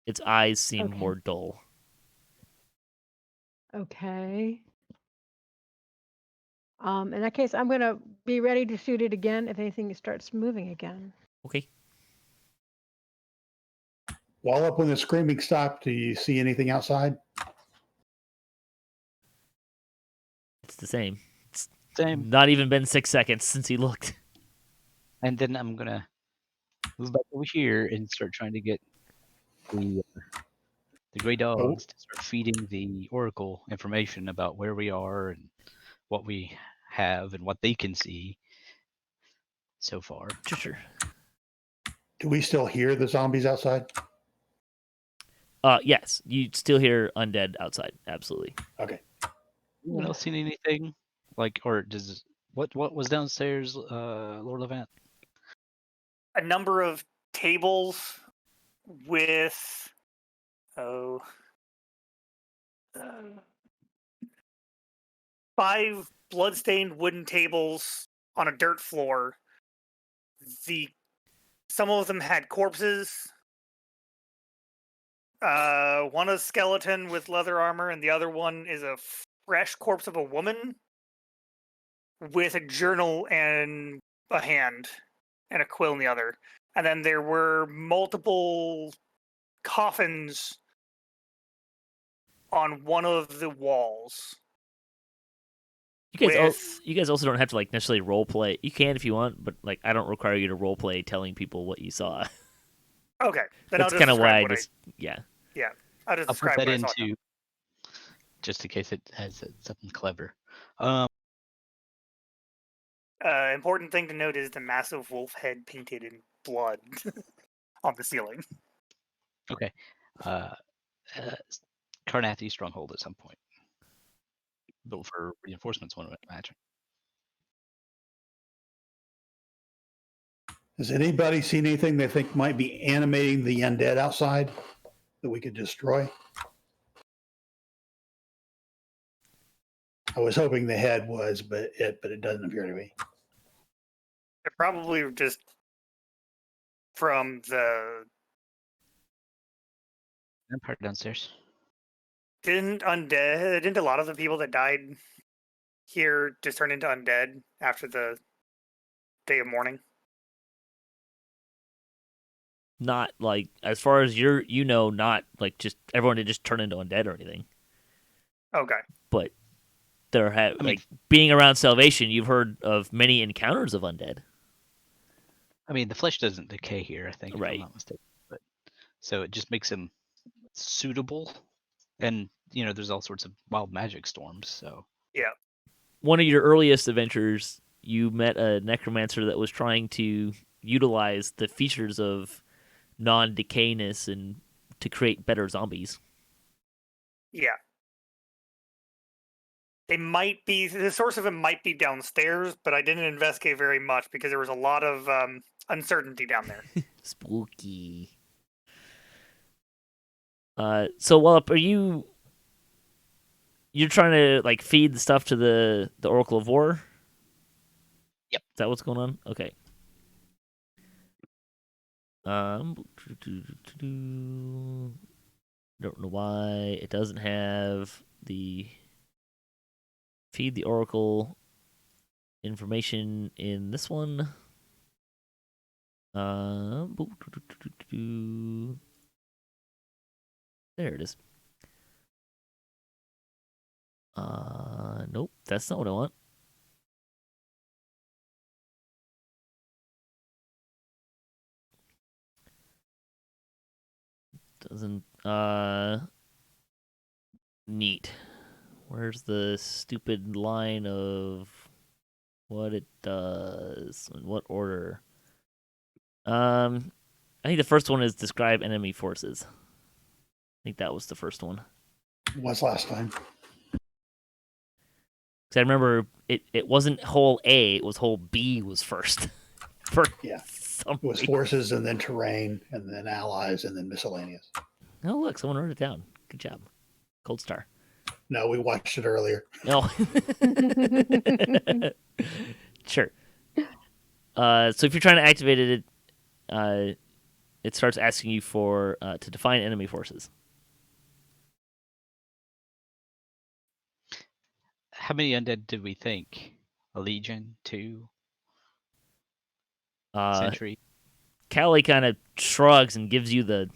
Its eyes seem Okay. more dull. Okay. In that case, I'm gonna be ready to shoot it again if anything starts moving again. Okay. Wallop, when the screaming stopped, do you see anything outside? It's the same. Same. Not even been 6 seconds since he looked. And then I'm gonna move back over here and start trying to get the gray dogs to start feeding the oracle information about where we are and what we have and what they can see so far. Sure. Do we still hear the zombies outside? Yes. You still hear undead outside. Absolutely. Okay. Anyone else seen anything? Like, or does what was downstairs, Lorlevant? A number of tables with 5 bloodstained wooden tables on a dirt floor. Some of them had corpses. One a skeleton with leather armor, and the other one is a fresh corpse of a woman with a journal and a hand and a quill in the other. And then there were multiple coffins on one of the walls. You guys also don't have to like necessarily role play. You can if you want, but like I don't require you to role play telling people what you saw. Okay, then That's kind of why I just yeah. I'll just I'll put describe that what I saw. into just in case it has something clever. Important thing to note is the massive wolf head painted in blood on the ceiling. Okay. Karnathi stronghold at some point. Built for reinforcements, one would imagine. Has anybody seen anything they think might be animating the undead outside that we could destroy? I was hoping the head was, but it doesn't appear to be. They're probably just from the Empire downstairs. didn't a lot of the people that died here just turn into undead after the day of mourning? Not like, as far as not like just everyone did just turn into undead or anything. Okay. But being around Salvation, you've heard of many encounters of undead. I mean, the flesh doesn't decay here, I think, if Right. I'm not mistaken. But so it just makes him suitable. And, there's all sorts of wild magic storms, so. Yeah. One of your earliest adventures, you met a necromancer that was trying to utilize the features of non-decayness and to create better zombies. Yeah. The source of it might be downstairs, but I didn't investigate very much because there was a lot of uncertainty down there. Spooky. So Wallop, you're trying to like feed the stuff to the Oracle of War? Yep. Is that what's going on? Okay. Don't know why it doesn't have the feed the Oracle information in this one. There it is. Nope, that's not what I want. Doesn't, neat. Where's the stupid line of what it does in what order? I think the first one is describe enemy forces. I think that was the first one. It was last time. Because I remember it wasn't whole A, it was whole B was first. Yeah. It was forces and then terrain and then allies and then miscellaneous. Oh, look, someone wrote it down. Good job. Cold Star. No, we watched it earlier. No. Sure. So if you're trying to activate it, it starts asking you for to define enemy forces. How many undead did we think? A legion? 2? Century? Callie kind of shrugs and gives you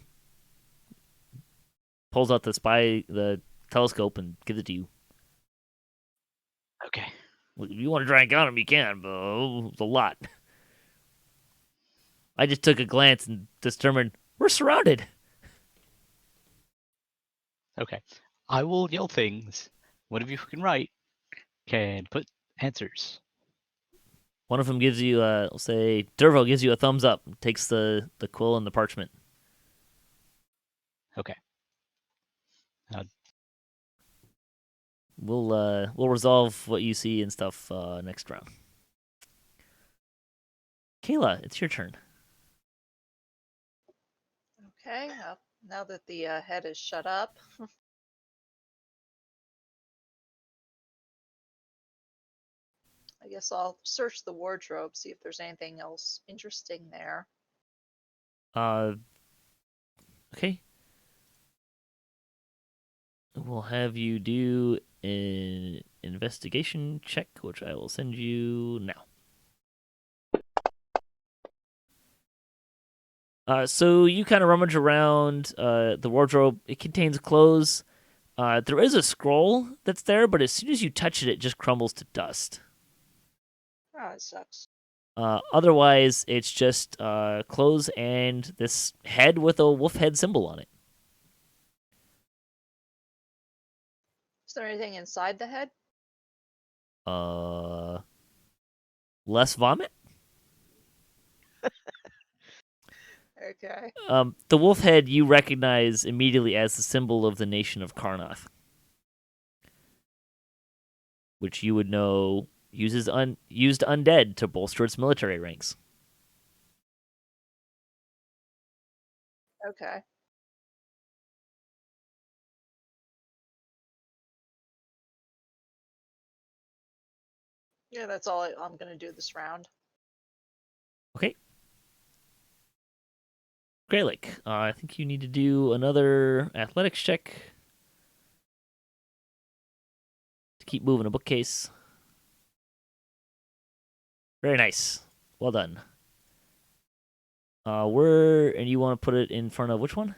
pulls out the telescope and gives it to you. Okay. If you want to try and count them, you can, but it's a lot. I just took a glance and determined we're surrounded. Okay. I will yell things. One of you who can write can put answers. One of them gives you, we'll say, Dervo gives you a thumbs up, takes the quill and the parchment. Okay. We'll resolve what you see and stuff next round. Kaela, it's your turn. Okay, now that the head is shut up. I guess I'll search the wardrobe, see if there's anything else interesting there. Okay. We'll have you do an investigation check, which I will send you now. So you kind of rummage around the wardrobe. It contains clothes. There is a scroll that's there, but as soon as you touch it, it just crumbles to dust. Oh, it sucks. Otherwise, it's just clothes and this head with a wolf head symbol on it. Is there anything inside the head? Less vomit? Okay. The wolf head you recognize immediately as the symbol of the nation of Karnath, which you would know used undead to bolster its military ranks. Okay. Yeah, that's all I'm going to do this round. Okay. Gralak, I think you need to do another athletics check to keep moving a bookcase. Very nice. Well done. And you want to put it in front of which one?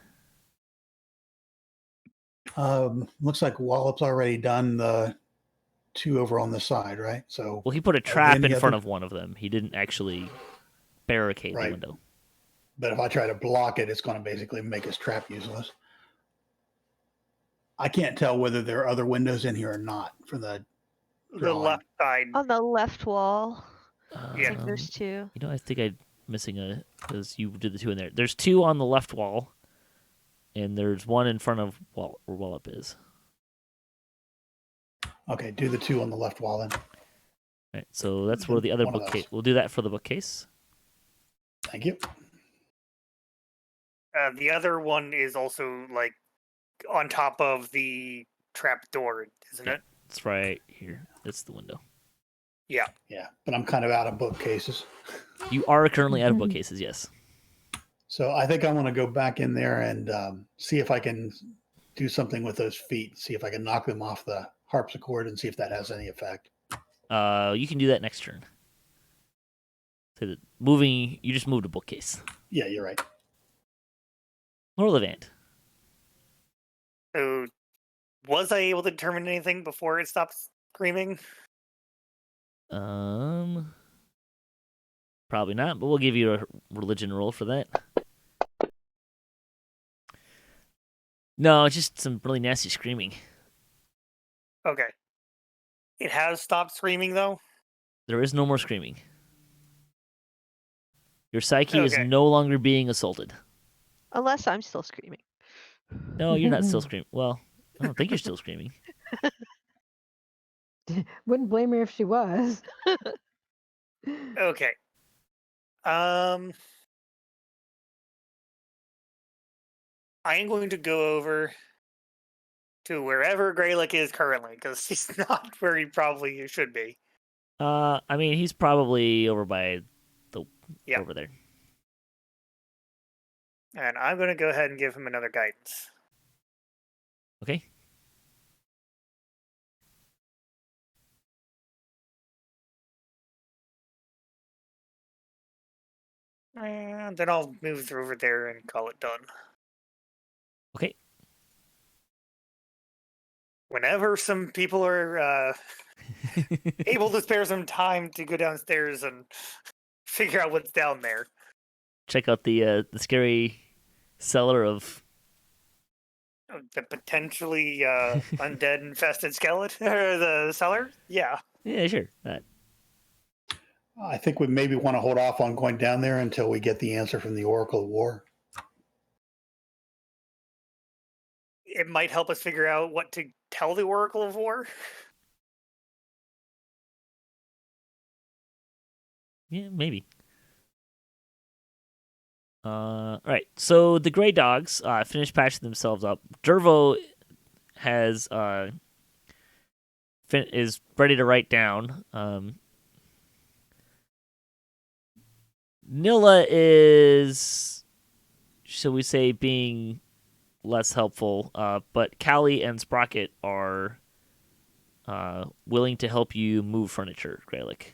Looks like Wallop's already done the 2 over on the side, right? So Well, he put a are they trap in the front other- of one of them. He didn't actually barricade the Right. window. But if I try to block it, it's going to basically make his trap useless. I can't tell whether there are other windows in here or not from the The drawing. left side. On the left wall, I think Yeah. there's 2. You know, I think I'm missing because you did the 2 in there. There's 2 on the left wall, and there's 1 in front of where Wallop is. Okay, do the 2 on the left wall then. All right, so that's where the other One of bookcase. those. We'll do that for the bookcase. Thank you. The other one is also like on top of the trap door, isn't Yeah. it? It's right here. That's the window. Yeah. Yeah, but I'm kind of out of bookcases. You are currently out of bookcases, yes. So I think I want to go back in there and see if I can do something with those feet. See if I can knock them off the harpsichord and see if that has any effect. You can do that next turn. So you just moved a bookcase. Yeah, you're right. Lorlevant. So, was I able to determine anything before it stopped screaming? Probably not, but we'll give you a religion roll for that. No, it's just some really nasty screaming. Okay. It has stopped screaming, though? There is no more screaming. Your psyche is Okay. no longer being assaulted. Unless I'm still screaming. No, you're not still screaming. Well, I don't think you're still screaming. Wouldn't blame her if she was. Okay. I am going to go over to wherever Gralak is currently, because he's not where he probably should be. I mean, he's probably over by Yeah. over there. And I'm going to go ahead and give him another guidance. Okay. And then I'll move over there and call it done. Okay. Whenever some people are able to spare some time to go downstairs and figure out what's down there. Check out the scary cellar of. The potentially undead infested skeleton, or the cellar? Yeah. Yeah, sure. That. I think we maybe want to hold off on going down there until we get the answer from the Oracle of War. It might help us figure out what to tell the Oracle of War. Yeah, maybe. All right. So the gray dogs finish patching themselves up. Dervo has is ready to write down. Nilla is, shall we say, being less helpful. But Callie and Sprocket are willing to help you move furniture, Gralak.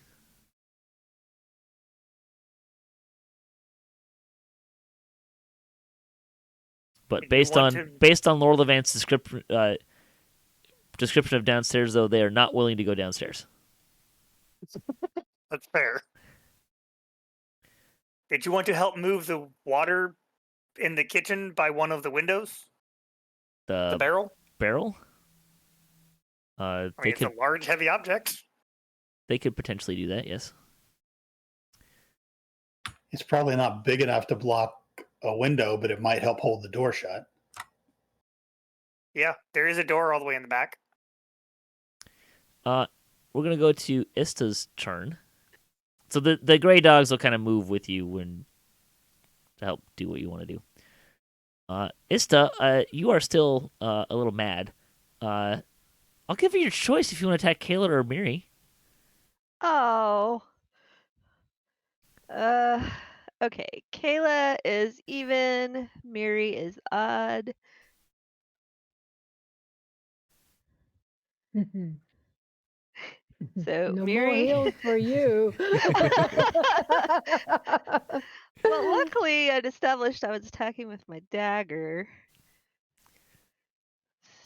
But based on Lorlevant's description of downstairs, though, they are not willing to go downstairs. That's fair. Did you want to help move the water in the kitchen by one of the windows? The barrel? Barrel? I They mean, it's a large, heavy object. They could potentially do that, yes. It's probably not big enough to block a window, but it might help hold the door shut. Yeah, there is a door all the way in the back. We're gonna go to Ista's turn. So the gray dogs will kind of move with you when to help do what you want to do. Ista, you are still a little mad. I'll give you your choice if you want to attack Kaela or Miri. Oh. Okay. Kaela is even. Miri is odd. So No more Miri. heals for you. Well, luckily I'd established I was attacking with my dagger.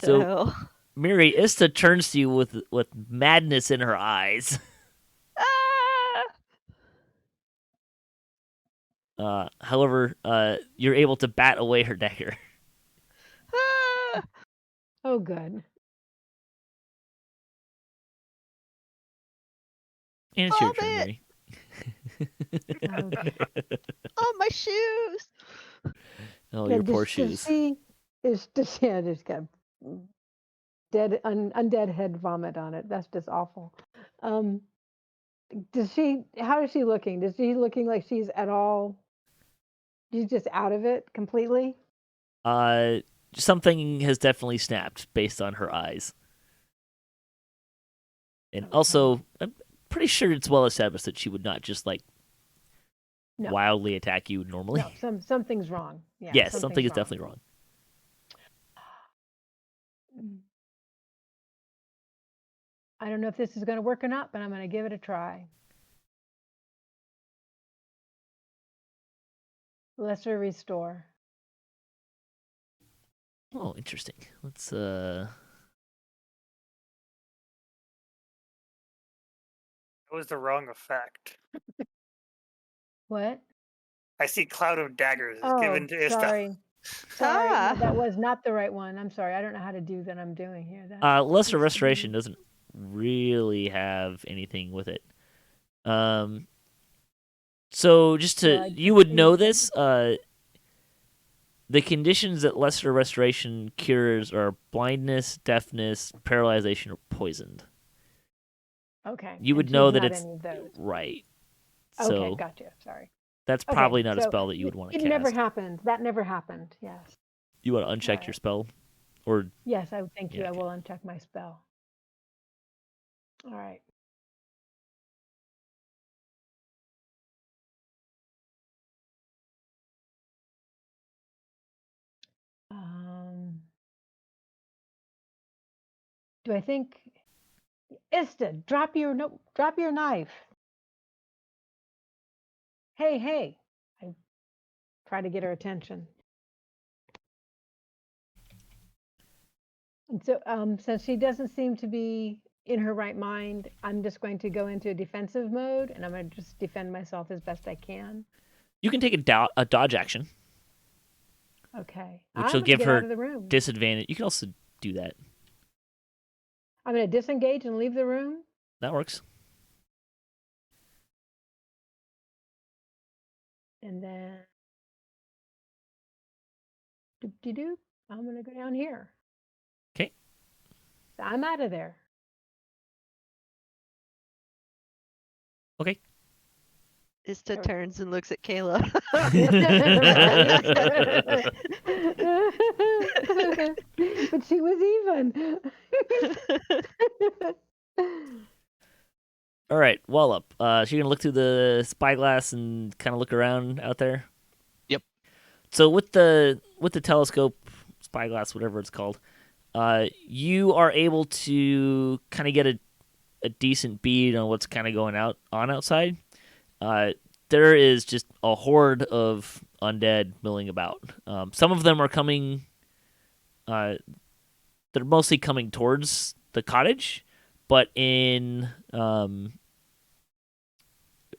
So- Miri, Ista turns to you with madness in her eyes. However, you're able to bat away her dagger. Oh, good. And it's your Oh, turn, man. Miri. Okay. Oh, my shoes. Oh, Yeah, your poor does shoes. yeah, there's got dead undead head vomit on it. That's just awful. How is she looking? Is she looking like she's at all? She's just out of it completely? Something has definitely snapped based on her eyes. And Okay. also, I'm pretty sure it's well established that she would not just No. wildly attack you normally. No, something's wrong. Yeah, Yes, something something's is definitely wrong. I don't know if this is going to work or not, but I'm going to give it a try. Lesser restore. Oh, interesting. Let's That was the wrong effect. What? I see Cloud of Daggers is Oh, given to Ista. sorry. Sorry, no, that Ah. was not the right one. I'm sorry. I don't know how to do that I'm doing here. Lesser needs to Restoration be- doesn't really have anything with it. So just Well, I you would see know that. this. The conditions that Lesser Restoration cures are blindness, deafness, paralyzation, or poisoned. Okay. You would and know she's that not it's any of those. right. Okay, So gotcha. Sorry. that's Okay, probably not a so spell that you would want to It cast. never happened. That never happened. Yes. You want to uncheck Alright. your spell, or Yes, I thank you. Yeah, I okay. will uncheck my spell. All right. Do I think Ista, drop your knife. Hey. I try to get her attention. And so since she doesn't seem to be in her right mind, I'm just going to go into a defensive mode and I'm going to just defend myself as best I can. you can take a dodge action, Okay. which I'm will gonna give get her out of the room. disadvantage. You can also do that. I'm going to disengage and leave the room. That works. And then doop-de-doop, I'm going to go down here. Okay. So I'm out of there. Okay. Ista There we- turns and looks at Kaela. But she was even. All right, Wallop. So you're gonna look through the spyglass and kind of look around out there. Yep. So with the telescope, spyglass, whatever it's called, you are able to kind of get a decent bead on what's kind of going on outside. There is just a horde of undead milling about. Some of them are coming. They're mostly coming towards the cottage, but in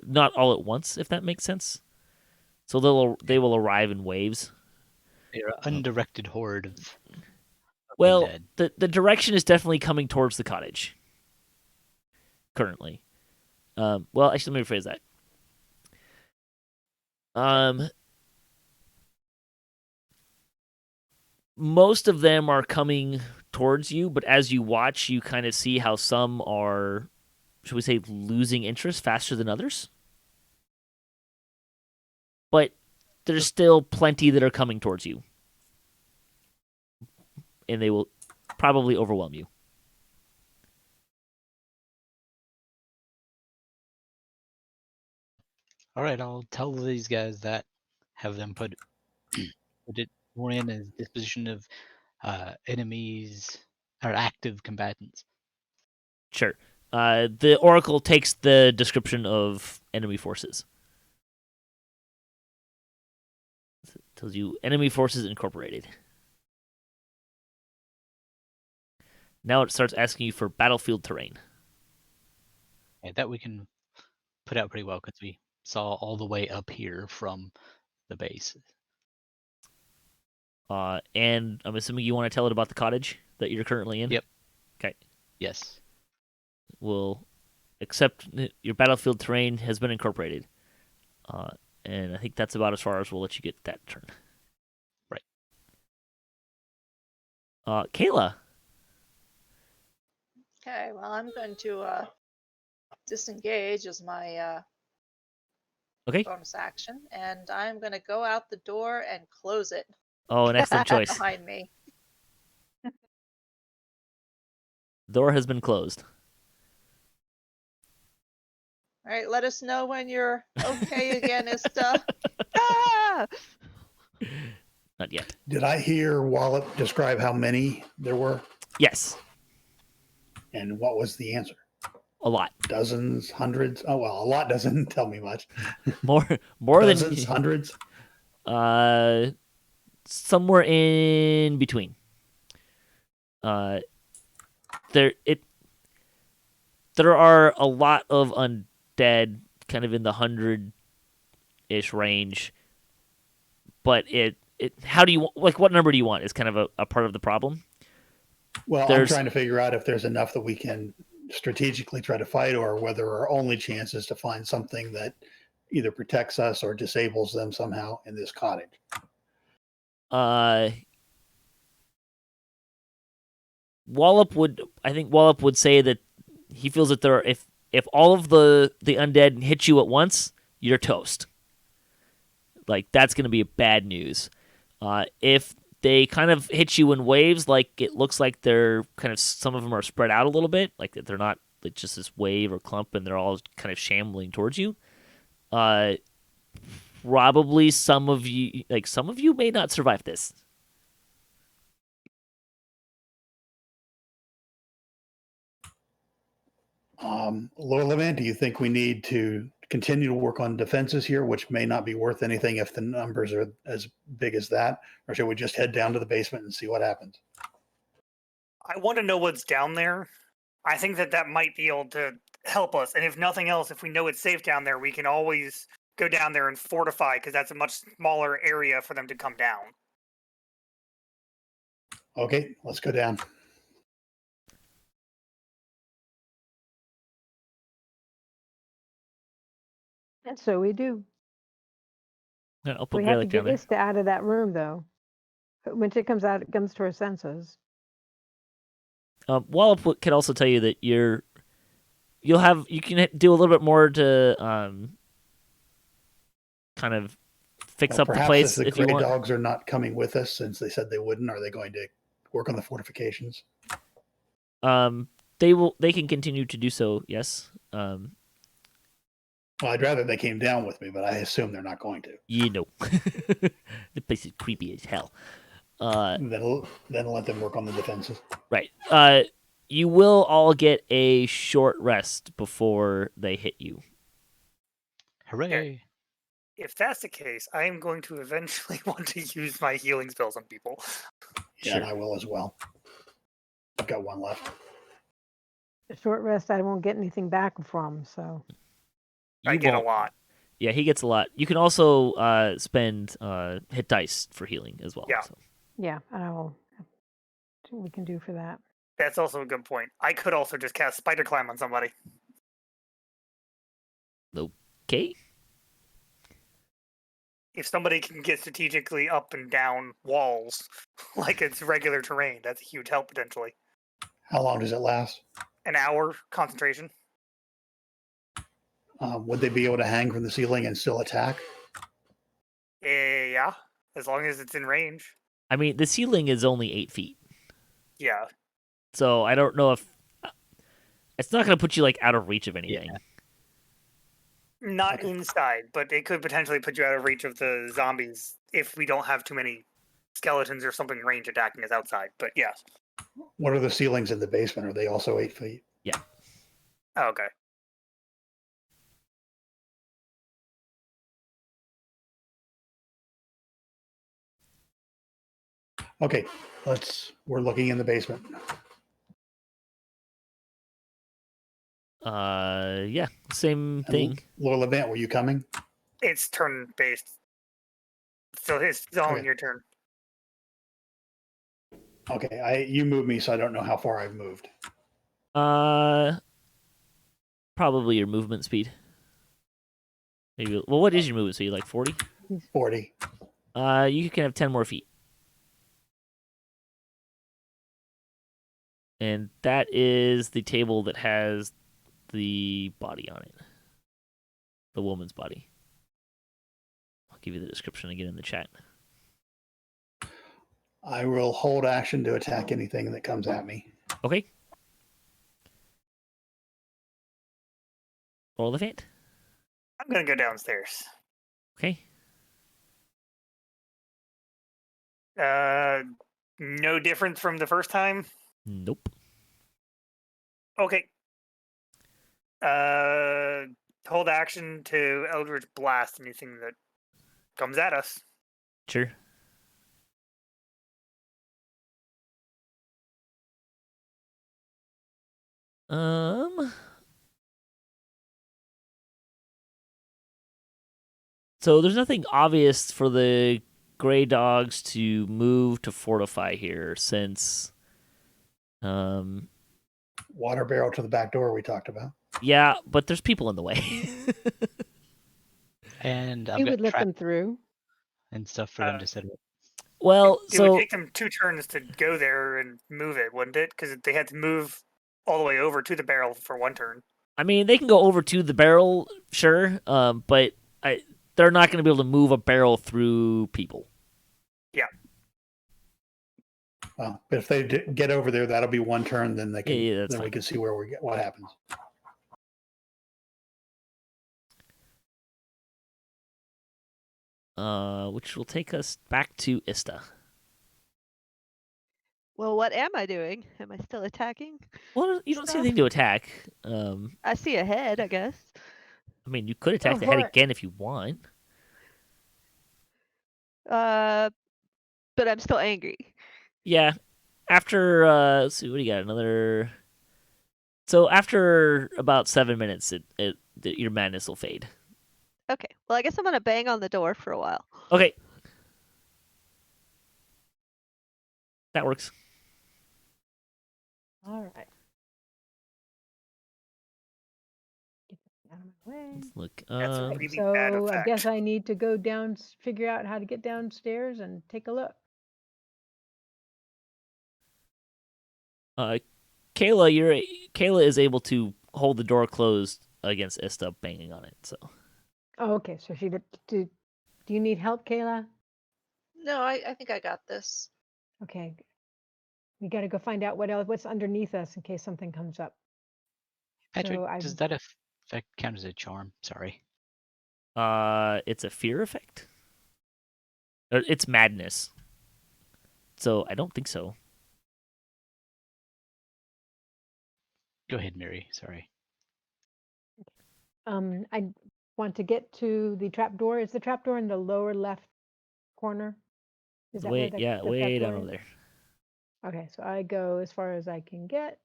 not all at once, if that makes sense. So they will arrive in waves. They're an undirected horde of Well, undead. the direction is definitely coming towards the cottage. Currently, well, actually, let me rephrase that. most of them are coming towards you, but as you watch, you kind of see how some are, should we say, losing interest faster than others. But there's still plenty that are coming towards you. And they will probably overwhelm you. All right, I'll tell these guys that. Have them put it more in as disposition of enemies or active combatants. Sure. The Oracle takes the description of enemy forces. It tells you enemy forces incorporated. Now it starts asking you for battlefield terrain. Yeah, that we can put out pretty well because we saw all the way up here from the base. And I'm assuming you want to tell it about the cottage that you're currently in? Yep. Okay. Yes. We'll accept your battlefield terrain has been incorporated. And I think that's about as far as we'll let you get that turn. Right. Kaela. Okay, well, I'm going to disengage as my Okay. bonus action, and I'm going to go out the door and close it Oh, an excellent choice. behind me. Door has been closed. All right, let us know when you're okay again, Ista. Ah! Not yet. Did I hear Wallop describe how many there were? Yes. And what was the answer? A lot. Dozens, hundreds? Oh, well, a lot doesn't tell me much. More Dozens, than hundreds? somewhere in between. There are a lot of undead, kind of in the 100-ish range. But how do you like? What number do you want? Is kind of a part of the problem. Well, I'm trying to figure out if there's enough that we can strategically try to fight, or whether our only chance is to find something that either protects us or disables them somehow in this cottage. Wallop would say that he feels that if all of the undead hit you at once, you're toast. Like, that's going to be bad news. If they kind of hit you in waves, like it looks like they're kind of, some of them are spread out a little bit, like they're not like just this wave or clump and they're all kind of shambling towards you. Probably some of you may not survive this. Lorlevant, do you think we need to continue to work on defenses here, which may not be worth anything if the numbers are as big as that? Or should we just head down to the basement and see what happens? I want to know what's down there. I think that might be able to help us. And if nothing else, if we know it's safe down there, we can always go down there and fortify, because that's a much smaller area for them to come down. Okay, let's go down. And so we do. Yeah, I'll put We have to Gralak get down there. Ista out of that room, though. When she comes out, it comes to her senses. Wallop can also tell you that you can do a little bit more to kind of fix up the place If if the you gray want. dogs are not coming with us, since they said they wouldn't, are they going to work on the fortifications? They can continue to do so. Yes. Well, I'd rather they came down with me, but I assume they're not going to. You know, the place is creepy as hell. Then let them work on the defenses. Right. You will all get a short rest before they hit you. Hooray! If that's the case, I am going to eventually want to use my healing spells on people. Yeah, Sure. and I will as well. I've got one left. A short rest, I won't get anything back from, so. I You get a won't. lot. Yeah, he gets a lot. You can also spend hit dice for healing as well. Yeah. So. Yeah, and I will. See what we can do for that. That's also a good point. I could also just cast Spider Climb on somebody. Okay. if somebody can get strategically up and down walls like it's regular terrain, that's a huge help potentially. How long does it last? An hour concentration. Would they be able to hang from the ceiling and still attack? Yeah, as long as it's in range. I mean, the ceiling is only 8 feet, Yeah. so I don't know if it's not going to put you like out of reach of anything. Yeah. Not inside, but it could potentially put you out of reach of the zombies if we don't have too many skeletons or something range attacking us outside. But yes. What are the ceilings in the basement? Are they also 8 feet? Yeah. Oh, okay. Okay, we're looking in the basement. Yeah, same thing. Lorlevant, were you coming? It's turn based. So it's all in Okay. your turn. Okay, you moved me, so I don't know how far I've moved. Probably your movement speed. Maybe. Well, what is your movement speed? Like 40? 40. You can have 10 more feet. And that is the table that has the body on it. The woman's body. I'll give you the description again in the chat. I will hold action to attack anything that comes at me. Okay. Lorlevant. I'm gonna go downstairs. Okay. No difference from the first time. Nope. Okay. Hold action to Eldritch Blast anything that comes at us. Sure. So there's nothing obvious for the gray dogs to move to fortify here since Water barrel to the back door we talked about. yeah, but there's people in the way. And We I've got would let trap them through. and stuff for them to set up. Well, It would take them 2 turns to go there and move it, wouldn't it? Because they had to move all the way over to the barrel for 1 turn. I mean, they can go over to the barrel, sure, but they're not going to be able to move a barrel through people. Yeah. Well, but if they get over there, that'll be 1 turn. Then they can. Yeah, that's then we fine. can see where we get what happens. Which will take us back to Ista. Well, what am I doing? Am I still attacking? Well, you don't see Stuff? anything to attack. I see a head, I guess. I mean, you could attack Go the head for it. again if you want. But I'm still angry. Yeah. After let's see, what do you got? Another. So after about 7 minutes, your madness will fade. Okay. Well, I guess I'm gonna bang on the door for a while. Okay. That works. All right. Get that out of my way. Let's look. That's a Right, really bad so I effect. guess I need to go down, figure out how to get downstairs and take a look. Kaela is able to hold the door closed against Ista banging on it. So Oh, okay. So do you need help, Kaela? No, I think I got this. Okay. We got to go find out what's underneath us in case something comes up. Patrick, So does that effect count as a charm? Sorry. it's a fear effect. It's madness. So I don't think so. Go ahead, Miri. Sorry. I want to get to the trap door. Is the trap door in the lower left corner? Is that where the way trap down door over is? there. Okay, so I go as far as I can get.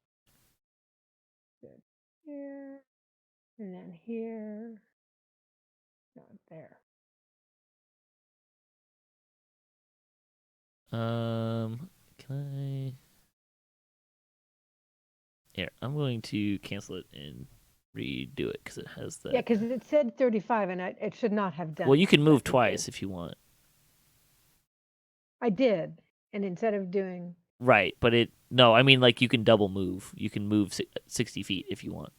Good. Here, and then here. Not there. Can I? Here, I'm going to cancel it and redo it because it has that. Yeah, because it said 35, and it should not have done. Well, you that, can move but it twice did. if you want. I did, and instead of doing Right, but I mean like you can double move. You can move 60 feet if you want.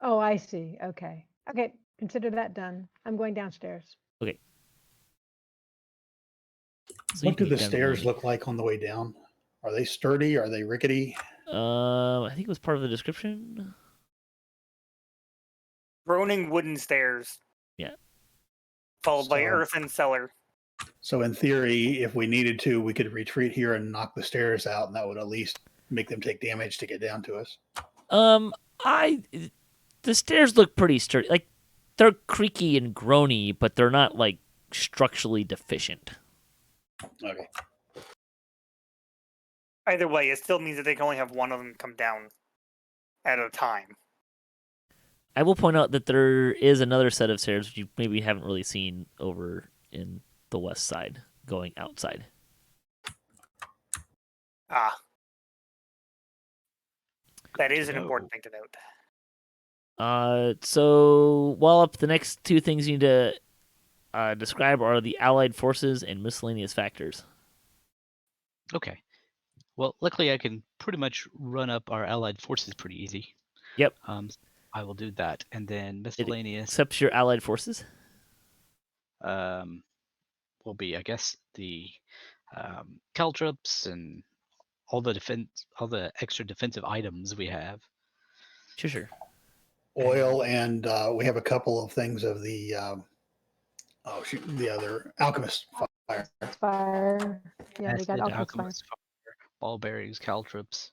Oh, I see. Okay. Okay. Consider that done. I'm going downstairs. Okay. So What do the get down to stairs landing. look like on the way down? Are they sturdy? Are they rickety? I think it was part of the description. Groaning wooden stairs. Yeah. Followed by So- earthen cellar. So in theory, if we needed to, we could retreat here and knock the stairs out, and that would at least make them take damage to get down to us. The stairs look pretty sturdy. Like they're creaky and groany, but they're not like structurally deficient. Okay. Either way, it still means that they can only have one of them come down at a time. I will point out that there is another set of stairs which you maybe haven't really seen over in the west side, going outside. Ah. That is an No. important thing to note. So Wallop, the next two things you need to describe are the allied forces and miscellaneous factors. Okay. Well, luckily I can pretty much run up our allied forces pretty easy. Yep. I will do that, and then miscellaneous Except your allied forces. Will be, I guess, the caltrops and all the extra defensive items we have. Sure. Oil, and we have a couple of things of the the other alchemist fire. Fire. Yeah, we got Acid, alchemist fire. alchemist fire, ball berries, caltrops,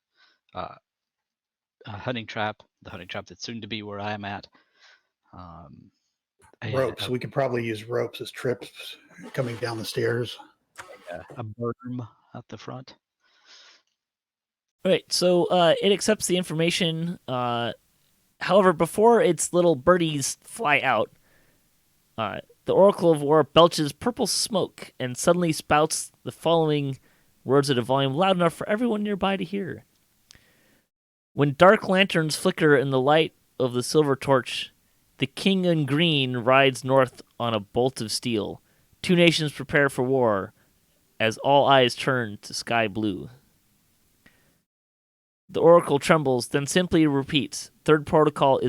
hunting trap, the hunting trap that's soon to be where I am at. Ropes. We could probably use ropes as trips coming down the stairs. A berm at the front. All right, so it accepts the information. However, before its little birdies fly out, the Oracle of War belches purple smoke and suddenly spouts the following words at a volume loud enough for everyone nearby to hear. When dark lanterns flicker in the light of the silver torch, the king in green rides north on a bolt of steel. Two nations prepare for war as all eyes turn to sky blue. The Oracle trembles, then simply repeats, third protocol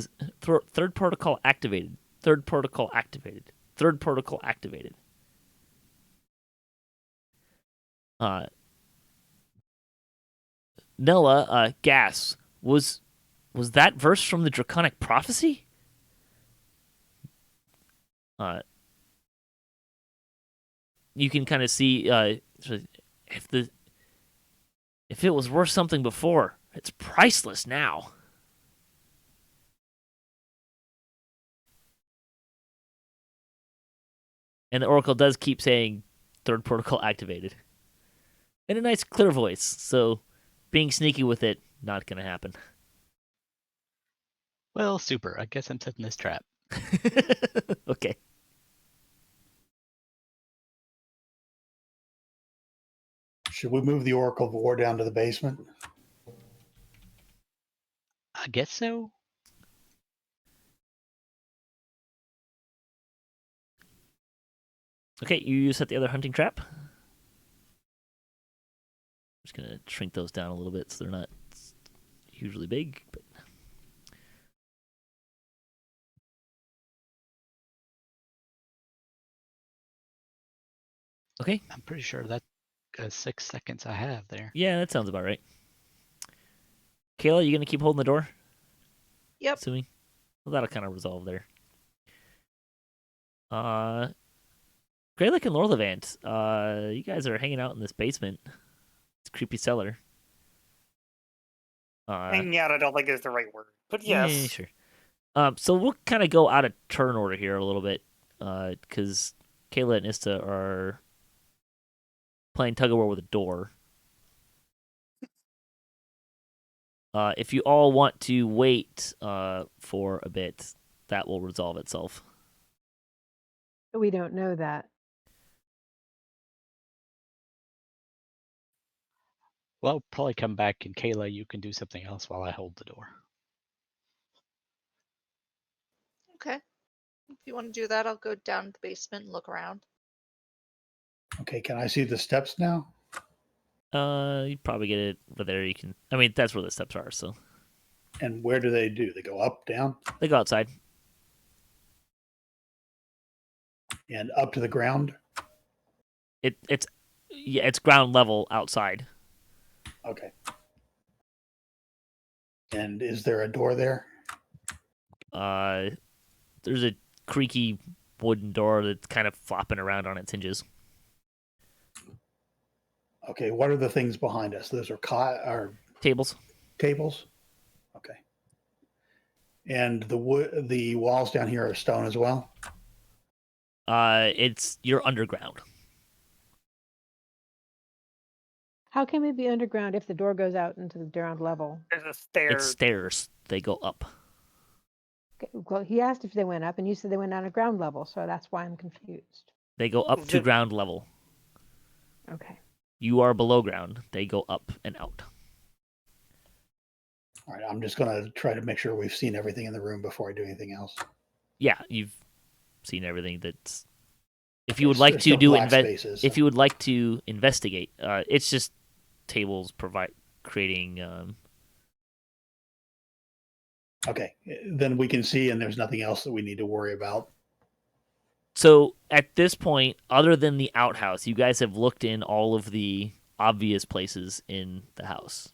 activated. Third protocol activated. Third protocol activated. Nella gasps. Was that verse from the Draconic Prophecy? You can kind of see if it was worth something before, it's priceless now. And the Oracle does keep saying third protocol activated. In a nice clear voice, so being sneaky with it, not gonna happen. Well, super. I guess I'm setting this trap. Okay. Should we move the Oracle of War down to the basement? I guess so. Okay, you set the other hunting trap. I'm just gonna shrink those down a little bit so they're not hugely big. But... Okay. I'm pretty sure that's 6 seconds I have there. Yeah, that sounds about right. Kaela, you gonna keep holding the door? Yep. Assuming. Well, that'll kind of resolve there. Gralak and Lorlevant, you guys are hanging out in this basement. It's a creepy cellar. Hanging out, I don't think is the right word, but yes. Yeah, sure. So we'll kind of go out of turn order here a little bit, because Kaela and Ista are playing tug of war with a door. If you all want to wait for a bit, that will resolve itself. We don't know that. Well, I'll probably come back, and Kaela, you can do something else while I hold the door. Okay. If you want to do that, I'll go down to the basement and look around. Okay, can I see the steps now? You probably get it over there. You can. I mean, that's where the steps are. So And where do? They go up, down, they go outside. and up to the ground? It's ground level outside. Okay. And is there a door there? There's a creaky wooden door that's kind of flopping around on its hinges. Okay, what are the things behind us? Those are Tables. tables? Okay. And the walls down here are stone as well? You're underground. How can we be underground if the door goes out into the ground level? There's a stairs. It's stairs. They go up. Okay, well, he asked if they went up, and you said they went down to ground level, so that's why I'm confused. They go up to The- ground level. Okay. You are below ground. They go up and out. All right, I'm just going to try to make sure we've seen everything in the room before I do anything else. Yeah, you've seen everything. That's. If you would There's- like there's to some do black spaces, if so- you would like to investigate, it's just tables creating. Okay, then we can see, and there's nothing else that we need to worry about. So at this point, other than the outhouse, you guys have looked in all of the obvious places in the house,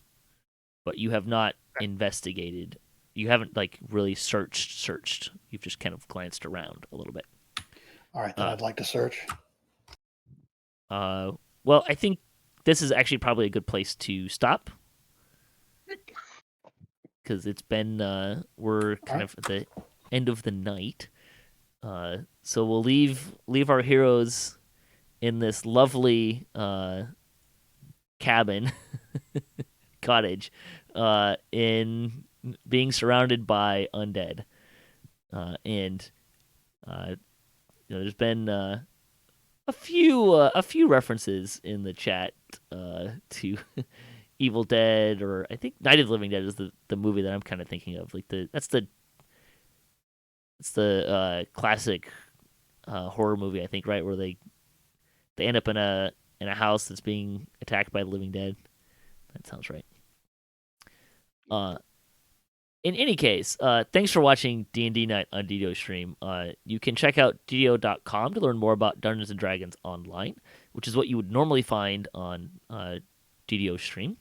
but you have not investigated. You haven't really searched. You've just kind of glanced around a little bit. All right, then I'd like to search. Well, I think this is actually probably a good place to stop because it's been we're kind of at the end of the night. So we'll leave our heroes in this lovely cabin cottage in being surrounded by undead, and there's been a few references in the chat to Evil Dead, or I think Night of the Living Dead is the movie that I'm kind of thinking of. It's the classic horror movie, I think, right, where they end up in a house that's being attacked by the living dead. That sounds right. In any case, thanks for watching D&D Night on DDOstream. You can check out DDO.com to learn more about Dungeons & Dragons Online, which is what you would normally find on DDOstream.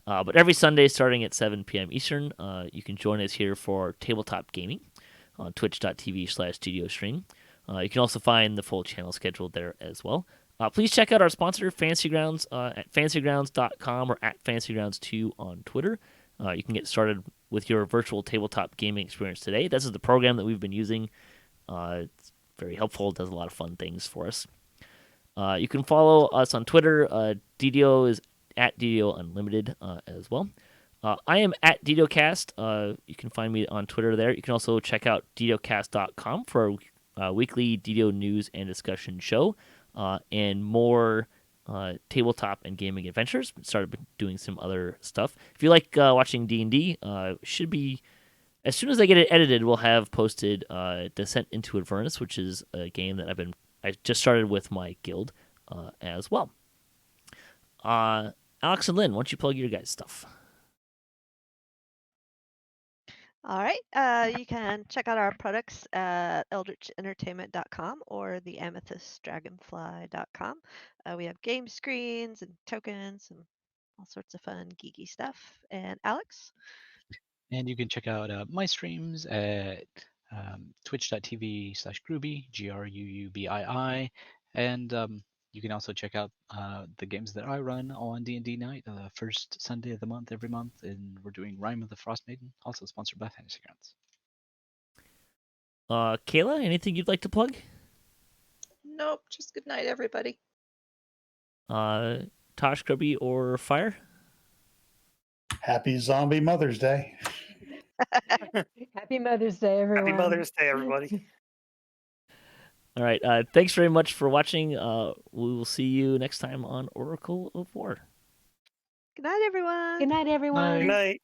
But every Sunday, starting at 7 p.m. Eastern, you can join us here for tabletop gaming on twitch.tv/DDOstream. You can also find the full channel schedule there as well. Please check out our sponsor, Fantasy Grounds, at fantasygrounds.com or at fantasygrounds2 on Twitter. You can get started with your virtual tabletop gaming experience today. This is the program that we've been using. It's very helpful. It does a lot of fun things for us. You can follow us on Twitter. DDO is at DDO Unlimited as well. I am at DDOcast. You can find me on Twitter there. You can also check out DDOcast.com for our weekly DDO news and discussion show and more tabletop and gaming adventures. Started doing some other stuff. If you like watching D&D, should be, as soon as I get it edited, we'll have posted Descent into Avernus, which is a game that I just started with my guild as well. Alex and Lynn, why don't you plug your guys' stuff? All right. You can check out our products at eldritchentertainment.com or the amethystdragonfly.com. We have game screens and tokens and all sorts of fun, geeky stuff. And Alex? And you can check out my streams at twitch.tv/Grubbby, GRUUBII. And you can also check out the games that I run on D&D Night, first Sunday of the month every month. And we're doing Rime of the Frost Maiden, also sponsored by Fantasy Grounds. Kaela, anything you'd like to plug? Nope, just good night, everybody. Tashr, Grubbby, or Fire? Happy Zombie Mother's Day. Happy Mother's Day, everyone. Happy Mother's Day, everybody. All right. Thanks very much for watching. We will see you next time on Oracle of War. Good night, everyone. Good night, everyone. Good night.